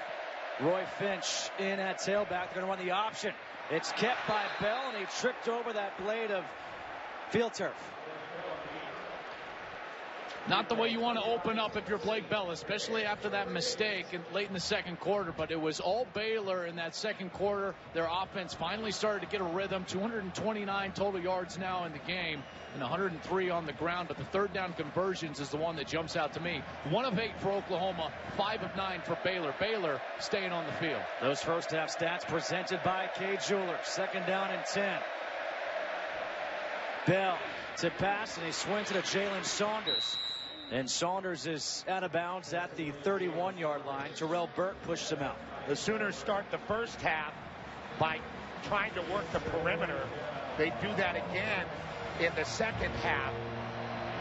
Roy Finch in at tailback. They're going to run the option. It's kept by Bell, and he tripped over that blade of field turf. Not the way you want to open up if you're Blake Bell, especially after that mistake late in the second quarter. But it was all Baylor in that second quarter. Their offense finally started to get a rhythm. 229 total yards now in the game and 103 on the ground. But the third down conversions is the one that jumps out to me. 1 of 8 for Oklahoma, 5 of 9 for Baylor. Baylor staying on the field. Those first half stats presented by Kay Jeweler. 2nd down and 10. Bell to pass, and he swings it at Jalen Saunders. And Saunders is out of bounds at the 31-yard line. Terrell Burke pushed him out. The Sooners start the first half by trying to work the perimeter. They do that again in the second half.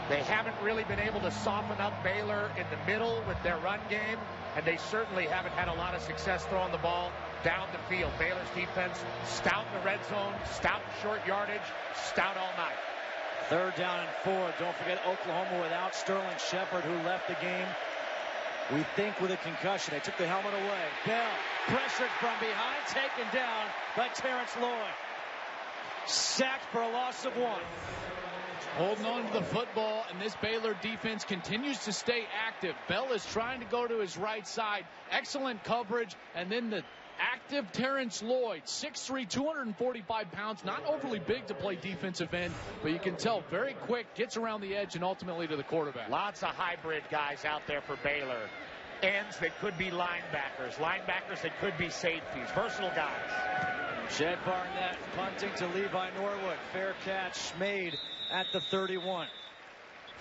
They haven't really been able to soften up Baylor in the middle with their run game, and they certainly haven't had a lot of success throwing the ball down the field. Baylor's defense stout in the red zone, stout in short yardage, stout all night. 3rd down and 4. Don't forget Oklahoma without Sterling Shepard, who left the game, we think, with a concussion. They took the helmet away. Bell pressured from behind, taken down by Terrence Lloyd. Sacked for a loss of 1. Holding on to the football, and this Baylor defense continues to stay active. Bell is trying to go to his right side. Excellent coverage, and then the active Terrence Lloyd, 6'3", 245 pounds, not overly big to play defensive end, but you can tell very quick, gets around the edge and ultimately to the quarterback. Lots of hybrid guys out there for Baylor. Ends that could be linebackers that could be safeties, versatile guys. Jed Barnett punting to Levi Norwood. Fair catch made at the 31.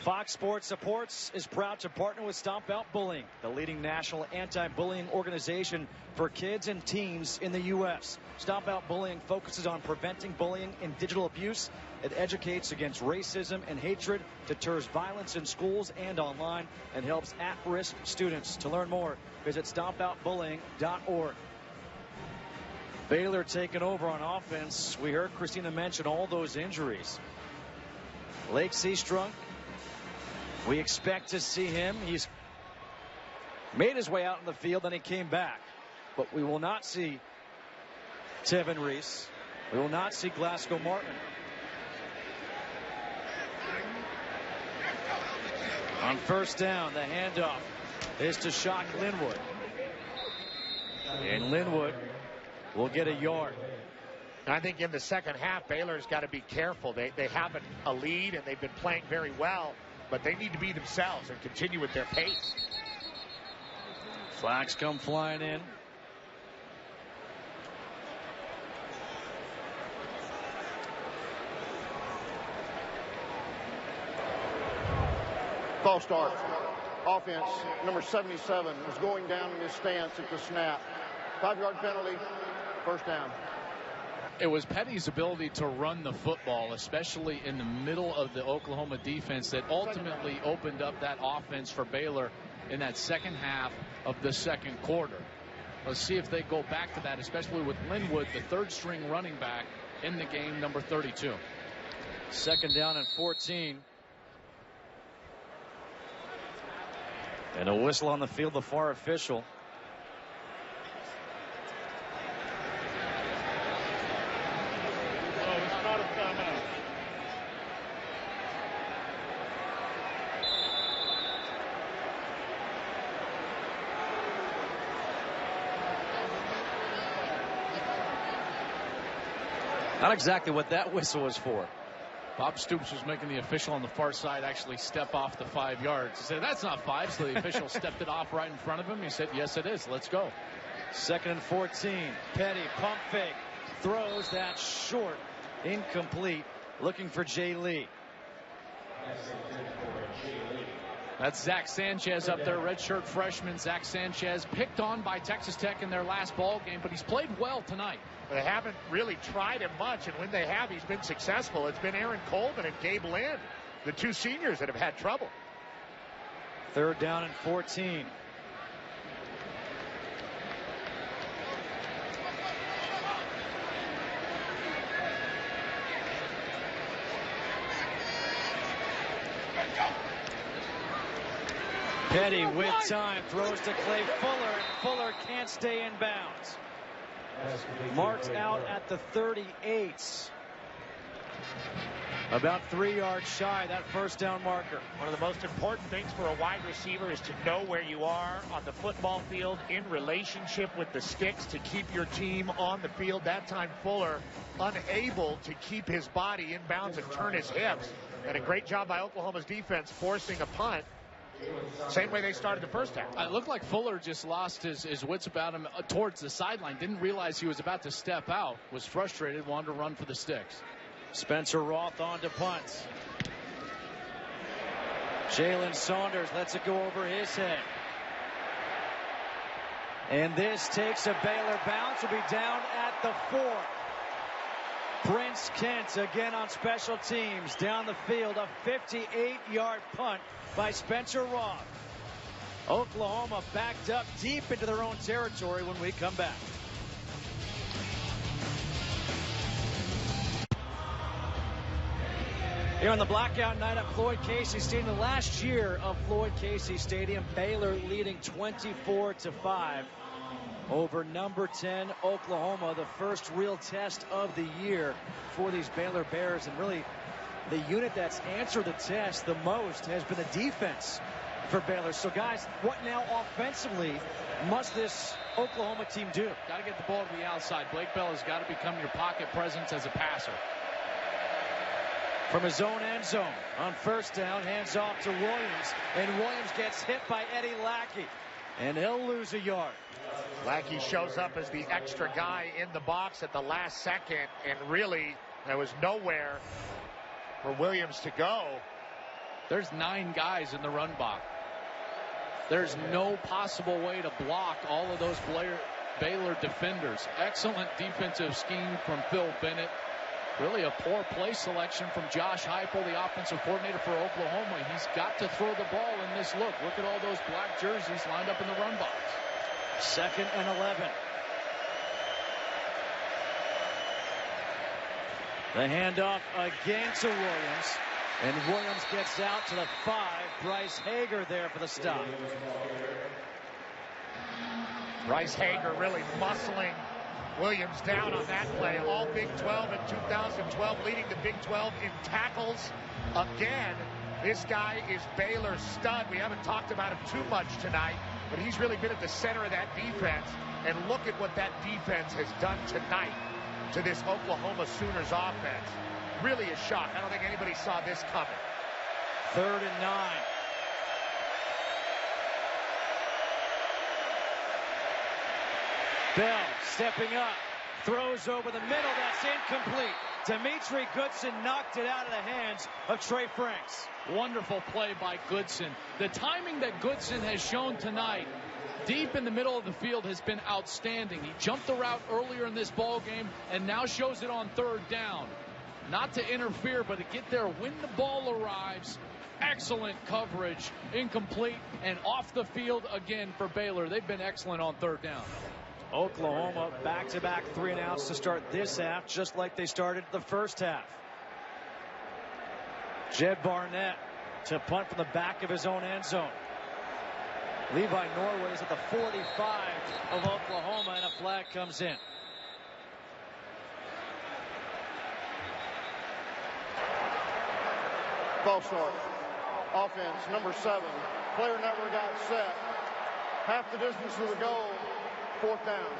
Fox Sports Supports is proud to partner with Stomp Out Bullying, the leading national anti-bullying organization for kids and teens in the U.S. Stomp Out Bullying focuses on preventing bullying and digital abuse. It educates against racism and hatred, deters violence in schools and online, and helps at-risk students. To learn more, visit stompoutbullying.org. Baylor taking over on offense. We heard Christina mention all those injuries. Lake Seastrunk, we expect to see him. He's made his way out in the field, then he came back. But we will not see Tevin Reese. We will not see Glasgow Martin. On 1st down, the handoff is to Shock Linwood. And Linwood will get a yard. I think in the second half, Baylor's got to be careful. They have a lead, and they've been playing very well. But they need to be themselves and continue with their pace. Flags come flying in. False start. Offense, number 77, was going down in his stance at the snap. 5-yard penalty, 1st down. It was Petty's ability to run the football, especially in the middle of the Oklahoma defense, that ultimately opened up that offense for Baylor in that second half of the second quarter. Let's see if they go back to that, especially with Linwood, the 3rd-string running back in the game, number 32. 2nd down and 14. And a whistle on the field, the far official. Not exactly what that whistle was for. Bob Stoops was making the official on the far side actually step off the 5 yards. He said, that's not 5. So the official stepped it off right in front of him. He said, yes, it is. Let's go. 2nd and 14. Petty, pump fake. Throws that short. Incomplete. Looking for Jay Lee. That's Zach Sanchez up there, redshirt freshman. Zach Sanchez picked on by Texas Tech in their last ball game, but he's played well tonight. They haven't really tried him much, and when they have, he's been successful. It's been Aaron Coleman and Gabe Lynn, the 2 seniors that have had trouble. 3rd down and 14. Petty with time throws to Clay Fuller, and Fuller can't stay in bounds. Marked out at the 38. About 3 yards shy, that first down marker. One of the most important things for a wide receiver is to know where you are on the football field in relationship with the sticks to keep your team on the field. That time Fuller unable to keep his body in bounds and turn his hips. And a great job by Oklahoma's defense forcing a punt. Same way they started the first half. It looked like Fuller just lost his wits about him towards the sideline. Didn't realize he was about to step out. Was frustrated, wanted to run for the sticks. Spencer Roth on to punt. Jalen Saunders lets it go over his head. And this takes a Baylor bounce. Will be down at the 4. Prince Kent again on special teams. Down the field, a 58-yard punt by Spencer Roth. Oklahoma backed up deep into their own territory when we come back. Here on the blackout night at Floyd Casey Stadium, the last year of Floyd Casey Stadium, Baylor leading 24-5 over number 10 Oklahoma, the first real test of the year for these Baylor Bears. And really, the unit that's answered the test the most has been the defense for Baylor. So, guys, what now offensively must this Oklahoma team do? Got to get the ball to the outside. Blake Bell has got to become your pocket presence as a passer. From his own end zone on first down, hands off to Williams, and Williams gets hit by Eddie Lackey, and he'll lose a yard. Lackey shows up as the extra guy in the box at the last second, and really there was nowhere for Williams to go. There's 9 guys in the run box. There's no possible way to block all of those Baylor defenders. Excellent defensive scheme from Phil Bennett. Really a poor play selection from Josh Heupel, the offensive coordinator for Oklahoma. He's got to throw the ball in this look. Look at all those black jerseys lined up in the run box. 2nd and 11. The handoff again to Williams. And Williams gets out to the 5. Bryce Hager there for the stop. Bryce Hager really muscling Williams down on that play. All Big 12 in 2012, leading the Big 12 in tackles. Again, this guy is Baylor's stud. We haven't talked about him too much tonight, but he's really been at the center of that defense. And look at what that defense has done tonight to this Oklahoma Sooners offense. Really a shock. I don't think anybody saw this coming. 3rd and 9. Bell stepping up, throws over the middle. That's incomplete. Demetri Goodson knocked it out of the hands of Trey Franks. Wonderful play by Goodson. The timing that Goodson has shown tonight deep in the middle of the field has been outstanding. He jumped the route earlier in this ball game and now shows it on 3rd down. Not to interfere, but to get there when the ball arrives. Excellent coverage, incomplete, and off the field again for Baylor. They've been excellent on 3rd down. Oklahoma back-to-back 3 and outs to start this half, just like they started the first half. Jed Barnett to punt from the back of his own end zone. Levi Norwood is at the 45 of Oklahoma, and a flag comes in. False start. Offense, number 7. Player never got set. Half the distance to the goal. 4th down.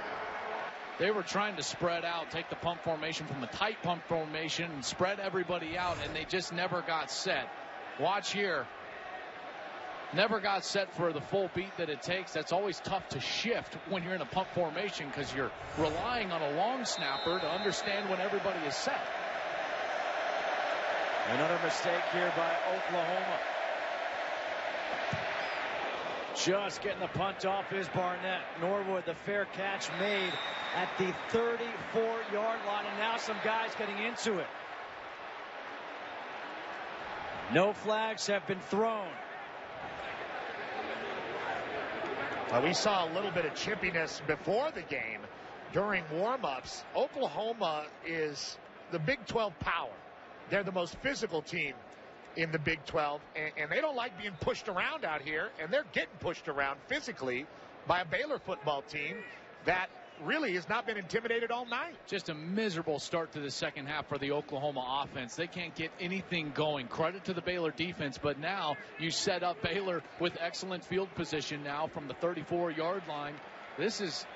They were trying to spread out, take the pump formation from the tight pump formation and spread everybody out, and they just never got set. Watch here. Never got set for the full beat that it takes. That's always tough to shift when you're in a pump formation because you're relying on a long snapper to understand when everybody is set. Another mistake here by Oklahoma. Just getting the punt off is Barnett. Norwood, the fair catch made at the 34-yard line, and now some guys getting into it. No flags have been thrown. We saw a little bit of chippiness before the game during warm-ups. Oklahoma is the Big 12 power. They're the most physical team in the Big 12, and they don't like being pushed around out here, and they're getting pushed around physically by a Baylor football team that really has not been intimidated all night. Just a miserable start to the second half for the Oklahoma offense. They can't get anything going. Credit to the Baylor defense, but now you set up Baylor with excellent field position now from the 34-yard line. This is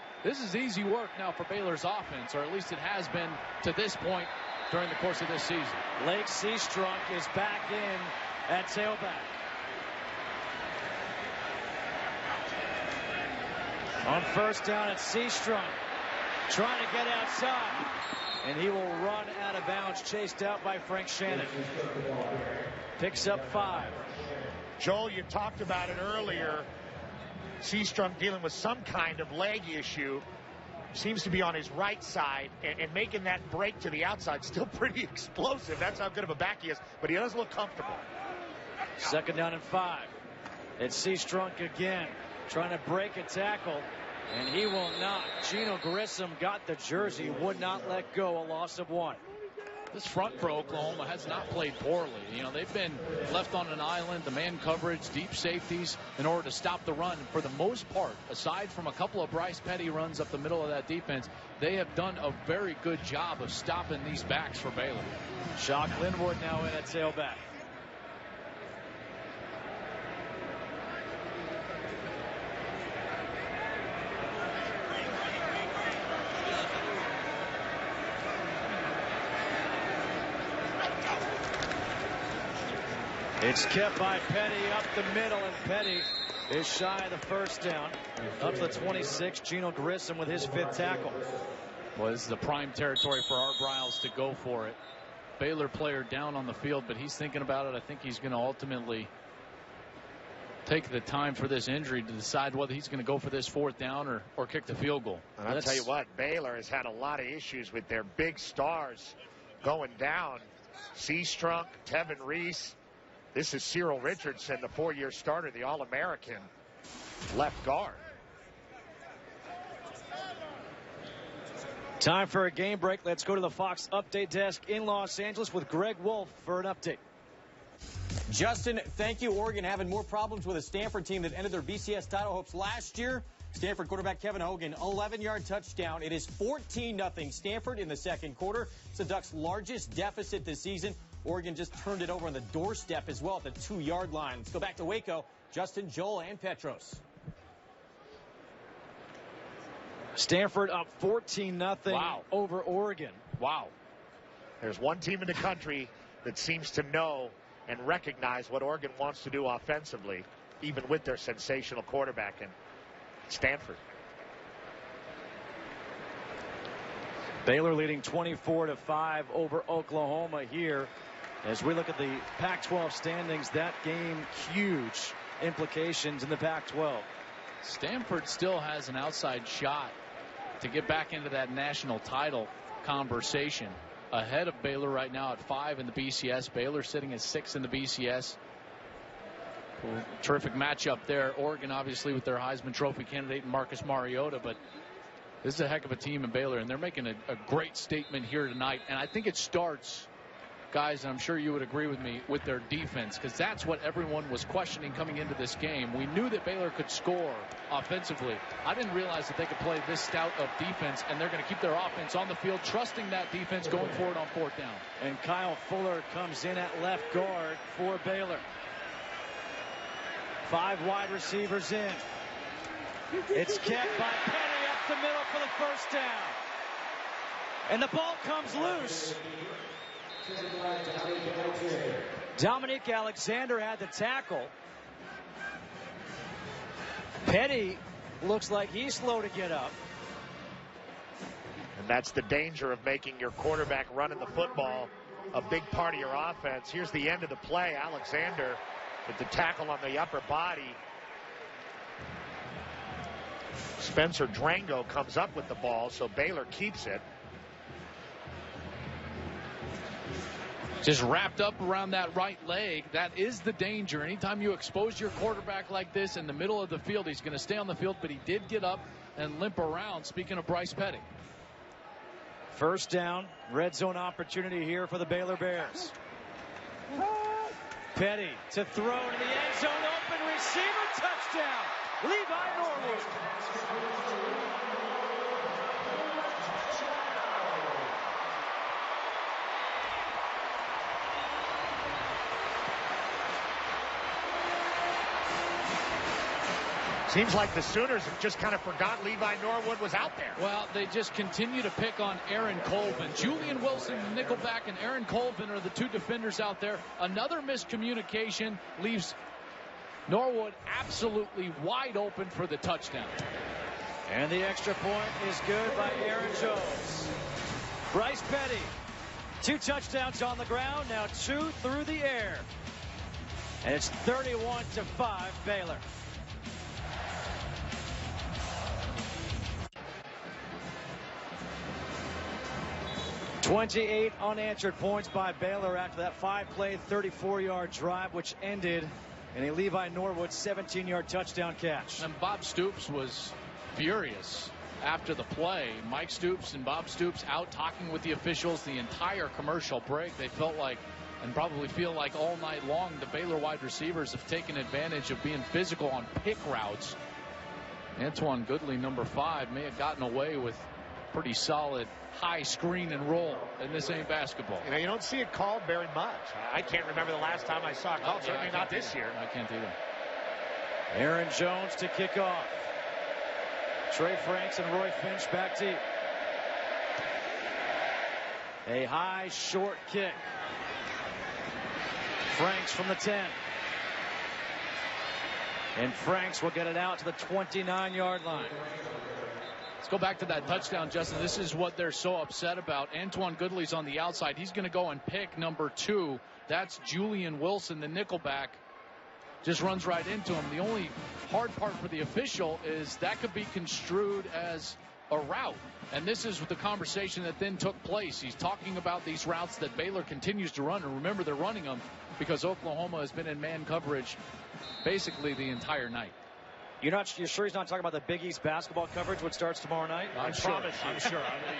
easy work now for Baylor's offense, or at least it has been to this point during the course of this season. Lake Seastrunk is back in at tailback. On first down, it's Seastrunk trying to get outside, and he will run out of bounds, chased out by Frank Shannon. Picks up 5. Joel, you talked about it earlier. Seastrunk dealing with some kind of leg issue. Seems to be on his right side, and making that break to the outside. Still pretty explosive. That's how good of a back he is, but he does look comfortable. Second down and 5. It's Seastrunk again, trying to break a tackle, and he will not. Gino Grissom got the jersey, would not let go. A loss of 1. This front for Oklahoma has not played poorly. You know, they've been left on an island, the man coverage, deep safeties in order to stop the run. For the most part, aside from a couple of Bryce Petty runs up the middle of that defense, they have done a very good job of stopping these backs for Baylor. Shock Linwood now in at tailback. It's kept by Petty up the middle, and Petty is shy of the first down. Up to the 26, Gino Grissom with his 5th tackle. Well, this is the prime territory for Art Briles to go for it. Baylor player down on the field, but he's thinking about it. I think he's going to ultimately take the time for this injury to decide whether he's going to go for this 4th down or kick the field goal. And I'll tell you what, Baylor has had a lot of issues with their big stars going down. Seastrunk, Tevin Reese. This is Cyril Richardson, the 4-year starter, the All-American left guard. Time for a game break. Let's go to the Fox update desk in Los Angeles with Greg Wolf for an update. Justin, thank you. Oregon having more problems with a Stanford team that ended their BCS title hopes last year. Stanford quarterback Kevin Hogan, 11-yard touchdown. It is 14-0 Stanford in the second quarter. It's the Ducks' largest deficit this season. Oregon just turned it over on the doorstep as well at the 2-yard line. Let's go back to Waco. Justin, Joel, and Petros. Stanford up 14-0 over Oregon. Wow. There's one team in the country that seems to know and recognize what Oregon wants to do offensively, even with their sensational quarterback in Stanford. Baylor leading 24-5 over Oklahoma here. As we look at the Pac-12 standings, that game, huge implications in the Pac-12. Stanford still has an outside shot to get back into that national title conversation. Ahead of Baylor right now at 5 in the BCS. Baylor sitting at 6 in the BCS. Terrific matchup there. Oregon obviously with their Heisman Trophy candidate Marcus Mariota, but this is a heck of a team in Baylor, and they're making a great statement here tonight. And I think it starts, guys, and I'm sure you would agree with me, with their defense, because that's what everyone was questioning coming into this game. We knew that Baylor could score offensively. I didn't realize that they could play this stout of defense, and they're going to keep their offense on the field, trusting that defense going forward on 4th down. And Kyle Fuller comes in at left guard for Baylor. 5 wide receivers in. It's kept by Petty up the middle for the first down. And the ball comes loose. Dominique Alexander had the tackle. Petty looks like he's slow to get up. And that's the danger of making your quarterback running the football a big part of your offense. Here's the end of the play. Alexander with the tackle on the upper body. Spencer Drango comes up with the ball, so Baylor keeps it. Just wrapped up around that right leg. That is the danger. Anytime you expose your quarterback like this in the middle of the field, he's going to stay on the field, but he did get up and limp around. Speaking of Bryce Petty. First down, red zone opportunity here for the Baylor Bears. Petty to throw to the end zone, open receiver, touchdown, Levi Norwood. Seems like the Sooners have just kind of forgot Levi Norwood was out there. Well, they just continue to pick on Aaron Colvin. Julian Wilson, the nickelback, and Aaron Colvin are the two defenders out there. Another miscommunication leaves Norwood absolutely wide open for the touchdown. And the extra point is good by Aaron Jones. Bryce Petty, 2 touchdowns on the ground, now 2 through the air. And it's 31-5 Baylor. 28 unanswered points by Baylor after that 5-play, 34-yard drive, which ended in a Levi Norwood 17-yard touchdown catch. And Bob Stoops was furious after the play. Mike Stoops and Bob Stoops out talking with the officials the entire commercial break. They felt like, and probably feel like all night long, the Baylor wide receivers have taken advantage of being physical on pick routes. Antoine Goodley, number 5, may have gotten away with pretty solid high screen and roll, and this ain't basketball. You know, you don't see it called very much. I can't remember the last time I saw it called. Certainly not this year. I can't either. Aaron Jones to kick off. Trey Franks and Roy Finch back deep. A high, short kick. Franks from the 10. And Franks will get it out to the 29-yard line. Let's go back to that touchdown, Justin. This is what they're so upset about. Antoine Goodley's on the outside. He's going to go and pick number 2. That's Julian Wilson, the nickelback. Just runs right into him. The only hard part for the official is that could be construed as a route. And this is the conversation that then took place. He's talking about these routes that Baylor continues to run. And remember, they're running them because Oklahoma has been in man coverage basically the entire night. You're sure he's not talking about the Big East basketball coverage, which starts tomorrow night? I'm sure.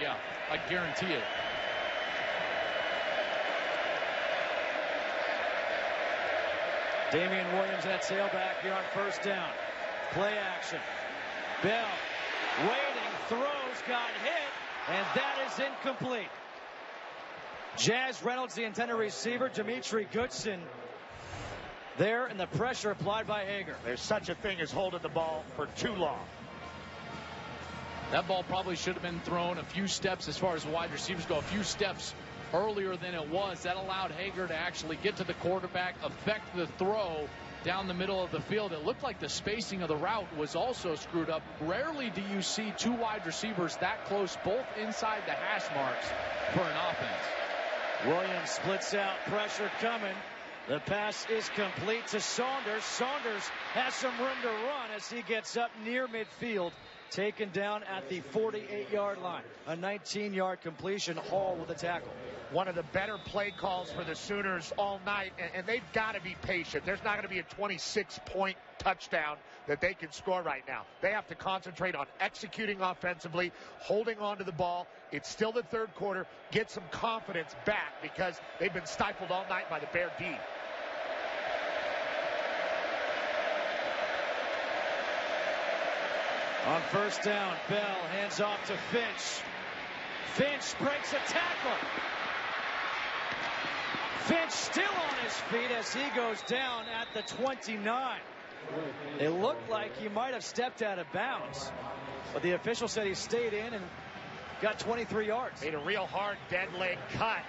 Yeah, I guarantee it. Damian Williams at tailback here on first down. Play action. Bell waiting, throws, got hit, and that is incomplete. Jazz Reynolds, the intended receiver, Dimitri Goodson there, and the pressure applied by Hager. There's such a thing as holding the ball for too long. That ball probably should have been thrown a few steps, as far as wide receivers go, a few steps earlier than it was. That allowed Hager to actually get to the quarterback, affect the throw down the middle of the field. It looked like the spacing of the route was also screwed up. Rarely do you see 2 wide receivers that close, both inside the hash marks, for an offense. Williams splits out, pressure coming. The pass is complete to Saunders. Saunders has some room to run as he gets up near midfield, taken down at the 48-yard line. A 19-yard completion. Hall with the tackle. One of the better play calls for the Sooners all night, and they've got to be patient. There's not going to be a 26-point touchdown that they can score right now. They have to concentrate on executing offensively, holding on to the ball. It's still the third quarter. Get some confidence back because they've been stifled all night by the Bear D. On first down, Bell hands off to Finch. Finch breaks a tackle. Finch still on his feet as he goes down at the 29. It looked like he might have stepped out of bounds, but the official said he stayed in and got 23 yards. Made a real hard dead leg cut.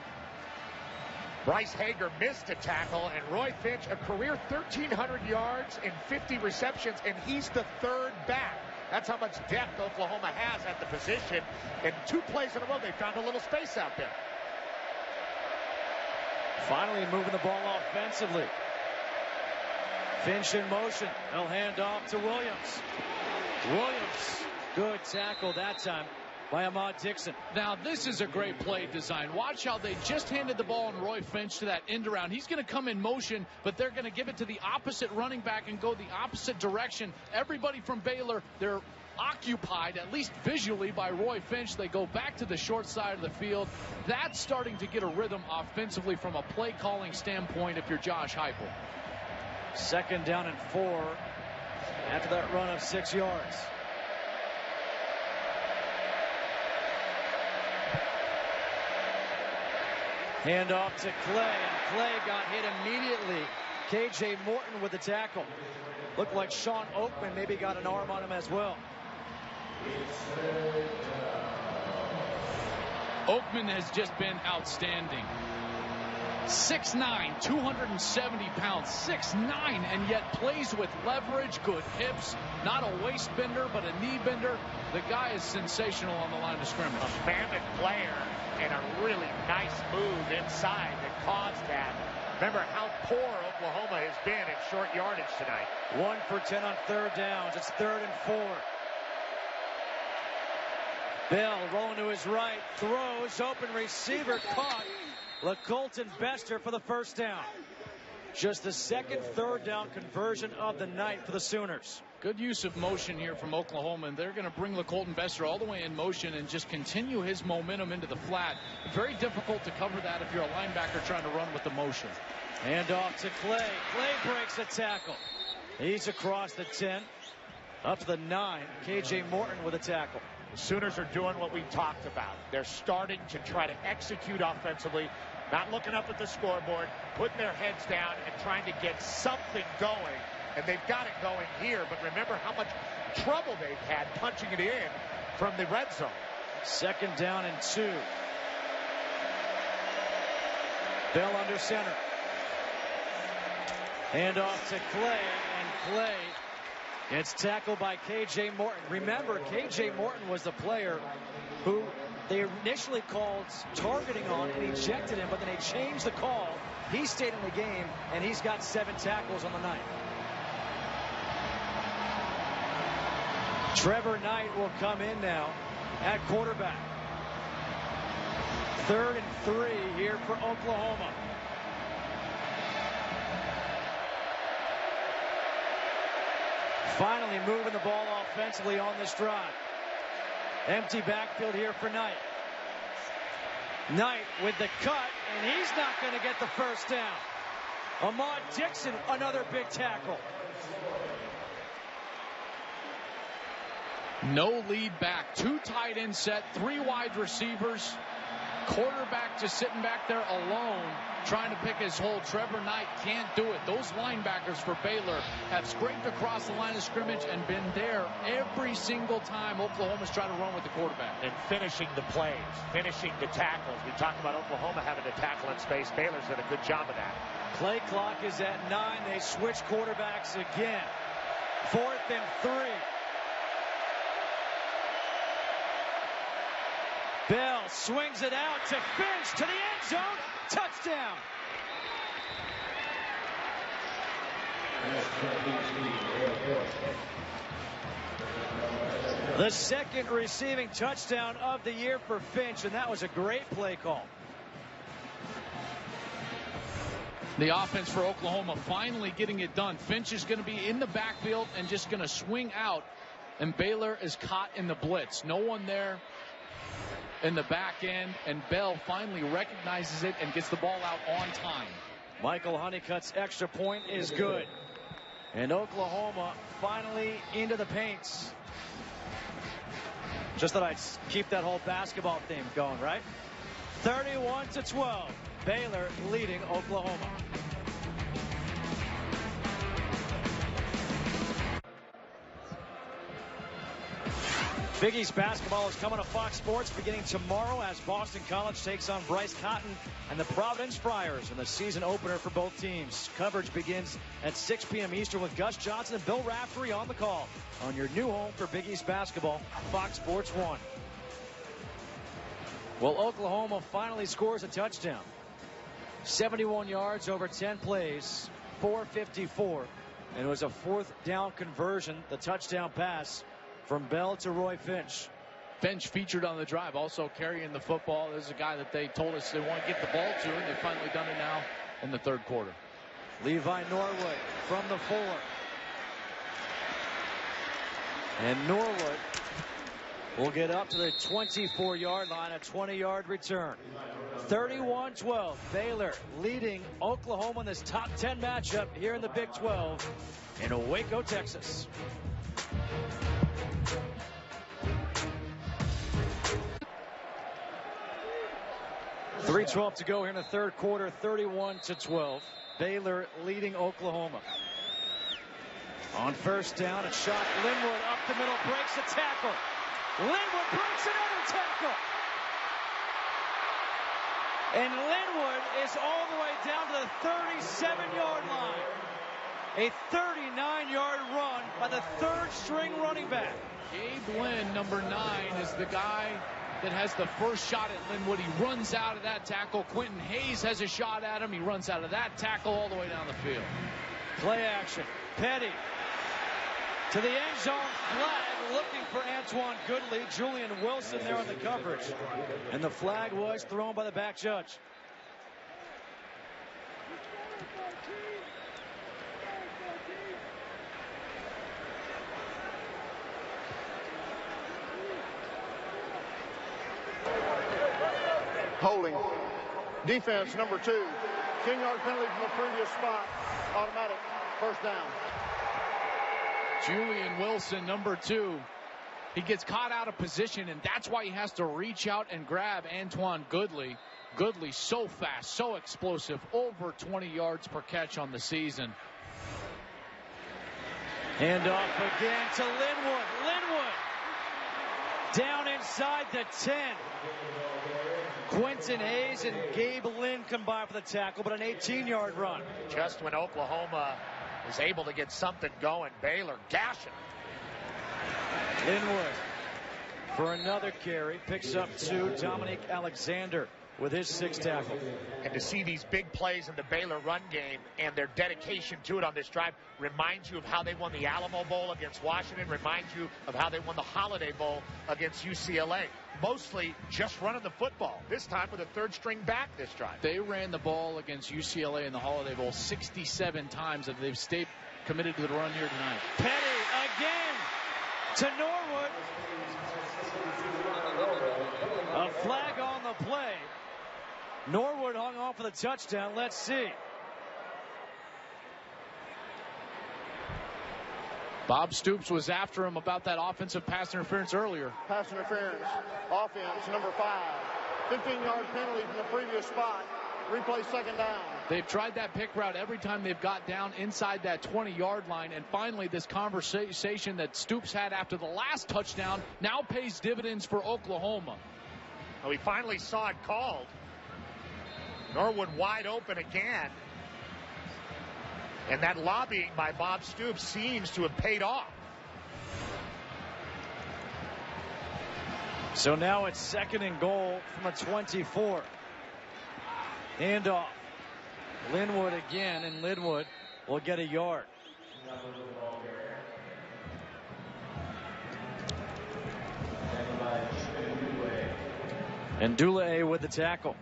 Bryce Hager missed a tackle, and Roy Finch, a career 1,300 yards and 50 receptions, and he's the third back. That's how much depth Oklahoma has at the position. And 2 plays in a row, they found a little space out there. Finally moving the ball offensively. Finch in motion. They'll hand off to Williams. Good tackle that time by Ahmad Dixon. Now, this is a great play design. Watch how they just handed the ball on Roy Finch to that end around. He's going to come in motion, but they're going to give it to the opposite running back and go the opposite direction. Everybody from Baylor, they're occupied, at least visually, by Roy Finch. They go back to the short side of the field. That's starting to get a rhythm offensively from a play calling standpoint if you're Josh Heupel. 2nd down and 4 after that run of 6 yards. Hand off to Clay, and Clay got hit immediately. K.J. Morton with the tackle. Looked like Sean Oakman maybe got an arm on him as well. Oakman has just been outstanding. 6'9", 270 pounds, 6'9", and yet plays with leverage, good hips, not a waist bender, but a knee bender. The guy is sensational on the line of scrimmage. A mammoth player and a really nice move inside that caused that. Remember how poor Oklahoma has been in short yardage tonight. 1 for 10 on 3rd downs. It's 3rd and 4. Bell rolling to his right, throws, open receiver caught. LaColton Bester for the 1st down. Just the 2nd 3rd down conversion of the night for the Sooners. Good use of motion here from Oklahoma, and they're going to bring LaColton Bester all the way in motion and just continue his momentum into the flat. Very difficult to cover that if you're a linebacker trying to run with the motion. Hand off to Clay. Clay breaks a tackle. He's across the 10, up to the 9. K.J. Morton with a tackle. The Sooners are doing what we talked about. They're starting to try to execute offensively, not looking up at the scoreboard, putting their heads down and trying to get something going. And they've got it going here, but remember how much trouble they've had punching it in from the red zone. 2nd down and 2. Bell under center. Hand off to Clay, and Clay gets tackled by K.J. Morton. Remember, K.J. Morton was the player who they initially called targeting on and ejected him, but then they changed the call. He stayed in the game, and he's got 7 tackles on the night. Trevor Knight will come in now at quarterback. 3rd and 3 here for Oklahoma. Finally moving the ball offensively on this drive. Empty backfield here for Knight. Knight with the cut, and he's not going to get the 1st down. Ahmad Dixon, another big tackle. No lead back. 2 tight end set, 3 wide receivers. Quarterback just sitting back there alone, trying to pick his hole. Trevor Knight can't do it. Those linebackers for Baylor have scraped across the line of scrimmage and been there every single time Oklahoma's trying to run with the quarterback. And finishing the plays, finishing the tackles. We talked about Oklahoma having to tackle in space. Baylor's done a good job of that. Play clock is at 9. They switch quarterbacks again. 4th and 3. Bell swings it out to Finch to the end zone. Touchdown. The 2nd receiving touchdown of the year for Finch, and that was a great play call. The offense for Oklahoma finally getting it done. Finch is going to be in the backfield and just going to swing out, and Baylor is caught in the blitz. No one there in the back end, and Bell finally recognizes it and gets the ball out on time. Michael Honeycutt's extra point is good. And Oklahoma finally into the paints. Just thought I'd keep that whole basketball theme going, right? 31-12. Baylor leading Oklahoma. Big East basketball is coming to Fox Sports beginning tomorrow as Boston College takes on Bryce Cotton and the Providence Friars in the season opener for both teams. Coverage begins at 6 p.m. Eastern with Gus Johnson and Bill Raftery on the call on your new home for Big East basketball, Fox Sports 1. Well, Oklahoma finally scores a touchdown. 71 yards over 10 plays, 454. And it was a fourth down conversion, the touchdown pass from Bell to Roy Finch. Finch featured on the drive, also carrying the football. This is a guy that they told us they want to get the ball to, and they've finally done it now in the third quarter. Levi Norwood from the 4. And Norwood will get up to the 24-yard line, a 20-yard return. 31-12, Baylor leading Oklahoma in this top 10 matchup here in the Big 12 in Waco, Texas. .312 to go here in the third quarter, 31-12. Baylor leading Oklahoma. On first down, a shot. Linwood up the middle, breaks a tackle. Linwood breaks another tackle. And Linwood is all the way down to the 37-yard line. A 39-yard run by the third-string running back. Gabe Lynn, number 9, is the guy that has the first shot at Linwood. He runs out of that tackle. Quentin Hayes has a shot at him. He runs out of that tackle all the way down the field. Play action. Petty to the end zone. Flag looking for Antoine Goodley. Julian Wilson there on the coverage. And the flag was thrown by the back judge. Holding. Defense number 2. 10-yard penalty from the previous spot. Automatic first down. Julian Wilson, number 2. He gets caught out of position, and that's why he has to reach out and grab Antoine Goodley. Goodley so fast, so explosive, over 20 yards per catch on the season. Hand off again to Linwood. Linwood down inside the 10. Quentin Hayes and Gabe Lynn combined for the tackle, but an 18-yard run. Just when Oklahoma is able to get something going, Baylor gashing. Linwood for another carry, picks up 2. Dominique Alexander with his 6th tackle. And to see these big plays in the Baylor run game and their dedication to it on this drive reminds you of how they won the Alamo Bowl against Washington, reminds you of how they won the Holiday Bowl against UCLA. Mostly just running the football, this time with a third-string back this drive. They ran the ball against UCLA in the Holiday Bowl 67 times, and they've stayed committed to the run here tonight. Petty again to Norwood. A flag on the play. Norwood hung on for the touchdown. Let's see. Bob Stoops was after him about that offensive pass interference earlier. Pass interference. Offense number 5. 15-yard penalty from the previous spot. Replay second down. They've tried that pick route every time they've got down inside that 20-yard line. And finally, this conversation that Stoops had after the last touchdown now pays dividends for Oklahoma. Well, we finally saw it called. Norwood wide open again. And that lobbying by Bob Stoops seems to have paid off. So now it's 2nd and goal from the 24. Handoff. Linwood again, and Linwood will get a yard. And Dule with the tackle.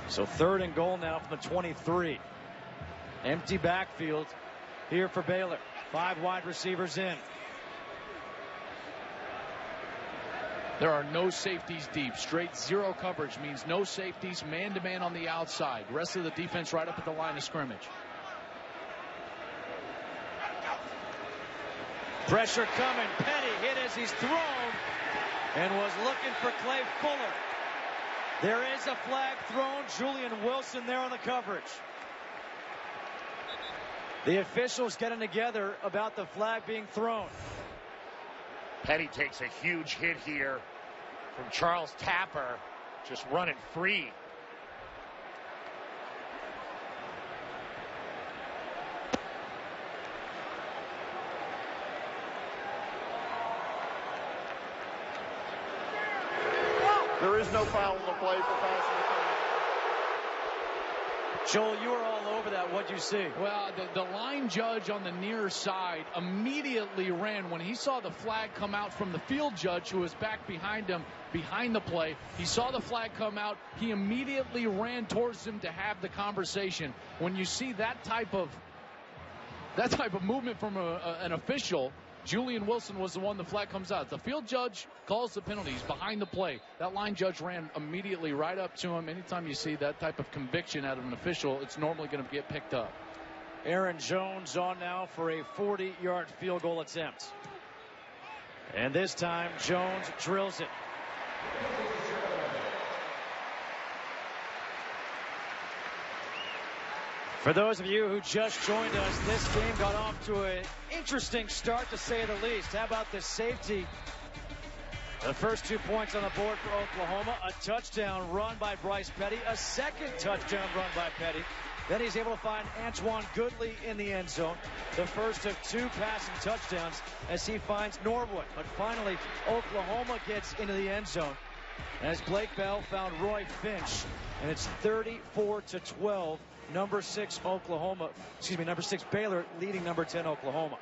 So 3rd and goal now from the 23. Empty backfield here for Baylor. 5 wide receivers in. There are no safeties deep. Straight zero coverage means no safeties, man-to-man on the outside. Rest of the defense right up at the line of scrimmage. Pressure coming. Petty hit as he's thrown and was looking for Clay Fuller. There is a flag thrown. Julian Wilson there on the coverage. The officials getting together about the flag being thrown. Petty takes a huge hit here from Charles Tapper, just running free. There is no foul on the play for pass interference. Joel, you were all over that. What'd you see? Well, the line judge on the near side immediately ran. When he saw the flag come out from the field judge, who was back behind him, behind the play, he saw the flag come out. He immediately ran towards him to have the conversation. When you see that type of movement from an official, Julian Wilson was the one the flag comes out. The field judge calls the penalties behind the play. That line judge ran immediately right up to him. Anytime you see that type of conviction out of an official, it's normally going to get picked up. Aaron Jones on now for a 40-yard field goal attempt. And this time, Jones drills it. For those of you who just joined us, this game got off to an interesting start, to say the least. How about this safety? The first 2 points on the board for Oklahoma. A touchdown run by Bryce Petty. A second touchdown run by Petty. Then he's able to find Antoine Goodley in the end zone. The first of 2 passing touchdowns as he finds Norwood. But finally, Oklahoma gets into the end zone as Blake Bell found Roy Finch. And it's 34-12. Number 6 Baylor leading number 10 Oklahoma.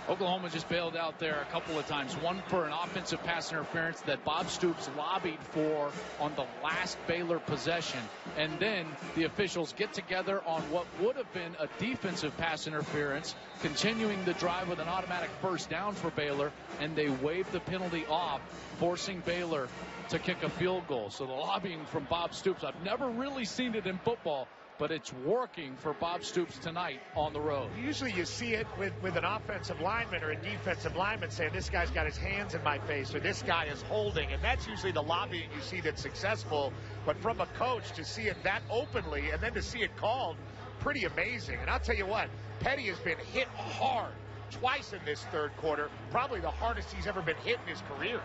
Oklahoma just bailed out there a couple of times. One for an offensive pass interference that Bob Stoops lobbied for on the last Baylor possession. And then the officials get together on what would have been a defensive pass interference, continuing the drive with an automatic first down for Baylor, and they waved the penalty off, forcing Baylor to kick a field goal. So the lobbying from Bob Stoops, I've never really seen it in football, but it's working for Bob Stoops tonight on the road. Usually you see it with an offensive lineman or a defensive lineman saying, this guy's got his hands in my face, or this guy is holding, and that's usually the lobbying you see that's successful. But from a coach to see it that openly and then to see it called, pretty amazing. And I'll tell you what, Petty has been hit hard twice in this third quarter, probably the hardest he's ever been hit in his career.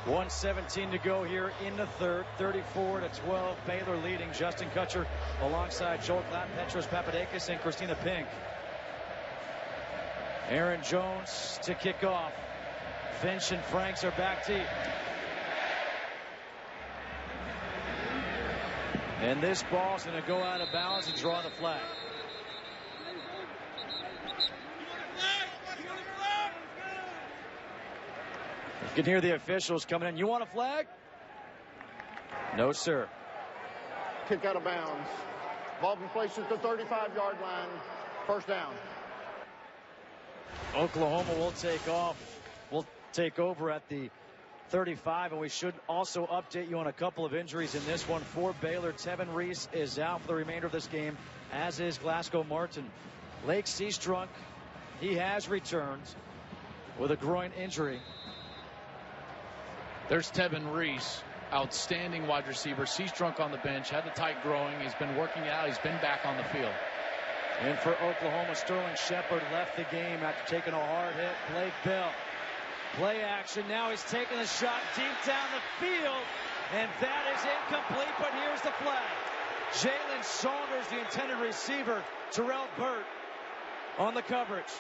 1:17 to go here in the third. 34-12. Baylor leading. Justin Kutcher alongside Joel Klatt, Petros Papadakis, and Christina Pink. Aaron Jones to kick off. Finch and Franks are back deep. And this ball's going to go out of bounds and draw the flag. You can hear the officials coming in. You want a flag? No, sir. Kick out of bounds. Ball be placed at the 35-yard line. First down. Oklahoma will take off. We'll take over at the 35, and we should also update you on a couple of injuries in this one for Baylor. Tevin Reese is out for the remainder of this game, as is Glasgow Martin. Lake Seastrunk, he has returned with a groin injury. There's Tevin Reese, outstanding wide receiver. Seastrunk on the bench, had the tight growing. He's been working out. He's been back on the field. And for Oklahoma, Sterling Shepard left the game after taking a hard hit. Blake Bell. Play action. Now he's taking a shot deep down the field. And that is incomplete, but here's the flag. Jalen Saunders, the intended receiver. Terrell Burt on the coverage.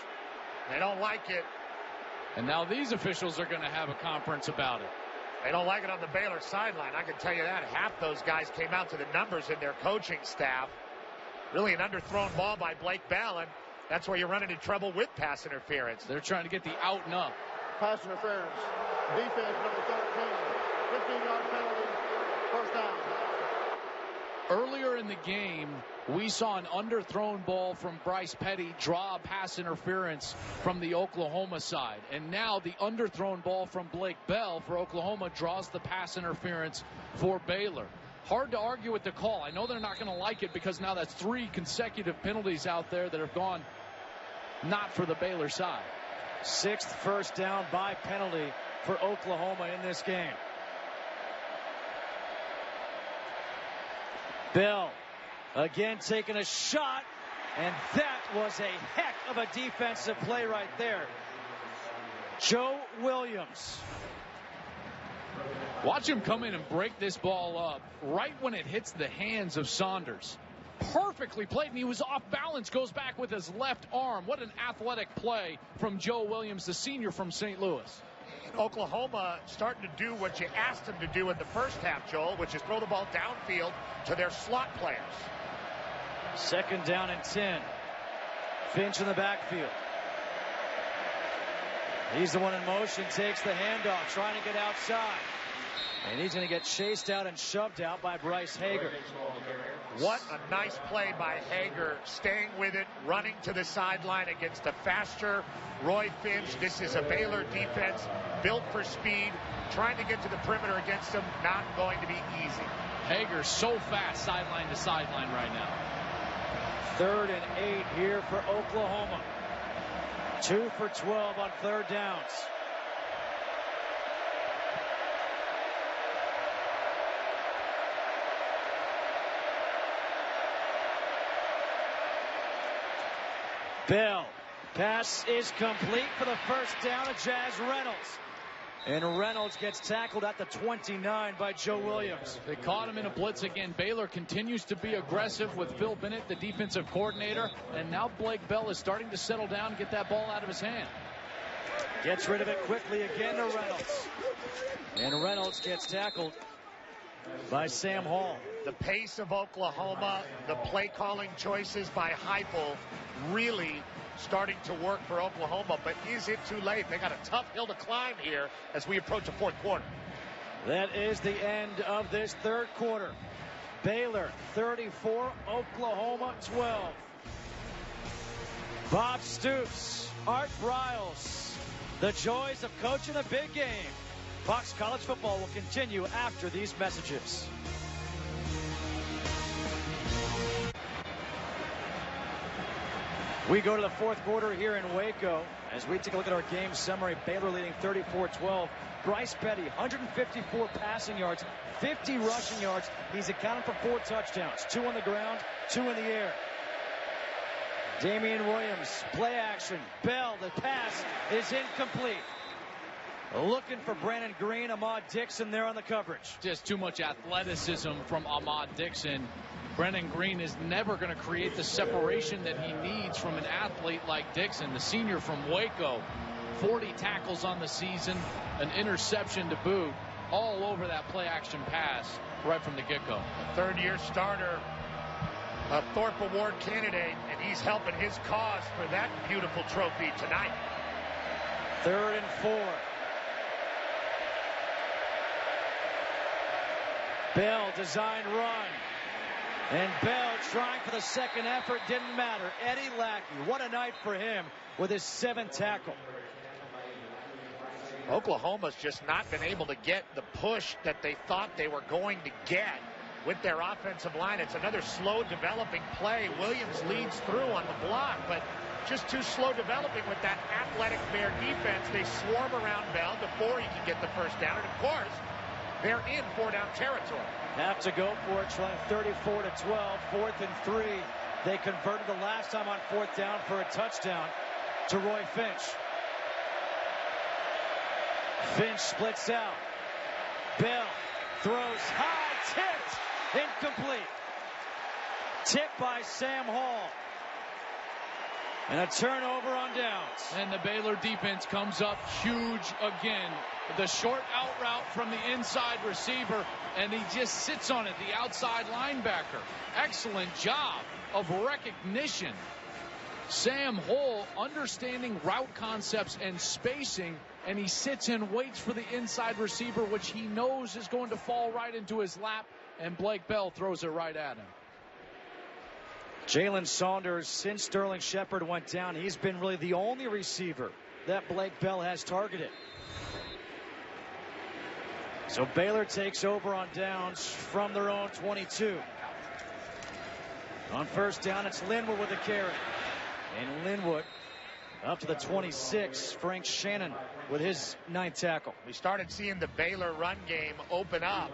They don't like it. And now these officials are going to have a conference about it. They don't like it on the Baylor sideline. I can tell you that. Half those guys came out to the numbers in their coaching staff. Really an underthrown ball by Blake Bell, and that's where you run into trouble with pass interference. They're trying to get the out and up. Pass interference. Defense number 13. 15-yard penalty. First down. Earlier in the game, we saw an underthrown ball from Bryce Petty draw a pass interference from the Oklahoma side. And now the underthrown ball from Blake Bell for Oklahoma draws the pass interference for Baylor. Hard to argue with the call. I know they're not going to like it because now that's 3 consecutive penalties out there that have gone not for the Baylor side. 6th first down by penalty for Oklahoma in this game. Bell again taking a shot, and that was a heck of a defensive play right there. Joe Williams. Watch him come in and break this ball up right when it hits the hands of Saunders. Perfectly played, and he was off balance, goes back with his left arm. What an athletic play from Joe Williams, the senior from St. Louis. Oklahoma starting to do what you asked them to do in the first half, Joel, which is throw the ball downfield to their slot players. 2nd down and 10. Finch in the backfield. He's the one in motion, takes the handoff, trying to get outside. And he's going to get chased out and shoved out by Bryce Hager. What a nice play by Hager, staying with it, running to the sideline against a faster Roy Finch. This is a Baylor defense built for speed, trying to get to the perimeter against them, not going to be easy. Hager so fast sideline to sideline right now. 3rd and 8 here for Oklahoma. 2 for 12 on 3rd downs. Bell. Pass is complete for the 1st down of Jazz Reynolds. And Reynolds gets tackled at the 29 by Joe Williams. They caught him in a blitz again. Baylor continues to be aggressive with Phil Bennett, the defensive coordinator. And now Blake Bell is starting to settle down and get that ball out of his hand. Gets rid of it quickly again to Reynolds. And Reynolds gets tackled by Sam Hall. The pace of Oklahoma, the play calling choices by Heupel really starting to work for Oklahoma, but is it too late? They got a tough hill to climb here as we approach the 4th quarter. That is the end of this 3rd quarter. Baylor 34, Oklahoma 12. Bob Stoops, Art Briles, the joys of coaching a big game. Fox College Football will continue after these messages. We go to the 4th quarter here in Waco as we take a look at our game summary. Baylor leading 34-12. Bryce Petty, 154 passing yards, 50 rushing yards. He's accounted for 4 touchdowns, 2 on the ground, 2 in the air. Damian Williams, play action. Bell, the pass is incomplete. Looking for Brandon Green, Ahmad Dixon there on the coverage. Just too much athleticism from Ahmad Dixon. Brandon Green is never going to create the separation that he needs from an athlete like Dixon, the senior from Waco. 40 tackles on the season, an interception to boot, all over that play-action pass right from the get-go. A 3rd-year starter, a Thorpe Award candidate, and he's helping his cause for that beautiful trophy tonight. 3rd and 4. Bell, design run. And Bell trying for the 2nd effort, didn't matter. Eddie Lackey, what a night for him with his 7th tackle. Oklahoma's just not been able to get the push that they thought they were going to get with their offensive line. It's another slow developing play. Williams leads through on the block, but just too slow developing with that athletic Bear defense. They swarm around Bell before he can get the 1st down, and of course, they're in 4-down territory. Have to go for it, trying 34-12, 4th and 3. They converted the last time on 4th down for a touchdown to Roy Finch. Finch splits out. Bell throws high, tipped, incomplete. Tipped by Sam Hall. And a turnover on downs. And the Baylor defense comes up huge again. The short out route from the inside receiver, and he just sits on it, the outside linebacker. Excellent job of recognition. Sam Hall understanding route concepts and spacing, and he sits and waits for the inside receiver, which he knows is going to fall right into his lap, and Blake Bell throws it right at him. Jalen Saunders, since Sterling Shepard went down, he's been really the only receiver that Blake Bell has targeted. So Baylor takes over on downs from their own 22. On 1st down, it's Linwood with a carry. And Linwood up to the 26. Frank Shannon with his 9th tackle. We started seeing the Baylor run game open up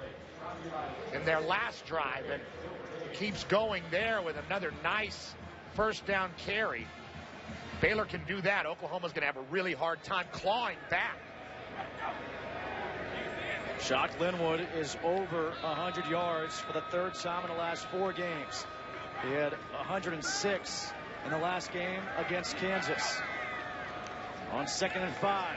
in their last drive, and keeps going there with another nice 1st down carry. Baylor can do that. Oklahoma's going to have a really hard time clawing back. Shock Linwood is over 100 yards for the third time in the last 4 games. He had 106 in the last game against Kansas. On 2nd and 5,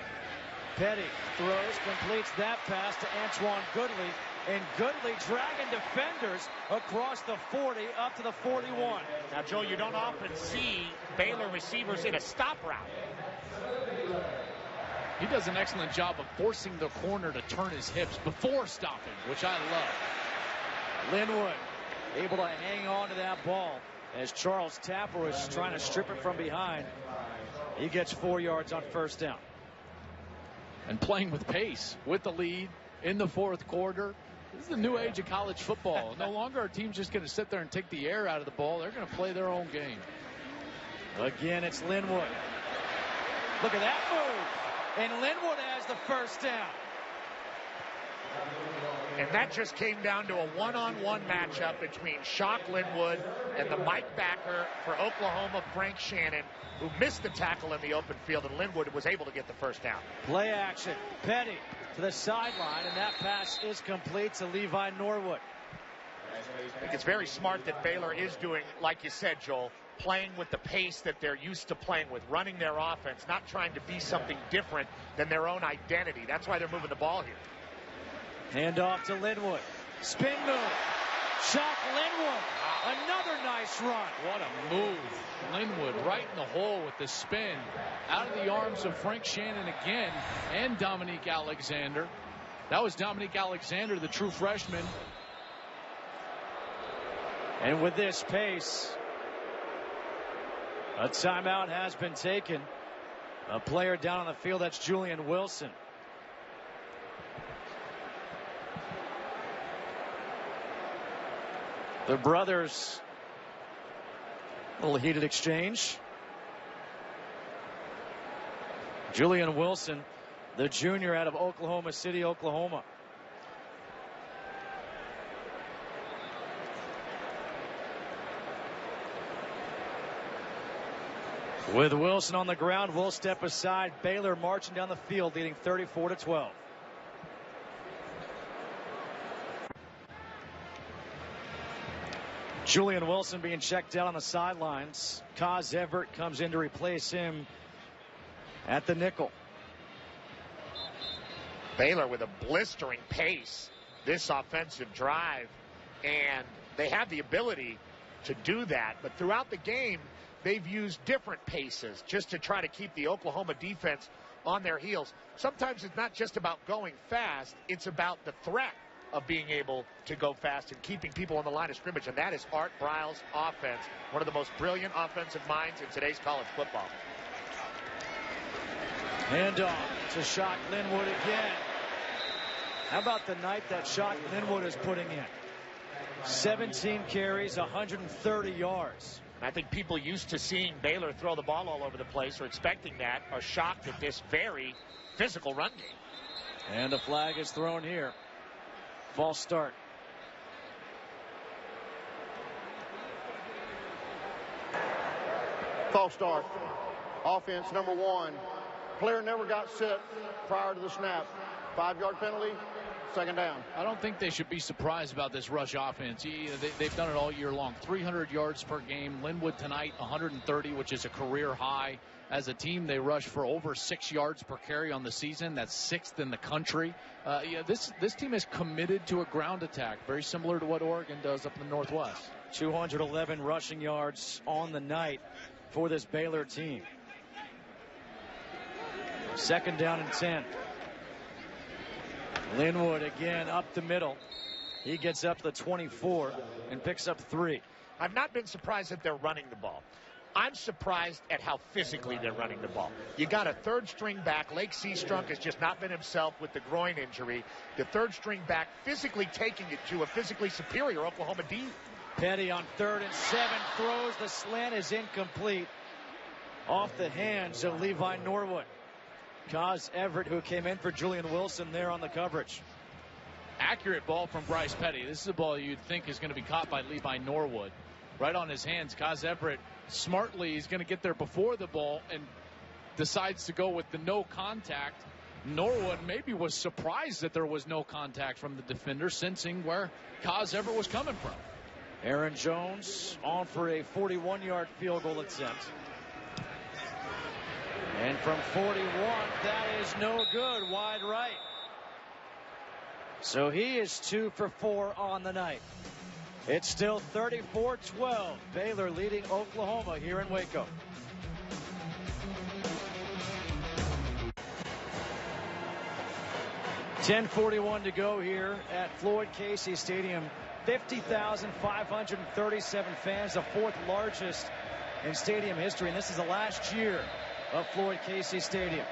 Petty throws, completes that pass to Antoine Goodley, and Goodley dragging defenders across the 40 up to the 41. Now, Joe, you don't often see Baylor receivers in a stop route. He does an excellent job of forcing the corner to turn his hips before stopping, which I love. Linwood able to hang on to that ball as Charles Tapper was trying to strip it from behind. He gets 4 yards on first down. And playing with pace, with the lead in the 4th quarter. This is the new age of college football. No longer are teams just going to sit there and take the air out of the ball. They're going to play their own game. Again, it's Linwood. Look at that move. And Linwood has the first down. And that just came down to a one-on-one matchup between Shock Linwood and the Mike backer for Oklahoma, Frank Shannon, who missed the tackle in the open field, and Linwood was able to get the first down. Play action. Petty to the sideline, and that pass is complete to Levi Norwood. I think it's very smart that Baylor is doing, like you said, Joel, playing with the pace that they're used to playing with, running their offense, not trying to be something different than their own identity. That's why they're moving the ball here. Hand off to Linwood. Spin move. Shock Linwood. Another nice run. What a move. Linwood right in the hole with the spin. Out of the arms of Frank Shannon again and Dominique Alexander. That was Dominique Alexander, the true freshman. And with this pace, a timeout has been taken. A player down on the field, that's Julian Wilson. The brothers, a little heated exchange. Julian Wilson, the junior out of Oklahoma City, Oklahoma. With Wilson on the ground, we'll step aside. Baylor marching down the field, leading 34-12. Julian Wilson being checked out on the sidelines. Kaz Everett comes in to replace him at the nickel. Baylor with a blistering pace this offensive drive, and they have the ability to do that. But throughout the game, they've used different paces just to try to keep the Oklahoma defense on their heels. Sometimes it's not just about going fast, it's about the threat of being able to go fast and keeping people on the line of scrimmage, and that is Art Briles' offense, one of the most brilliant offensive minds in today's college football. Hand off to Shock Linwood again. How about the night that Shock Linwood is putting in? 17 carries, 130 yards. I think people used to seeing Baylor throw the ball all over the place or expecting that are shocked at this very physical run game. And a flag is thrown here. False start. False start. Offense number 1. Player never got set prior to the snap. 5-yard penalty. Second down. I don't think they should be surprised about this rush offense. They've done it all year long. 300 yards per game. Linwood tonight, 130, which is a career high. As a team, they rush for over 6 yards per carry on the season. That's 6th in the country. This team is committed to a ground attack, very similar to what Oregon does up in the Northwest. 211 rushing yards on the night for this Baylor team. Second down and 10. Linwood again up the middle. He gets up to the 24 and picks up 3. I've not been surprised that they're running the ball. I'm surprised at how physically they're running the ball. You got a third string back. Lake Seastrunk has just not been himself with the groin injury. The third string back physically taking it to a physically superior Oklahoma D. Petty on 3rd and 7 throws. The slant is incomplete. Off the hands of Levi Norwood. Kaz Everett, who came in for Julian Wilson there on the coverage. Accurate ball from Bryce Petty. This is a ball you'd think is going to be caught by Levi Norwood. right on his hands. Kaz Everett smartly is going to get there before the ball and decides to go with the no contact. Norwood maybe was surprised that there was no contact from the defender, sensing where Kaz Everett was coming from. Aaron Jones on for a 41-yard field goal attempt. And from 41, that is no good, wide right. So he is 2 for 4 on the night. It's still 34-12. Baylor leading Oklahoma here in Waco. .10:41 to go here at Floyd Casey Stadium. 50,537 fans, the 4th largest in stadium history. And this is the last year of Floyd Casey Stadium.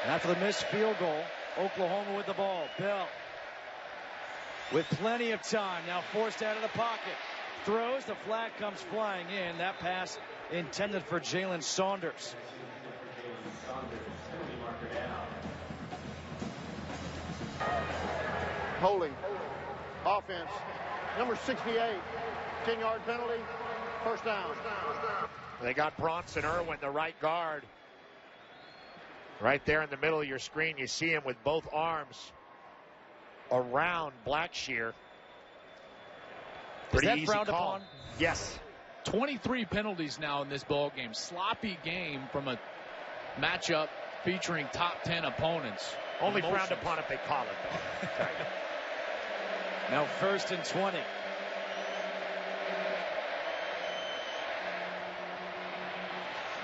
After the missed field goal, Oklahoma with the ball. Bell with plenty of time. Now forced out of the pocket. Throws. The flag comes flying in. That pass intended for Jalen Saunders. Holding. Offense. Number 68. 10-yard penalty. First down. They got Bronson Irwin, the right guard. Right there in the middle of your screen, you see him with both arms around Blackshear. Pretty easy call. Upon? Yes. 23 penalties now in this ball game. Sloppy game from a matchup featuring top 10 opponents. Only frowned upon if they call it, though. Now 1st and 20.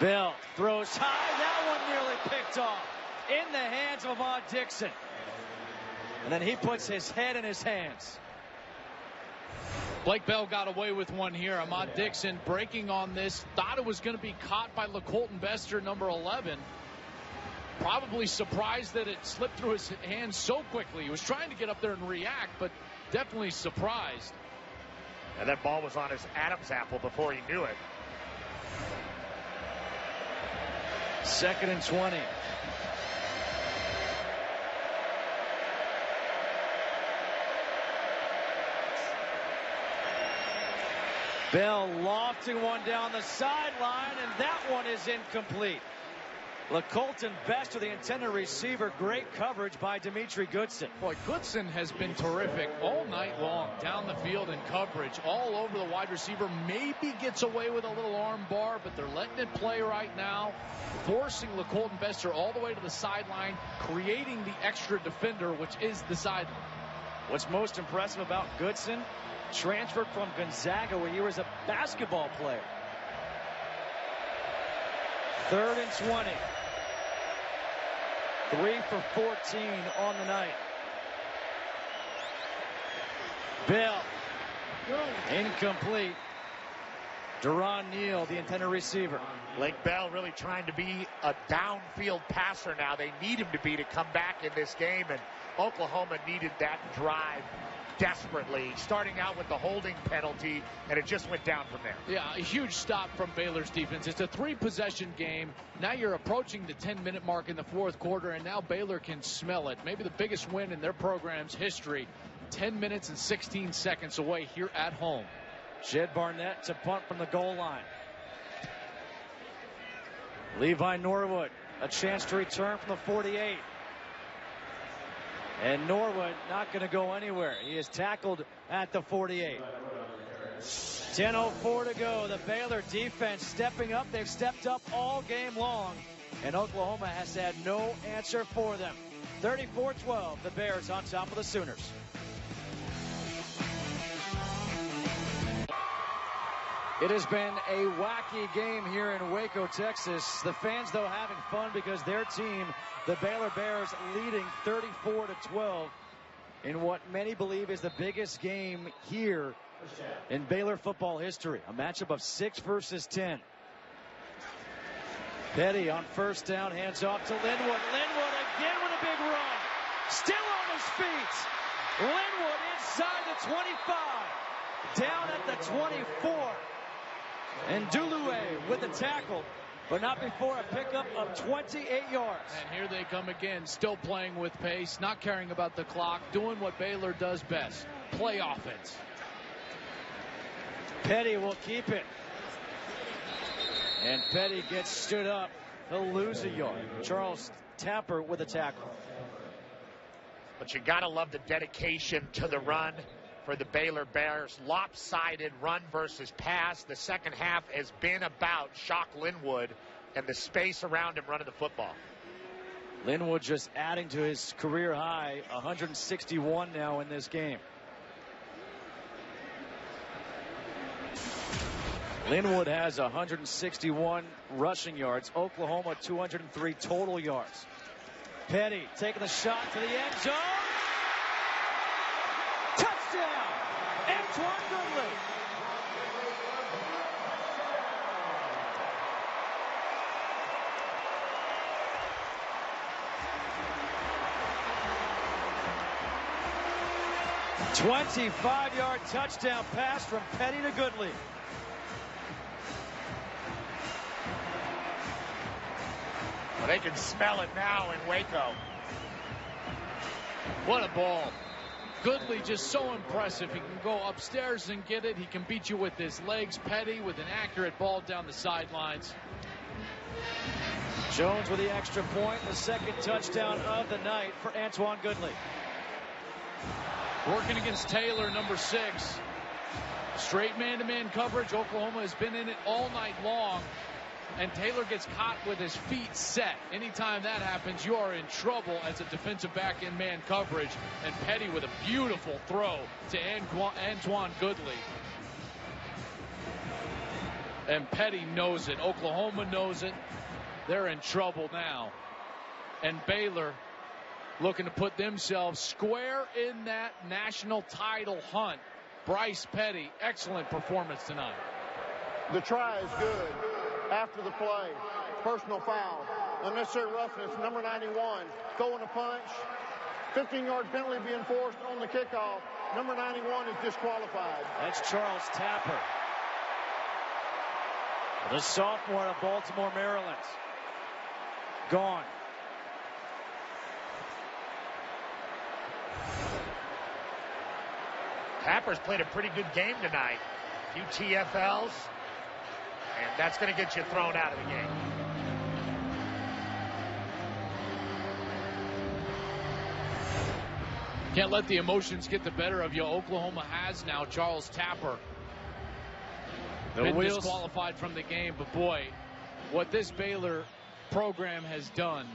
Bell throws high. That one nearly picked off in the hands of Ahmad Dixon. And then he puts his head in his hands. Blake Bell got away with one here. Ahmad Dixon breaking on this. Thought it was going to be caught by LaColton Bester, number 11. Probably surprised that it slipped through his hands so quickly. He was trying to get up there and react, but definitely surprised. And that ball was on his Adam's apple before he knew it. 2nd and 20. Bell lofting one down the sideline, and that one is incomplete. LaColton Bester, the intended receiver. Great coverage by Dimitri Goodson. Boy, Goodson has been terrific all night long. Down the field in coverage, all over the wide receiver. Maybe gets away with a little arm bar, but they're letting it play right now. Forcing LaColton Bester all the way to the sideline, creating the extra defender, which is the sideline. What's most impressive about Goodson? Transferred from Gonzaga, where he was a basketball player. 3rd and 20. 3 for 14 on the night. Bell. Incomplete. Deron Neal, the intended receiver. Blake Bell really trying to be a downfield passer now. They need him to be to come back in this game, and Oklahoma needed that drive desperately, starting out with the holding penalty, and it just went down from there. Yeah, a huge stop from Baylor's defense. It's a 3-possession game. Now you're approaching the 10-minute mark in the 4th quarter, and now Baylor can smell it. Maybe the biggest win in their program's history. 10 minutes and 16 seconds away here at home. Jed Barnett to punt from the goal line. Levi Norwood, a chance to return from the 48. And Norwood not going to go anywhere. He is tackled at the 48. 10:04 to go. The Baylor defense stepping up. They've stepped up all game long. And Oklahoma has had no answer for them. 34-12, the Bears on top of the Sooners. It has been a wacky game here in Waco, Texas. The fans, though, having fun because their team, the Baylor Bears, leading 34-12 in what many believe is the biggest game here in Baylor football history. A matchup of 6 versus 10. Petty on 1st down, hands off to Linwood. Linwood again with a big run. Still on his feet. Linwood inside the 25. Down at the 24. And Dulue with the tackle. but not before a pickup of 28 yards. And here they come again, still playing with pace, not caring about the clock, doing what Baylor does best, play offense. Petty will keep it. And Petty gets stood up. He'll lose a yard. Charles Tapper with a tackle. But you got to love the dedication to the run for the Baylor Bears. Lopsided run versus pass. The second half has been about Shock Linwood and the space around him running the football. Linwood just adding to his career high, 161 now in this game. Linwood has 161 rushing yards. Oklahoma 203 total yards. Petty taking the shot to the end zone. Touchdown! Antoine Goodley. A 25-yard touchdown pass from Petty to Goodley. Well, they can smell it now in Waco. What a ball. Goodley just so impressive. He can go upstairs and get it. He can beat you with his legs. Petty with an accurate ball down the sidelines. Jones with the extra point, the second touchdown of the night for Antoine Goodley. Working against Taylor, number 6. Straight man-to-man coverage. Oklahoma has been in it all night long. And Taylor gets caught with his feet set. Anytime that happens, you are in trouble as a defensive back in man coverage. And Petty with a beautiful throw to Antoine Goodley. And Petty knows it. Oklahoma knows it. They're in trouble now. And Baylor looking to put themselves square in that national title hunt. Bryce Petty, excellent performance tonight. The try is good. After the play, personal foul, unnecessary roughness, number 91, throwing a punch, 15-yard penalty being forced on the kickoff. Number 91 is disqualified. That's Charles Tapper, the sophomore of Baltimore, Maryland. Gone. Tapper's played a pretty good game tonight. A few TFLs. And that's going to get you thrown out of the game. Can't let the emotions get the better of you. Oklahoma has now Charles Tapper. Been disqualified from the game, but boy, what this Baylor program has done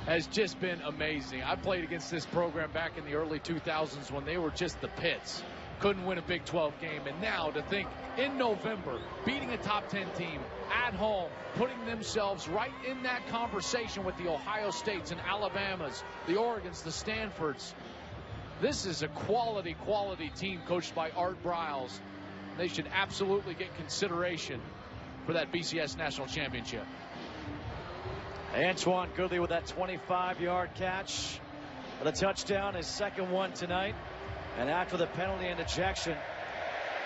has just been amazing. I played against this program back in the early 2000s when they were just the pits. Couldn't win a Big 12 game. And now to think in November, beating a top 10 team at home, putting themselves right in that conversation with the Ohio States and Alabamas, the Oregons, the Stanfords. This is a quality team coached by Art Briles. They should absolutely get consideration for that BCS National Championship. Antoine Goodley with that 25-yard catch for the touchdown, his second one tonight. And after the penalty and ejection,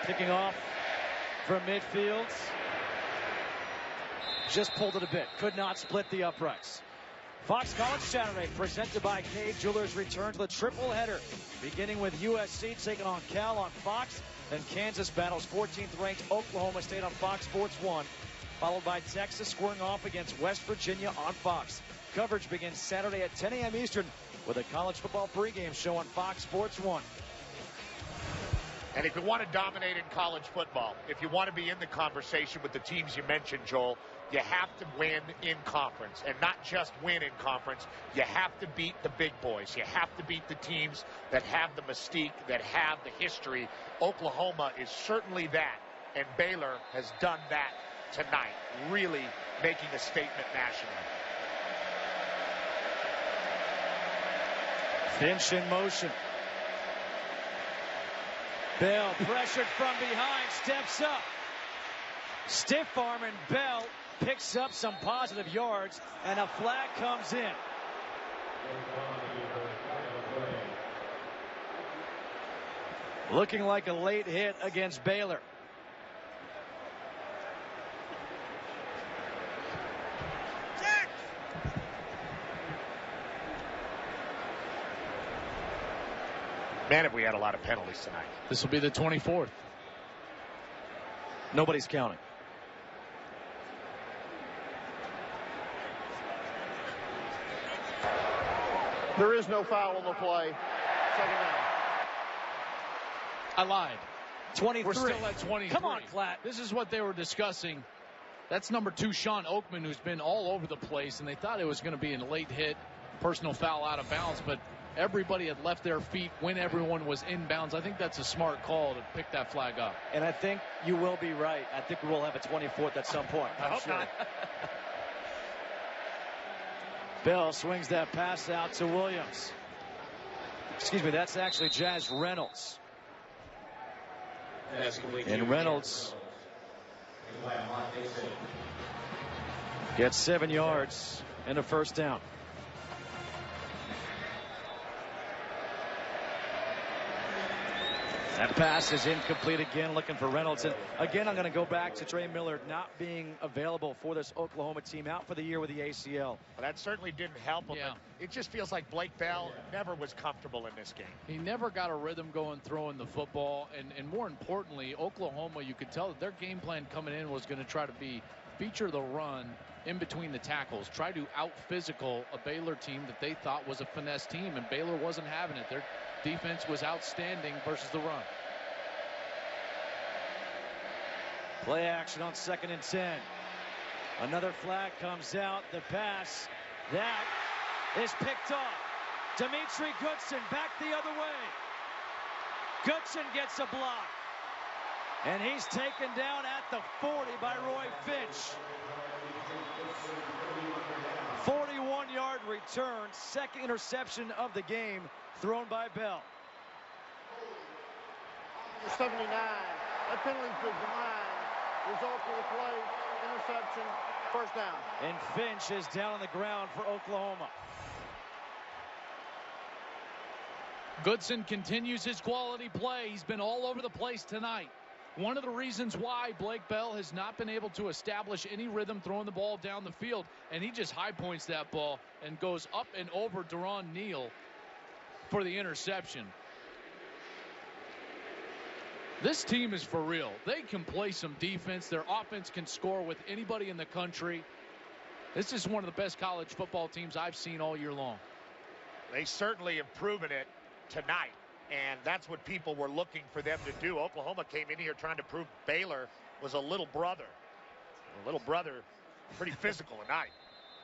kicking off from midfield, just pulled it a bit. Could not split the uprights. Fox College Saturday, presented by Cave Jewelers, return to the triple header, beginning with USC taking on Cal on Fox, then Kansas battles 14th ranked Oklahoma State on Fox Sports 1, followed by Texas squaring off against West Virginia on Fox. Coverage begins Saturday at 10 a.m. Eastern with a college football pregame show on Fox Sports 1. And if you want to dominate in college football, if you want to be in the conversation with the teams you mentioned, Joel, you have to win in conference. And not just win in conference, you have to beat the big boys. You have to beat the teams that have the mystique, that have the history. Oklahoma is certainly that, and Baylor has done that tonight, really making a statement nationally. Finch in motion. Bell pressured from behind, steps up. Stiff arm, and Bell picks up some positive yards, and a flag comes in. Looking like a late hit against Baylor. Man, have we had a lot of penalties tonight. This will be the 24th. Nobody's counting. There is no foul on the play. Second down. I lied. 23. We're still at 23. Come on, Klatt. This is what they were discussing. That's number 2, Sean Oakman, who's been all over the place, and they thought it was going to be a late hit, personal foul out of bounds, but everybody had left their feet when everyone was inbounds. I think that's a smart call to pick that flag up. And I think you will be right. I think we will have a 24th at some point. I hope not. Bell swings that pass out to Williams. Excuse me, that's actually Jazz Reynolds. And Reynolds gets 7 yards and a first down. That pass is incomplete again, looking for Reynolds. And again, I'm going to go back to Trey Miller not being available for this Oklahoma team, out for the year with the ACL. Well, that certainly didn't help him. Yeah. It just feels like Blake Bell never was comfortable in this game. He never got a rhythm going throwing the football. And more importantly, Oklahoma, you could tell that their game plan coming in was going to try to feature the run in between the tackles, try to out-physical a Baylor team that they thought was a finesse team, and Baylor wasn't having it. Their defense was outstanding versus the run. Play action on 2nd and 10. Another flag comes out. The pass, that is picked off. Dimitri Goodson back the other way. Goodson gets a block. And he's taken down at the 40 by Roy Finch. 41-yard return, second interception of the game thrown by Bell. 79. That penalty's denied. Result of the play, interception, first down. And Finch is down on the ground for Oklahoma. Goodson continues his quality play. He's been all over the place tonight. One of the reasons why Blake Bell has not been able to establish any rhythm throwing the ball down the field, and he just high points that ball and goes up and over Deron Neal for the interception. This team is for real. They can play some defense. Their offense can score with anybody in the country. This is one of the best college football teams I've seen all year long. They certainly have proven it tonight, and that's what people were looking for them to do. Oklahoma came in here trying to prove Baylor was a little brother. A little brother, pretty physical tonight.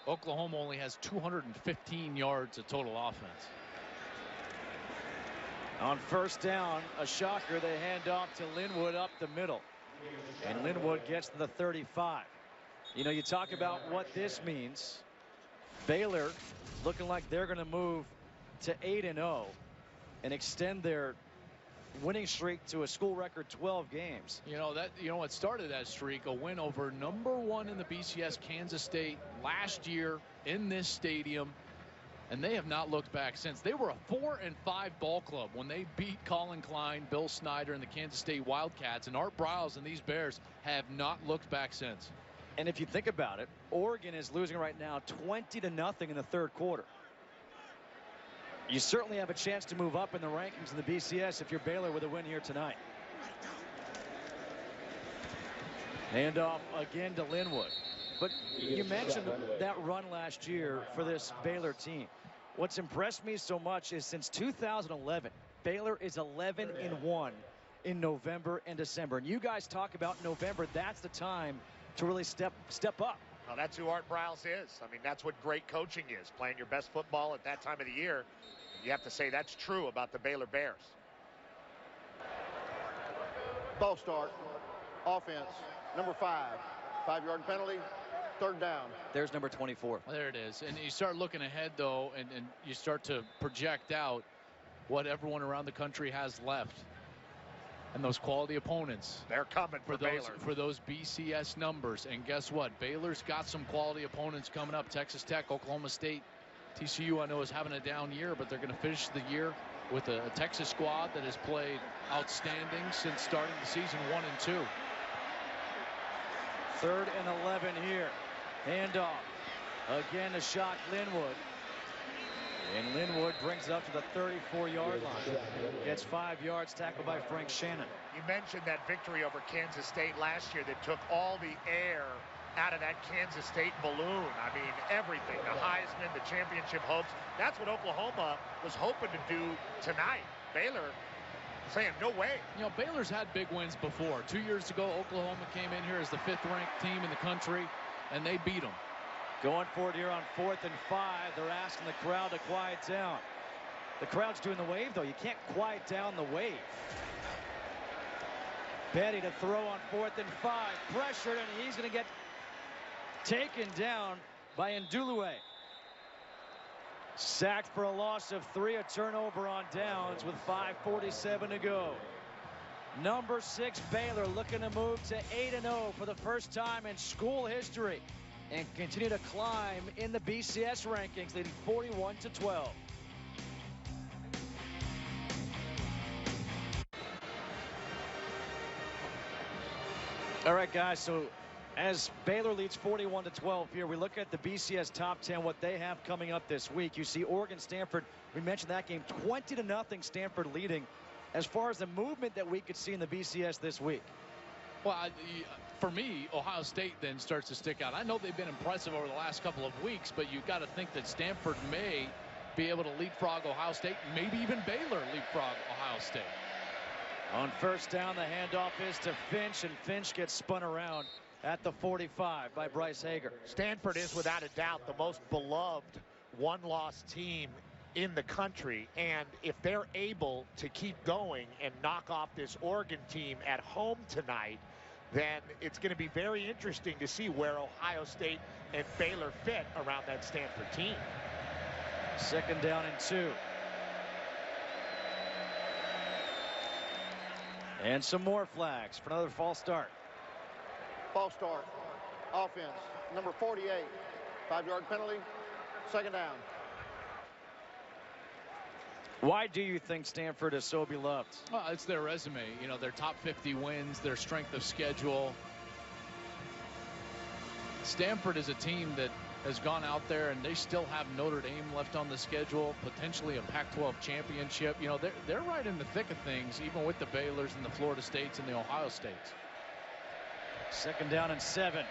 Oklahoma only has 215 yards of total offense. On first down, a shocker, they hand off to Linwood up the middle. And Linwood gets to the 35. You know, you talk about what this means. Baylor looking like they're going to move to 8-0 and extend their winning streak to a school record 12 games. You know what started that streak, a win over #1 in the BCS, Kansas State, last year in this stadium. And they have not looked back since. They were a 4-5 ball club when they beat Colin Klein, Bill Snyder, and the Kansas State Wildcats. And Art Briles and these Bears have not looked back since. And if you think about it, Oregon is losing right now 20-0 in the third quarter. You certainly have a chance to move up in the rankings in the BCS if you're Baylor with a win here tonight. Hand off again to Linwood. But you mentioned that run last year for this Baylor team. What's impressed me so much is since 2011, Baylor is 11-1 in November and December. And you guys talk about November. That's the time to really step up. Well, that's who Art Briles is. I mean, that's what great coaching is, playing your best football at that time of the year. You have to say that's true about the Baylor Bears. Ball start. Offense. Number 5. 5-yard penalty. Third down. There's number 24. Well, there it is. And you start looking ahead, though, and you start to project out what everyone around the country has left. And those quality opponents. They're coming for Baylor. For those BCS numbers. And guess what? Baylor's got some quality opponents coming up. Texas Tech, Oklahoma State, TCU, I know, is having a down year, but they're going to finish the year with a Texas squad that has played outstanding since starting the season 1 and 2. 3rd and 11 here. Handoff. Again to Shock Linwood. And Linwood brings it up to the 34-yard line. Gets 5 yards, tackled by Frank Shannon. You mentioned that victory over Kansas State last year that took all the air out of that Kansas State balloon. I mean, everything, the Heisman, the championship hopes. That's what Oklahoma was hoping to do tonight. Baylor saying, no way. You know, Baylor's had big wins before. 2 years ago, Oklahoma came in here as the 5th-ranked team in the country, and they beat them. Going for it here on 4th and 5. They're asking the crowd to quiet down. The crowd's doing the wave, though. You can't quiet down the wave. Petty to throw on 4th and 5. Pressured, and he's going to get taken down by Ndulue. Sacked for a loss of 3, a turnover on downs with 5:47 to go. Number 6 Baylor looking to move to 8-0 for the first time in school history and continue to climb in the BCS rankings, leading 41-12. All right, guys, so as Baylor leads 41-12 here, we look at the BCS top 10, what they have coming up this week. You see Oregon, Stanford. We mentioned that game, 20-0 Stanford leading. As far as the movement that we could see in the BCS this week. Well, for me, Ohio State then starts to stick out. I know they've been impressive over the last couple of weeks, but you've got to think that Stanford may be able to leapfrog Ohio State, maybe even Baylor leapfrog Ohio State. On first down, the handoff is to Finch, and Finch gets spun around at the 45 by Bryce Hager. Stanford is without a doubt the most beloved one-loss team in the country, and if they're able to keep going and knock off this Oregon team at home tonight, then it's going to be very interesting to see where Ohio State and Baylor fit around that Stanford team. 2nd down and 2. And some more flags for another false start. False start. Offense. Number 48. 5-yard penalty. 2nd down. Why do you think Stanford is so beloved? Well, it's their resume. You know, their top 50 wins, their strength of schedule. Stanford is a team that has gone out there, and they still have Notre Dame left on the schedule, potentially a Pac-12 championship. You know, they're right in the thick of things, even with the Baylors and the Florida States and the Ohio States. 2nd down and 7.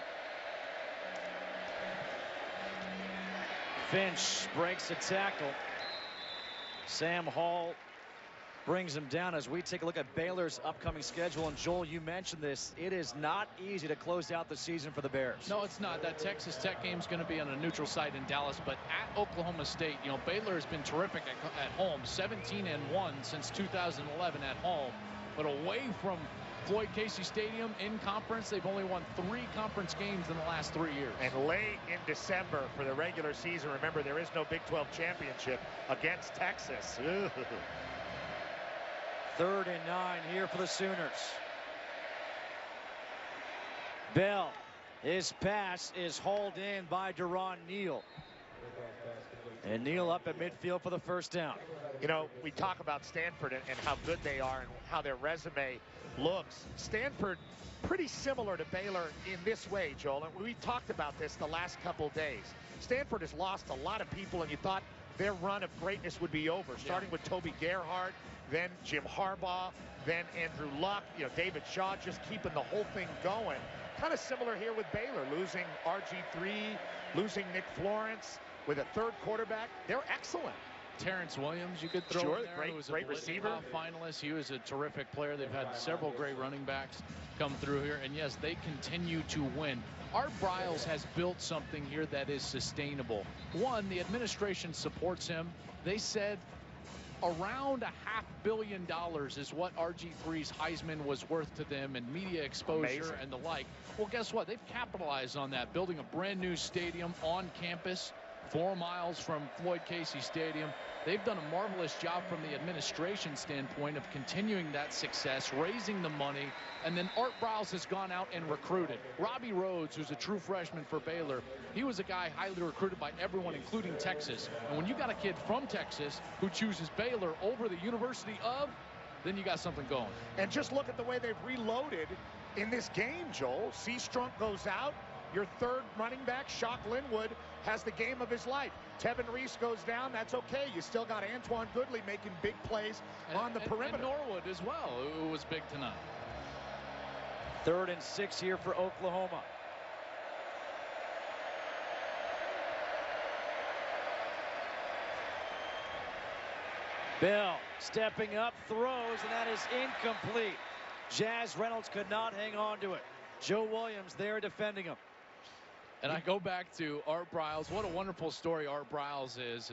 Finch breaks a tackle. Sam Hall brings him down as we take a look at Baylor's upcoming schedule. And Joel, you mentioned this. It is not easy to close out the season for the Bears. No, it's not. That Texas Tech game is going to be on a neutral site in Dallas, but at Oklahoma State, you know, Baylor has been terrific at home, 17-1 since 2011 at home, but away from Floyd Casey Stadium in conference, they've only won 3 conference games in the last 3 years. And late in December for the regular season, remember, there is no Big 12 championship against Texas. 3rd and 9 here for the Sooners. Bell, his pass is hauled in by Deron Neal. And Neal up at midfield for the 1st down. You know, we talk about Stanford and how good they are and how their resume looks. Stanford pretty similar to Baylor in this way, Joel. And we talked about this the last couple of days. Stanford has lost a lot of people, and you thought their run of greatness would be over, starting with Toby Gerhardt, then Jim Harbaugh, then Andrew Luck, you know, David Shaw just keeping the whole thing going. Kind of similar here with Baylor, losing RG3, losing Nick Florence with a 3rd quarterback. They're excellent. Terrence Williams, you could throw sure, in there, great, who was a great receiver finalist. He was a terrific player. They've had several great running backs come through here, and yes, they continue to win. Art Briles has built something here that is sustainable. One, the administration supports him. They said around $500 million is what RG3's Heisman was worth to them, and media exposure and the like. Well, guess what? They've capitalized on that, building a brand new stadium on campus 4 miles from Floyd Casey Stadium. They've done a marvelous job from the administration standpoint of continuing that success, raising the money, and then Art Briles has gone out and recruited. Robbie Rhodes, who's a true freshman for Baylor, he was a guy highly recruited by everyone, including Texas. And when you got a kid from Texas who chooses Baylor over the University of, then you got something going. And just look at the way they've reloaded in this game, Joel. Seastrunk goes out. Your third running back, Shock Linwood, has the game of his life. Tevin Reese goes down. That's okay. You still got Antoine Goodley making big plays on the perimeter. And Norwood as well, who was big tonight. 3rd and 6 here for Oklahoma. Bell stepping up, throws, and that is incomplete. Jazz Reynolds could not hang on to it. Joe Williams there defending him. And I go back to Art Briles. What a wonderful story Art Briles is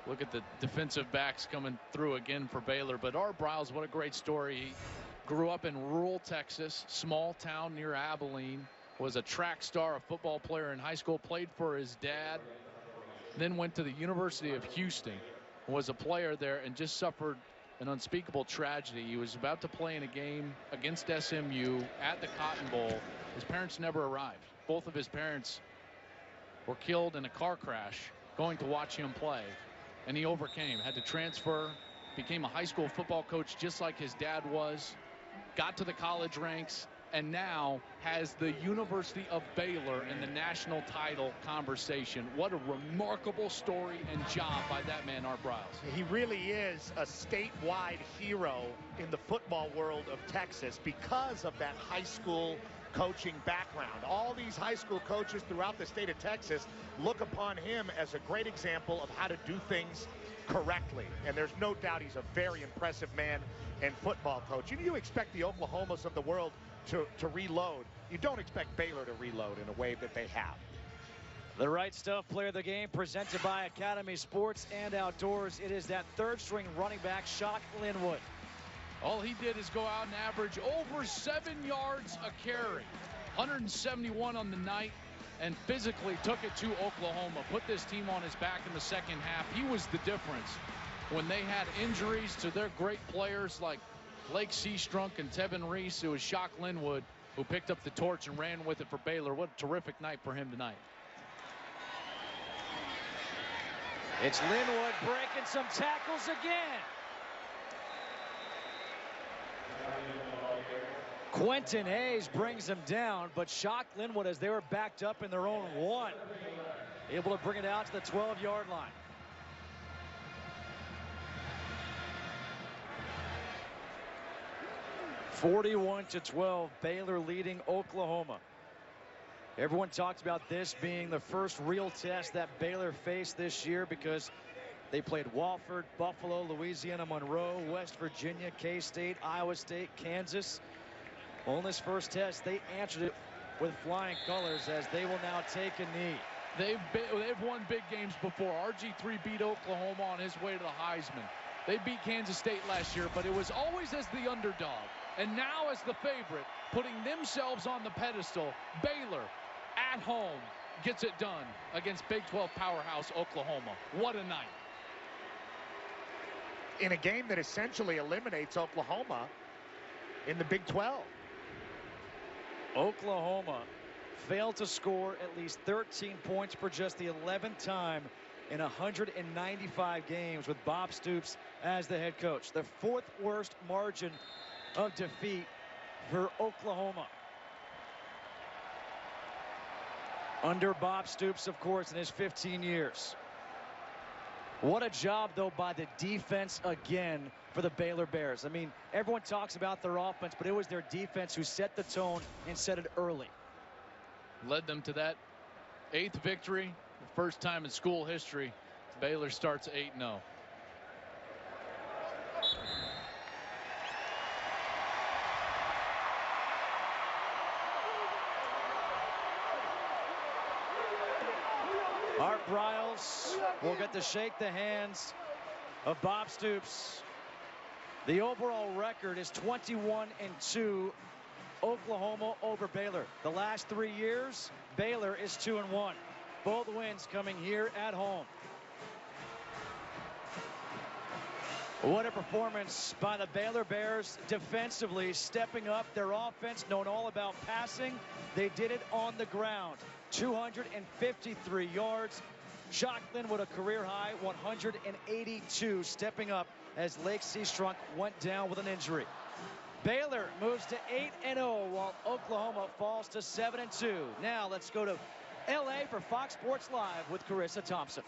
look at the defensive backs coming through again for Baylor. But Art Briles, what a great story. He grew up in rural Texas, small town near Abilene, was a track star, a football player in high school, played for his dad, then went to the University of Houston, was a player there, and just suffered an unspeakable tragedy. He was about to play in a game against SMU at the Cotton Bowl. His parents never arrived. Both of his parents were killed in a car crash going to watch him play, and he overcame, had to transfer, became a high school football coach just like his dad was, got to the college ranks, and now has the University of Baylor in the national title conversation. What a remarkable story and job by that man, Art Briles. He really is a statewide hero in the football world of Texas because of that high school coaching background. All these high school coaches throughout the state of Texas look upon him as a great example of how to do things correctly. And there's no doubt he's a very impressive man and football coach. You expect the Oklahomas of the world to reload. You don't expect Baylor to reload in a way that they have. The Right Stuff Player of the Game presented by Academy Sports and Outdoors. It is that 3rd string running back, Shock Linwood. All he did is go out and average over 7 yards a carry. 171 on the night, and physically took it to Oklahoma. Put this team on his back in the second half. He was the difference when they had injuries to their great players like Blake Seastrunk and Tevin Reese. It was Shock Linwood who picked up the torch and ran with it for Baylor. What a terrific night for him tonight. It's Linwood breaking some tackles again. Quentin Hayes brings him down, but Shock Linwood, as they were backed up in their own 1, able to bring it out to the 12-yard line. (41-12), Baylor leading Oklahoma. Everyone talks about this being the first real test that Baylor faced this year because they played Wofford, Buffalo, Louisiana Monroe, West Virginia, K-State, Iowa State, Kansas. On this first test, they answered it with flying colors as they will now take a knee. They've won big games before. RG3 beat Oklahoma on his way to the Heisman. They beat Kansas State last year, but it was always as the underdog. And now as the favorite, putting themselves on the pedestal, Baylor at home gets it done against Big 12 powerhouse Oklahoma. What a night. In a game that essentially eliminates Oklahoma in the Big 12. Oklahoma failed to score at least 13 points for just the 11th time in 195 games with Bob Stoops as the head coach. The 4th worst margin of defeat for Oklahoma. Under Bob Stoops, of course, in his 15 years. What a job, though, by the defense again for the Baylor Bears. I mean, everyone talks about their offense, but it was their defense who set the tone and set it early. Led them to that 8th victory, the first time in school history. Baylor starts 8-0. Art Briles will get to shake the hands of Bob Stoops. The overall record is 21-2, Oklahoma over Baylor. The last 3 years, Baylor is 2-1. Both wins coming here at home. What a performance by the Baylor Bears defensively, stepping up their offense, known all about passing. They did it on the ground. 253 yards. Shock Linwood, a career high 182, stepping up as Lake Seastrunk went down with an injury. Baylor moves to 8-0 while Oklahoma falls to 7-2. Now let's go to L.A. for Fox Sports Live with Carissa Thompson.